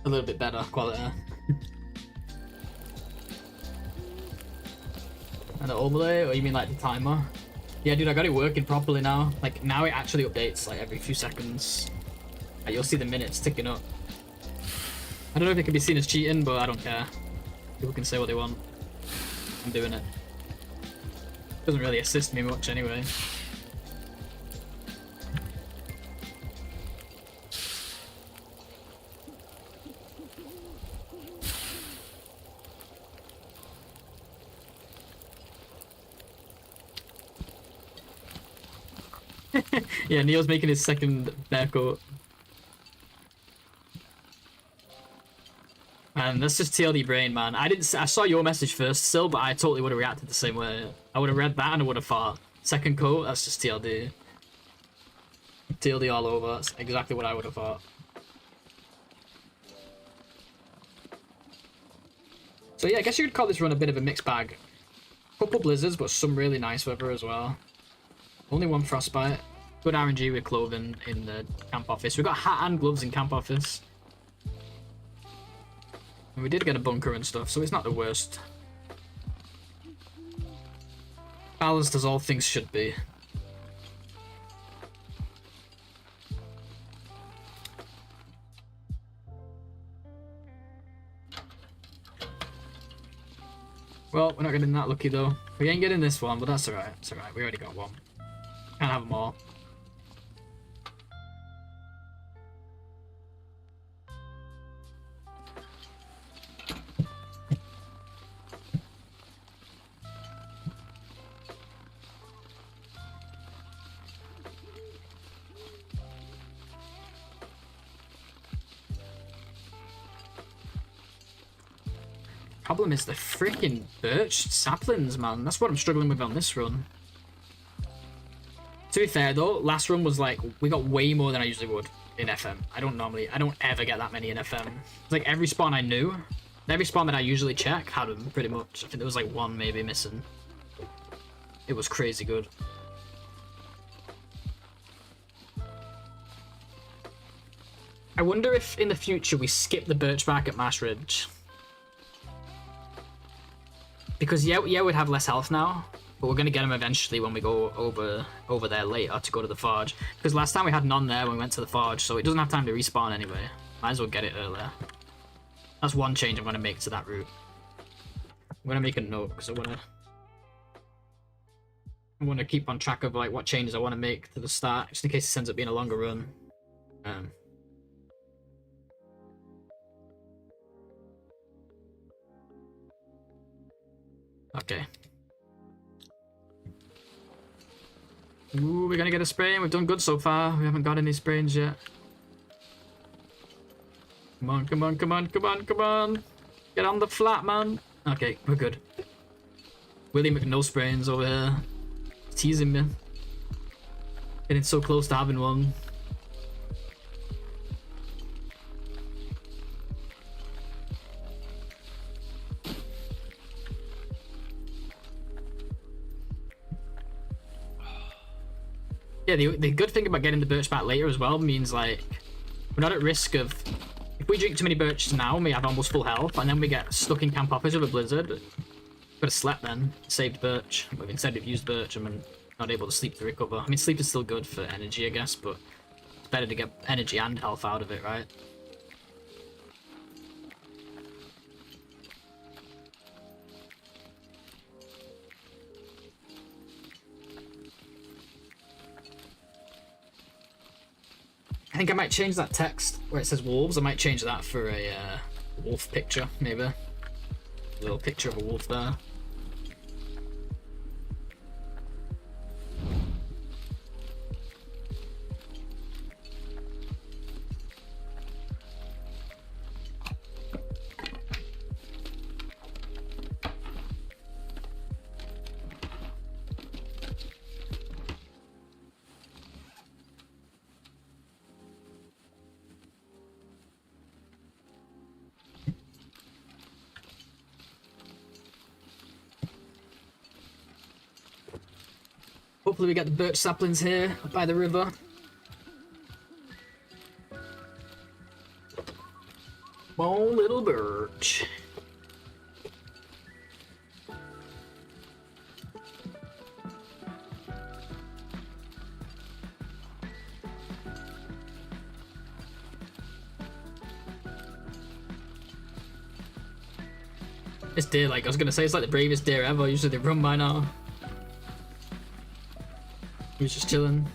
a little bit better quality. And the overlay, or you mean like the timer? Yeah, dude, I got it working properly now. Like, now it actually updates like every few seconds. Like, you'll see the minutes ticking up. I don't know if it can be seen as cheating, but I don't care. People can say what they want. I'm doing it. Doesn't really assist me much anyway. Yeah, Neil's making his second bear coat. Man, that's just TLD brain, man. I saw your message first still, but I totally would have reacted the same way. I would have read that and I would have thought, second coat, that's just TLD. TLD all over, that's exactly what I would have thought. So yeah, I guess you could call this run a bit of a mixed bag. Couple blizzards, but some really nice weather as well. Only one frostbite. Good RNG with clothing in the camp office. We got a hat and gloves in camp office. And we did get a bunker and stuff, so it's not the worst. Balanced as all things should be. Well, we're not getting that lucky though. We ain't getting this one, but that's alright. It's alright, we already got one. Can't have them all. Problem is the freaking birch saplings, man. That's what I'm struggling with on this run. To be fair though, last run was like, we got way more than I usually would in FM. I don't ever get that many in FM. It's like every spawn I knew, every spawn that I usually check had them pretty much. I think there was like one maybe missing. It was crazy good. I wonder if in the future we skip the birch bark at Marsh Ridge. Because yeah, we'd have less health now, but we're gonna get them eventually when we go over there later to go to the forge. Because last time we had none there when we went to the forge, so it doesn't have time to respawn anyway. Might as well get it earlier. That's one change I'm gonna make to that route. I'm gonna make a note because I wanna keep on track of like what changes I want to make to the start, just in case this ends up being a longer run. Okay. Ooh, we're gonna get a spray. We've done good so far. We haven't got any sprains yet. Come on, come on, come on, come on, come on. Get on the flat, man. Okay, we're good. Willie McNo sprains over here. He's teasing me. Getting so close to having one. Yeah, the good thing about getting the birch back later as well means like we're not at risk of, if we drink too many birches now we have almost full health and then we get stuck in camp office with a blizzard. Could have slept then, saved birch, but instead we've used birch and we're not able to sleep to recover. I mean, sleep is still good for energy, I guess, but it's better to get energy and health out of it, right? I think I might change that text where it says wolves. I might change that for a wolf picture, maybe. A little picture of a wolf there. Hopefully we get the birch saplings here by the river. Come on, little birch. This deer, like, I was gonna say, it's like the bravest deer ever. Usually they run by now. He was just chilling.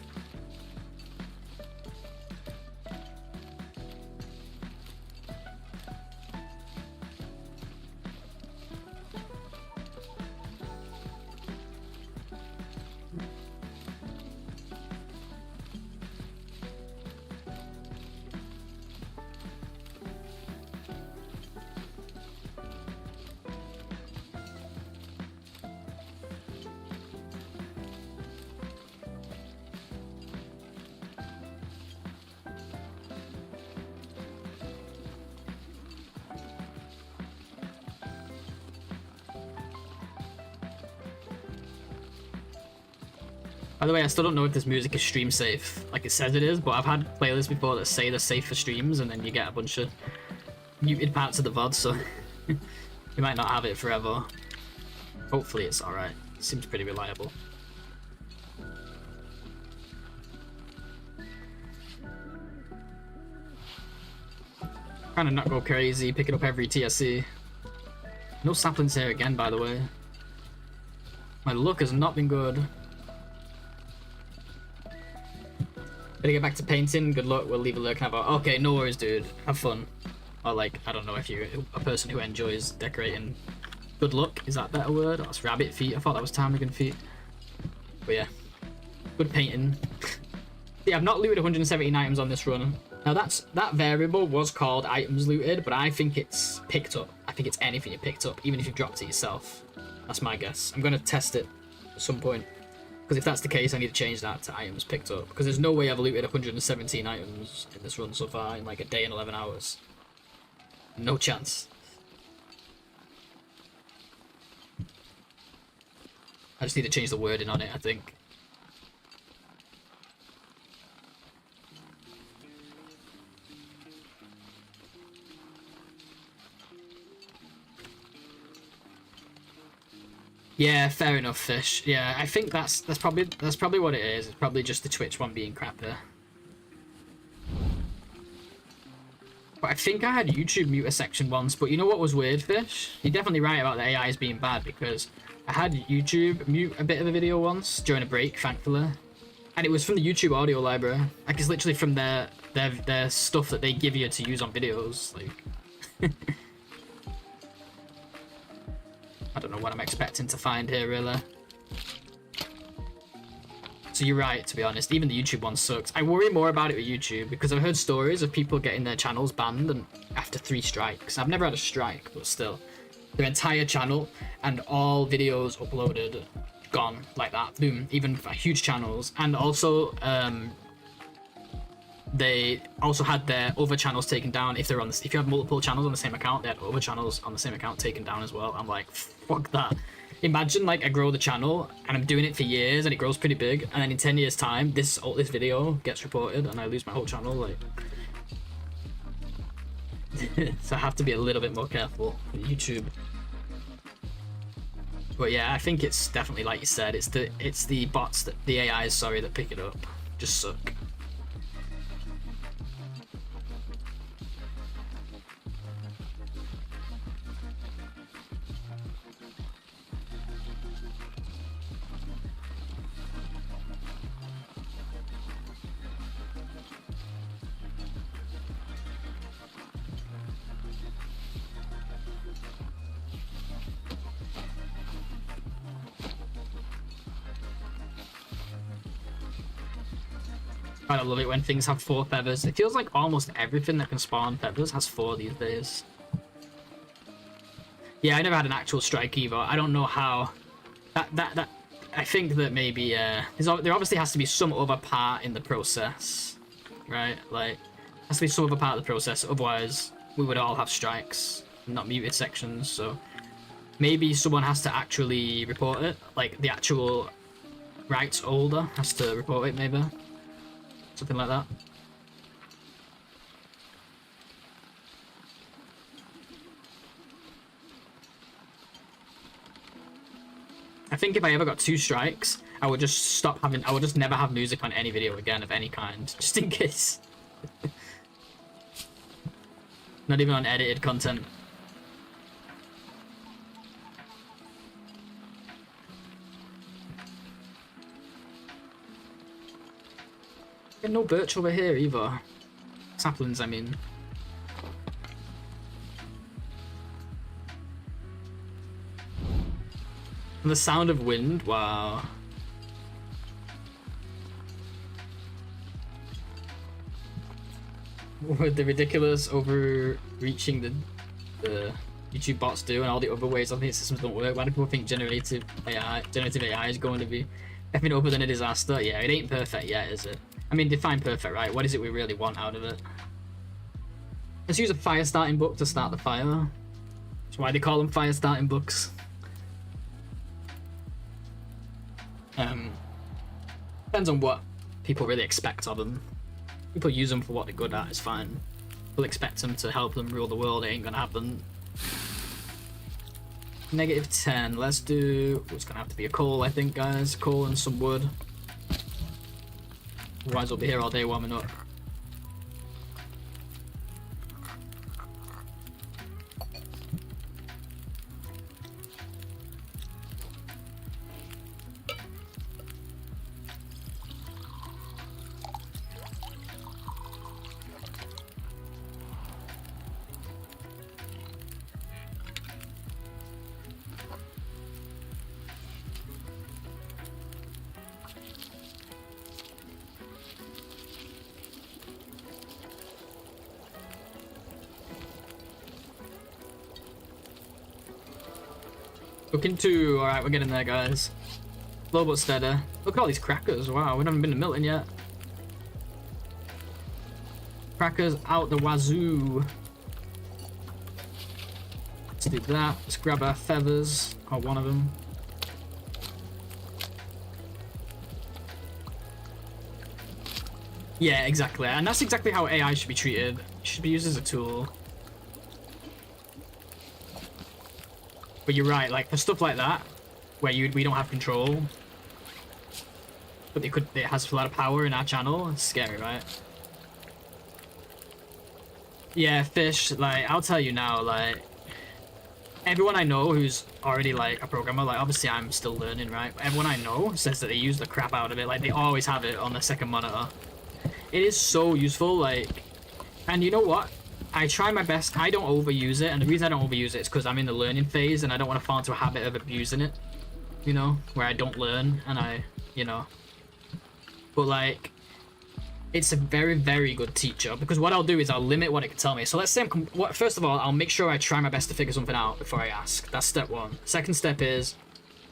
By the way, I still don't know if this music is stream safe, like it says it is, but I've had playlists before that say they're safe for streams, and then you get a bunch of muted parts of the VOD, so you might not have it forever. Hopefully it's alright. It seems pretty reliable. Trying to not go crazy, picking up every TSC. No saplings here again, by the way. My luck has not been good. Better get back to painting. Good luck. We'll leave a lurk about. Okay, no worries, dude. Have fun. Or like, I don't know if you're a person who enjoys decorating. Good luck. Is that a better word? Oh, that's rabbit feet. I thought that was ptarmigan feet. But yeah, good painting. Yeah, I've not looted 117 items on this run. Now that variable was called items looted, but I think it's picked up. I think it's anything you picked up, even if you dropped it yourself. That's my guess. I'm gonna test it at some point. Because if that's the case, I need to change that to items picked up. Because there's no way I've looted 117 items in this run so far in like a day and 11 hours. No chance. I just need to change the wording on it, I think. Yeah, fair enough, Fish. Yeah, I think that's probably what it is. It's probably just the Twitch one being crap there. But I think I had YouTube mute a section once, but you know what was weird, Fish? You're definitely right about the AIs being bad, because I had YouTube mute a bit of a video once during a break, thankfully. And it was from the YouTube audio library. Like, it's literally from their stuff that they give you to use on videos. Like... I don't know what I'm expecting to find here, really. So you're right, to be honest. Even the YouTube one sucks. I worry more about it with YouTube because I've heard stories of people getting their channels banned and after 3 strikes. I've never had a strike, but still. Their entire channel and all videos uploaded, gone like that. Boom. Even for huge channels. And also, they also had their other channels taken down. If they're on if you have multiple channels on the same account, they had other channels on the same account taken down as well. I'm like, fuck that. Imagine like I grow the channel and I'm doing it for years and it grows pretty big, and then in 10 years time this video gets reported and I lose my whole channel. Like so I have to be a little bit more careful with YouTube. But yeah, I think it's definitely like you said, it's the bots, that the AIs, sorry, that pick it up. Just suck. I love it when things have 4 feathers. It feels like almost everything that can spawn feathers has 4 these days. Yeah, I never had an actual strike either. I don't know how. I think that maybe there obviously has to be some other part in the process, right? Like, has to be some other part of the process. Otherwise, we would all have strikes, not muted sections. So maybe someone has to actually report it. Like the actual rights holder has to report it, maybe. Something like that. I think if I ever got 2 strikes, I would just stop having. I would just never have music on any video again of any kind, just in case. Not even on edited content. There's no birch over here either. Saplings, I mean. And the sound of wind, wow. With the ridiculous overreaching the YouTube bots do and all the other ways I think systems don't work. Why do people think generative AI is going to be effing over than a disaster? Yeah, it ain't perfect yet, is it? I mean, define perfect, right? What is it we really want out of it? Let's use a fire starting book to start the fire. That's why they call them fire starting books. Depends on what people really expect of them. People use them for what they're good at, it's fine. People expect them to help them rule the world, it ain't gonna happen. -10, let's do... It's gonna have to be a coal, I think, guys. Coal and some wood. Otherwise, we'll be here all day warming up. Looking to... Alright, we're getting there, guys. Slow but steady. Look at all these crackers. Wow, we haven't been to Milton yet. Crackers out the wazoo. Let's do that. Let's grab our feathers. Or one of them. Yeah, exactly. And that's exactly how AI should be treated. It should be used as a tool. But you're right, like for stuff like that, where we don't have control, but it has a lot of power in our channel. It's scary, right? Yeah, fish. Like I'll tell you now, like everyone I know who's already like a programmer, like obviously I'm still learning, right? But everyone I know says that they use the crap out of it. Like they always have it on the second monitor. It is so useful, like, and you know what? I try my best. I don't overuse it, and the reason I don't overuse it is because I'm in the learning phase, and I don't want to fall into a habit of abusing it. You know, where I don't learn, and you know. But like, it's a very, very good teacher because what I'll do is I'll limit what it can tell me. So let's say first of all, I'll make sure I try my best to figure something out before I ask. That's step 1. Second step is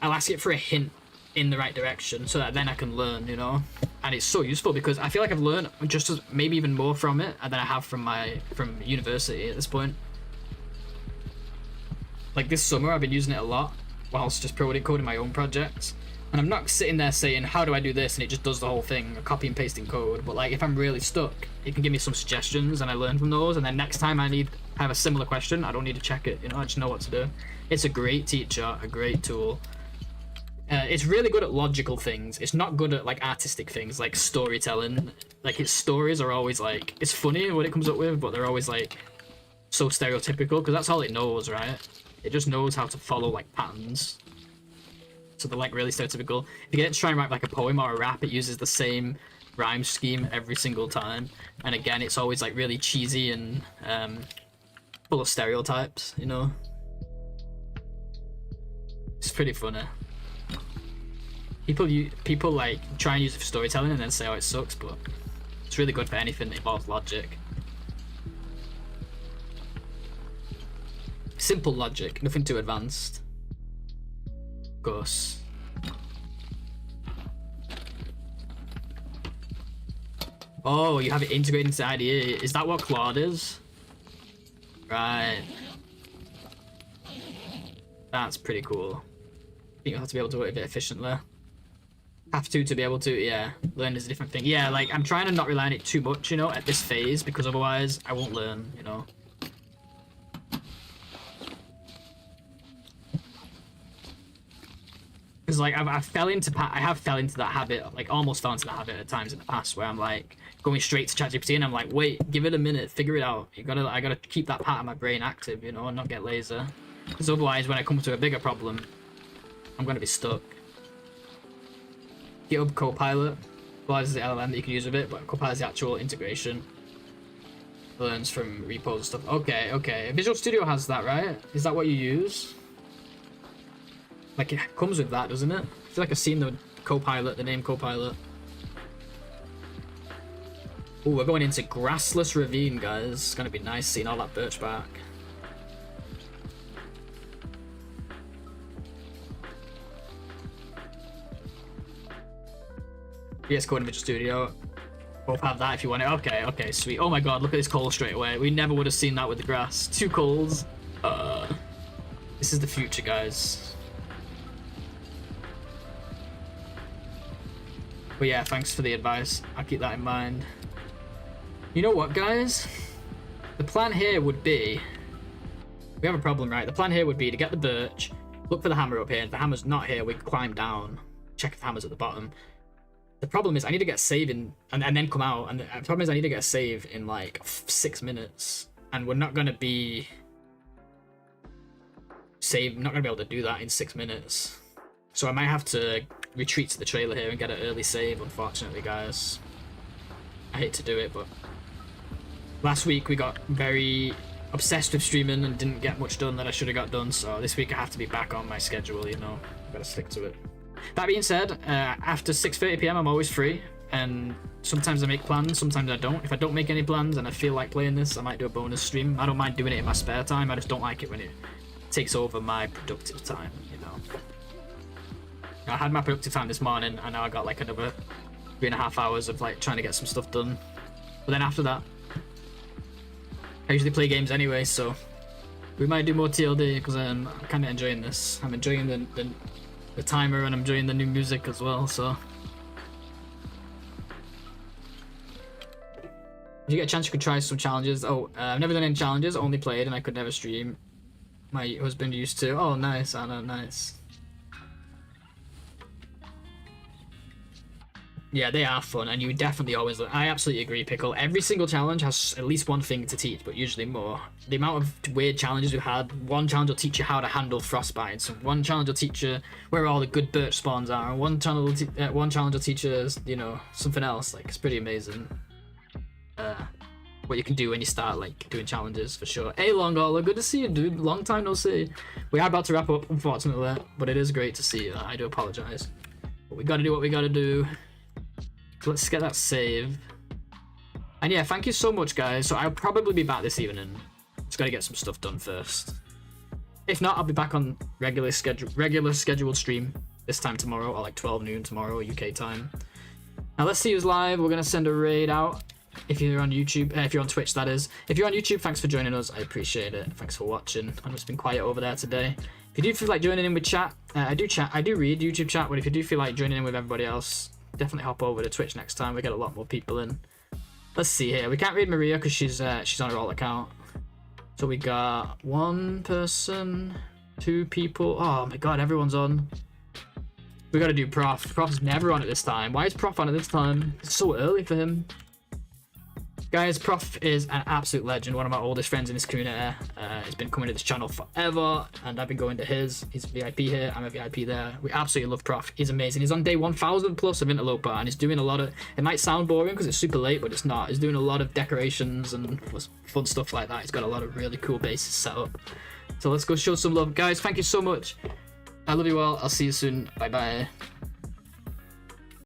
I'll ask it for a hint in the right direction so that then I can learn, you know. And it's so useful because I feel like I've learned just as maybe even more from it than I have from university at this point. Like this summer I've been using it a lot whilst just coding my own projects, and I'm not sitting there saying how do I do this and it just does the whole thing, copy and pasting code, but like if I'm really stuck it can give me some suggestions and I learn from those, and then next time I have a similar question I don't need to check it, you know, I just know what to do. It's a great teacher, a great tool. It's really good at logical things. It's not good at like artistic things like storytelling. Like its stories are always like, it's funny what it comes up with, but they're always like so stereotypical because that's all it knows, right? It just knows how to follow like patterns. So they're like really stereotypical. If you get it to try and write like a poem or a rap, it uses the same rhyme scheme every single time. And again, it's always like really cheesy and full of stereotypes, you know? It's pretty funny. People like try and use it for storytelling and then say, oh, it sucks, but it's really good for anything that involves logic. Simple logic, nothing too advanced. Of course. Oh, you have it integrated into IDE. Is that what Claude is? Right. That's pretty cool. I think you'll have to be able to work a bit efficiently. Have to be able to, yeah. Learn is a different thing. Yeah, like, I'm trying to not rely on it too much, you know, at this phase, because otherwise I won't learn, you know. Because like I fell into that habit, like almost fell into that habit at times in the past where I'm like going straight to ChatGPT and I'm like, wait, give it a minute, figure it out. I gotta keep that part of my brain active, you know, and not get lazy. Because otherwise, when I come to a bigger problem, I'm gonna be stuck. GitHub Copilot, Copilot is the LLM that you can use with it, but Copilot is the actual integration. Learns from repos and stuff. Okay. Visual Studio has that, right? Is that what you use? Like, it comes with that, doesn't it? I feel like I've seen the Copilot, the name Copilot. Oh, we're going into Grassless Ravine, guys. It's gonna be nice seeing all that birch bark. VS Code and Visual Studio. Both have that if you want it. Okay, sweet. Oh my god, look at this coal straight away. We never would have seen that with the grass. 2 coals. This is the future, guys. But yeah, thanks for the advice. I'll keep that in mind. You know what, guys? The plan here would be... We have a problem, right? The plan here would be to get the birch, look for the hammer up here. If the hammer's not here, we climb down, check if the hammer's at the bottom. The problem is I need to get a save in, and then come out. And the problem is I need to get a save in like 6 minutes. And we're not going to be... not going to be able to do that in 6 minutes. So I might have to retreat to the trailer here and get an early save, unfortunately, guys. I hate to do it, but last week we got very obsessed with streaming and didn't get much done that I should have got done, so this week I have to be back on my schedule, you know. I've got to stick to it. That being said, after 6:30 PM I'm always free, and sometimes I make plans, sometimes I don't. If I don't make any plans and I feel like playing this, I might do a bonus stream. I don't mind doing it in my spare time, I just don't like it when it takes over my productive time, you know. I had my productive time this morning, and now I got like another 3.5 hours of like trying to get some stuff done. But then after that, I usually play games anyway, so we might do more TLD because I'm kind of enjoying this. I'm enjoying the timer, and I'm enjoying the new music as well. So if you get a chance, you could try some challenges. Oh, I've never done any challenges, only played, and I could never stream. My husband used to. Oh, nice, Anna, nice. Yeah, they are fun, and you definitely always... I absolutely agree, Pickle. Every single challenge has at least one thing to teach, but usually more. The amount of weird challenges we've had, one challenge will teach you how to handle frostbite, so one challenge will teach you where all the good birch spawns are, and one challenge will teach you, you know, something else. Like, it's pretty amazing. What you can do when you start, like, doing challenges, for sure. Hey, Longola, good to see you, dude. Long time no see. We are about to wrap up, unfortunately, but it is great to see you. I do apologize. But we gotta do what we gotta do. Let's get that save. And yeah, thank you so much, guys. So I'll probably be back this evening. Just gotta get some stuff done first. If not, I'll be back on regular scheduled stream this time tomorrow, or like 12 noon tomorrow UK time. Now let's see who's live. We're gonna send a raid out. If you're on YouTube, if you're on Twitch, that is. If you're on YouTube, thanks for joining us. I appreciate it. Thanks for watching. I've just been quiet over there today. If you do feel like joining in with chat, I do read YouTube chat, but if you do feel like joining in with everybody else, definitely hop over to Twitch next time. We get a lot more people in. Let's see here. We can't read Maria because she's on her alt account. So we got 1 person, 2 people. Oh my god, everyone's on. We gotta do Prof. Prof's never on at this time. Why is Prof on at this time? It's so early for him. Guys, Prof is an absolute legend, one of my oldest friends in this community. He's been coming to this channel forever, and I've been going to his. He's a VIP here, I'm a VIP there. We absolutely love Prof. He's amazing. He's on day 1000 plus of Interloper, and he's doing a lot of... It might sound boring because it's super late, but it's not. He's doing a lot of decorations and fun stuff like that. He's got a lot of really cool bases set up. So let's go show some love. Guys, thank you so much. I love you all. I'll see you soon. Bye-bye.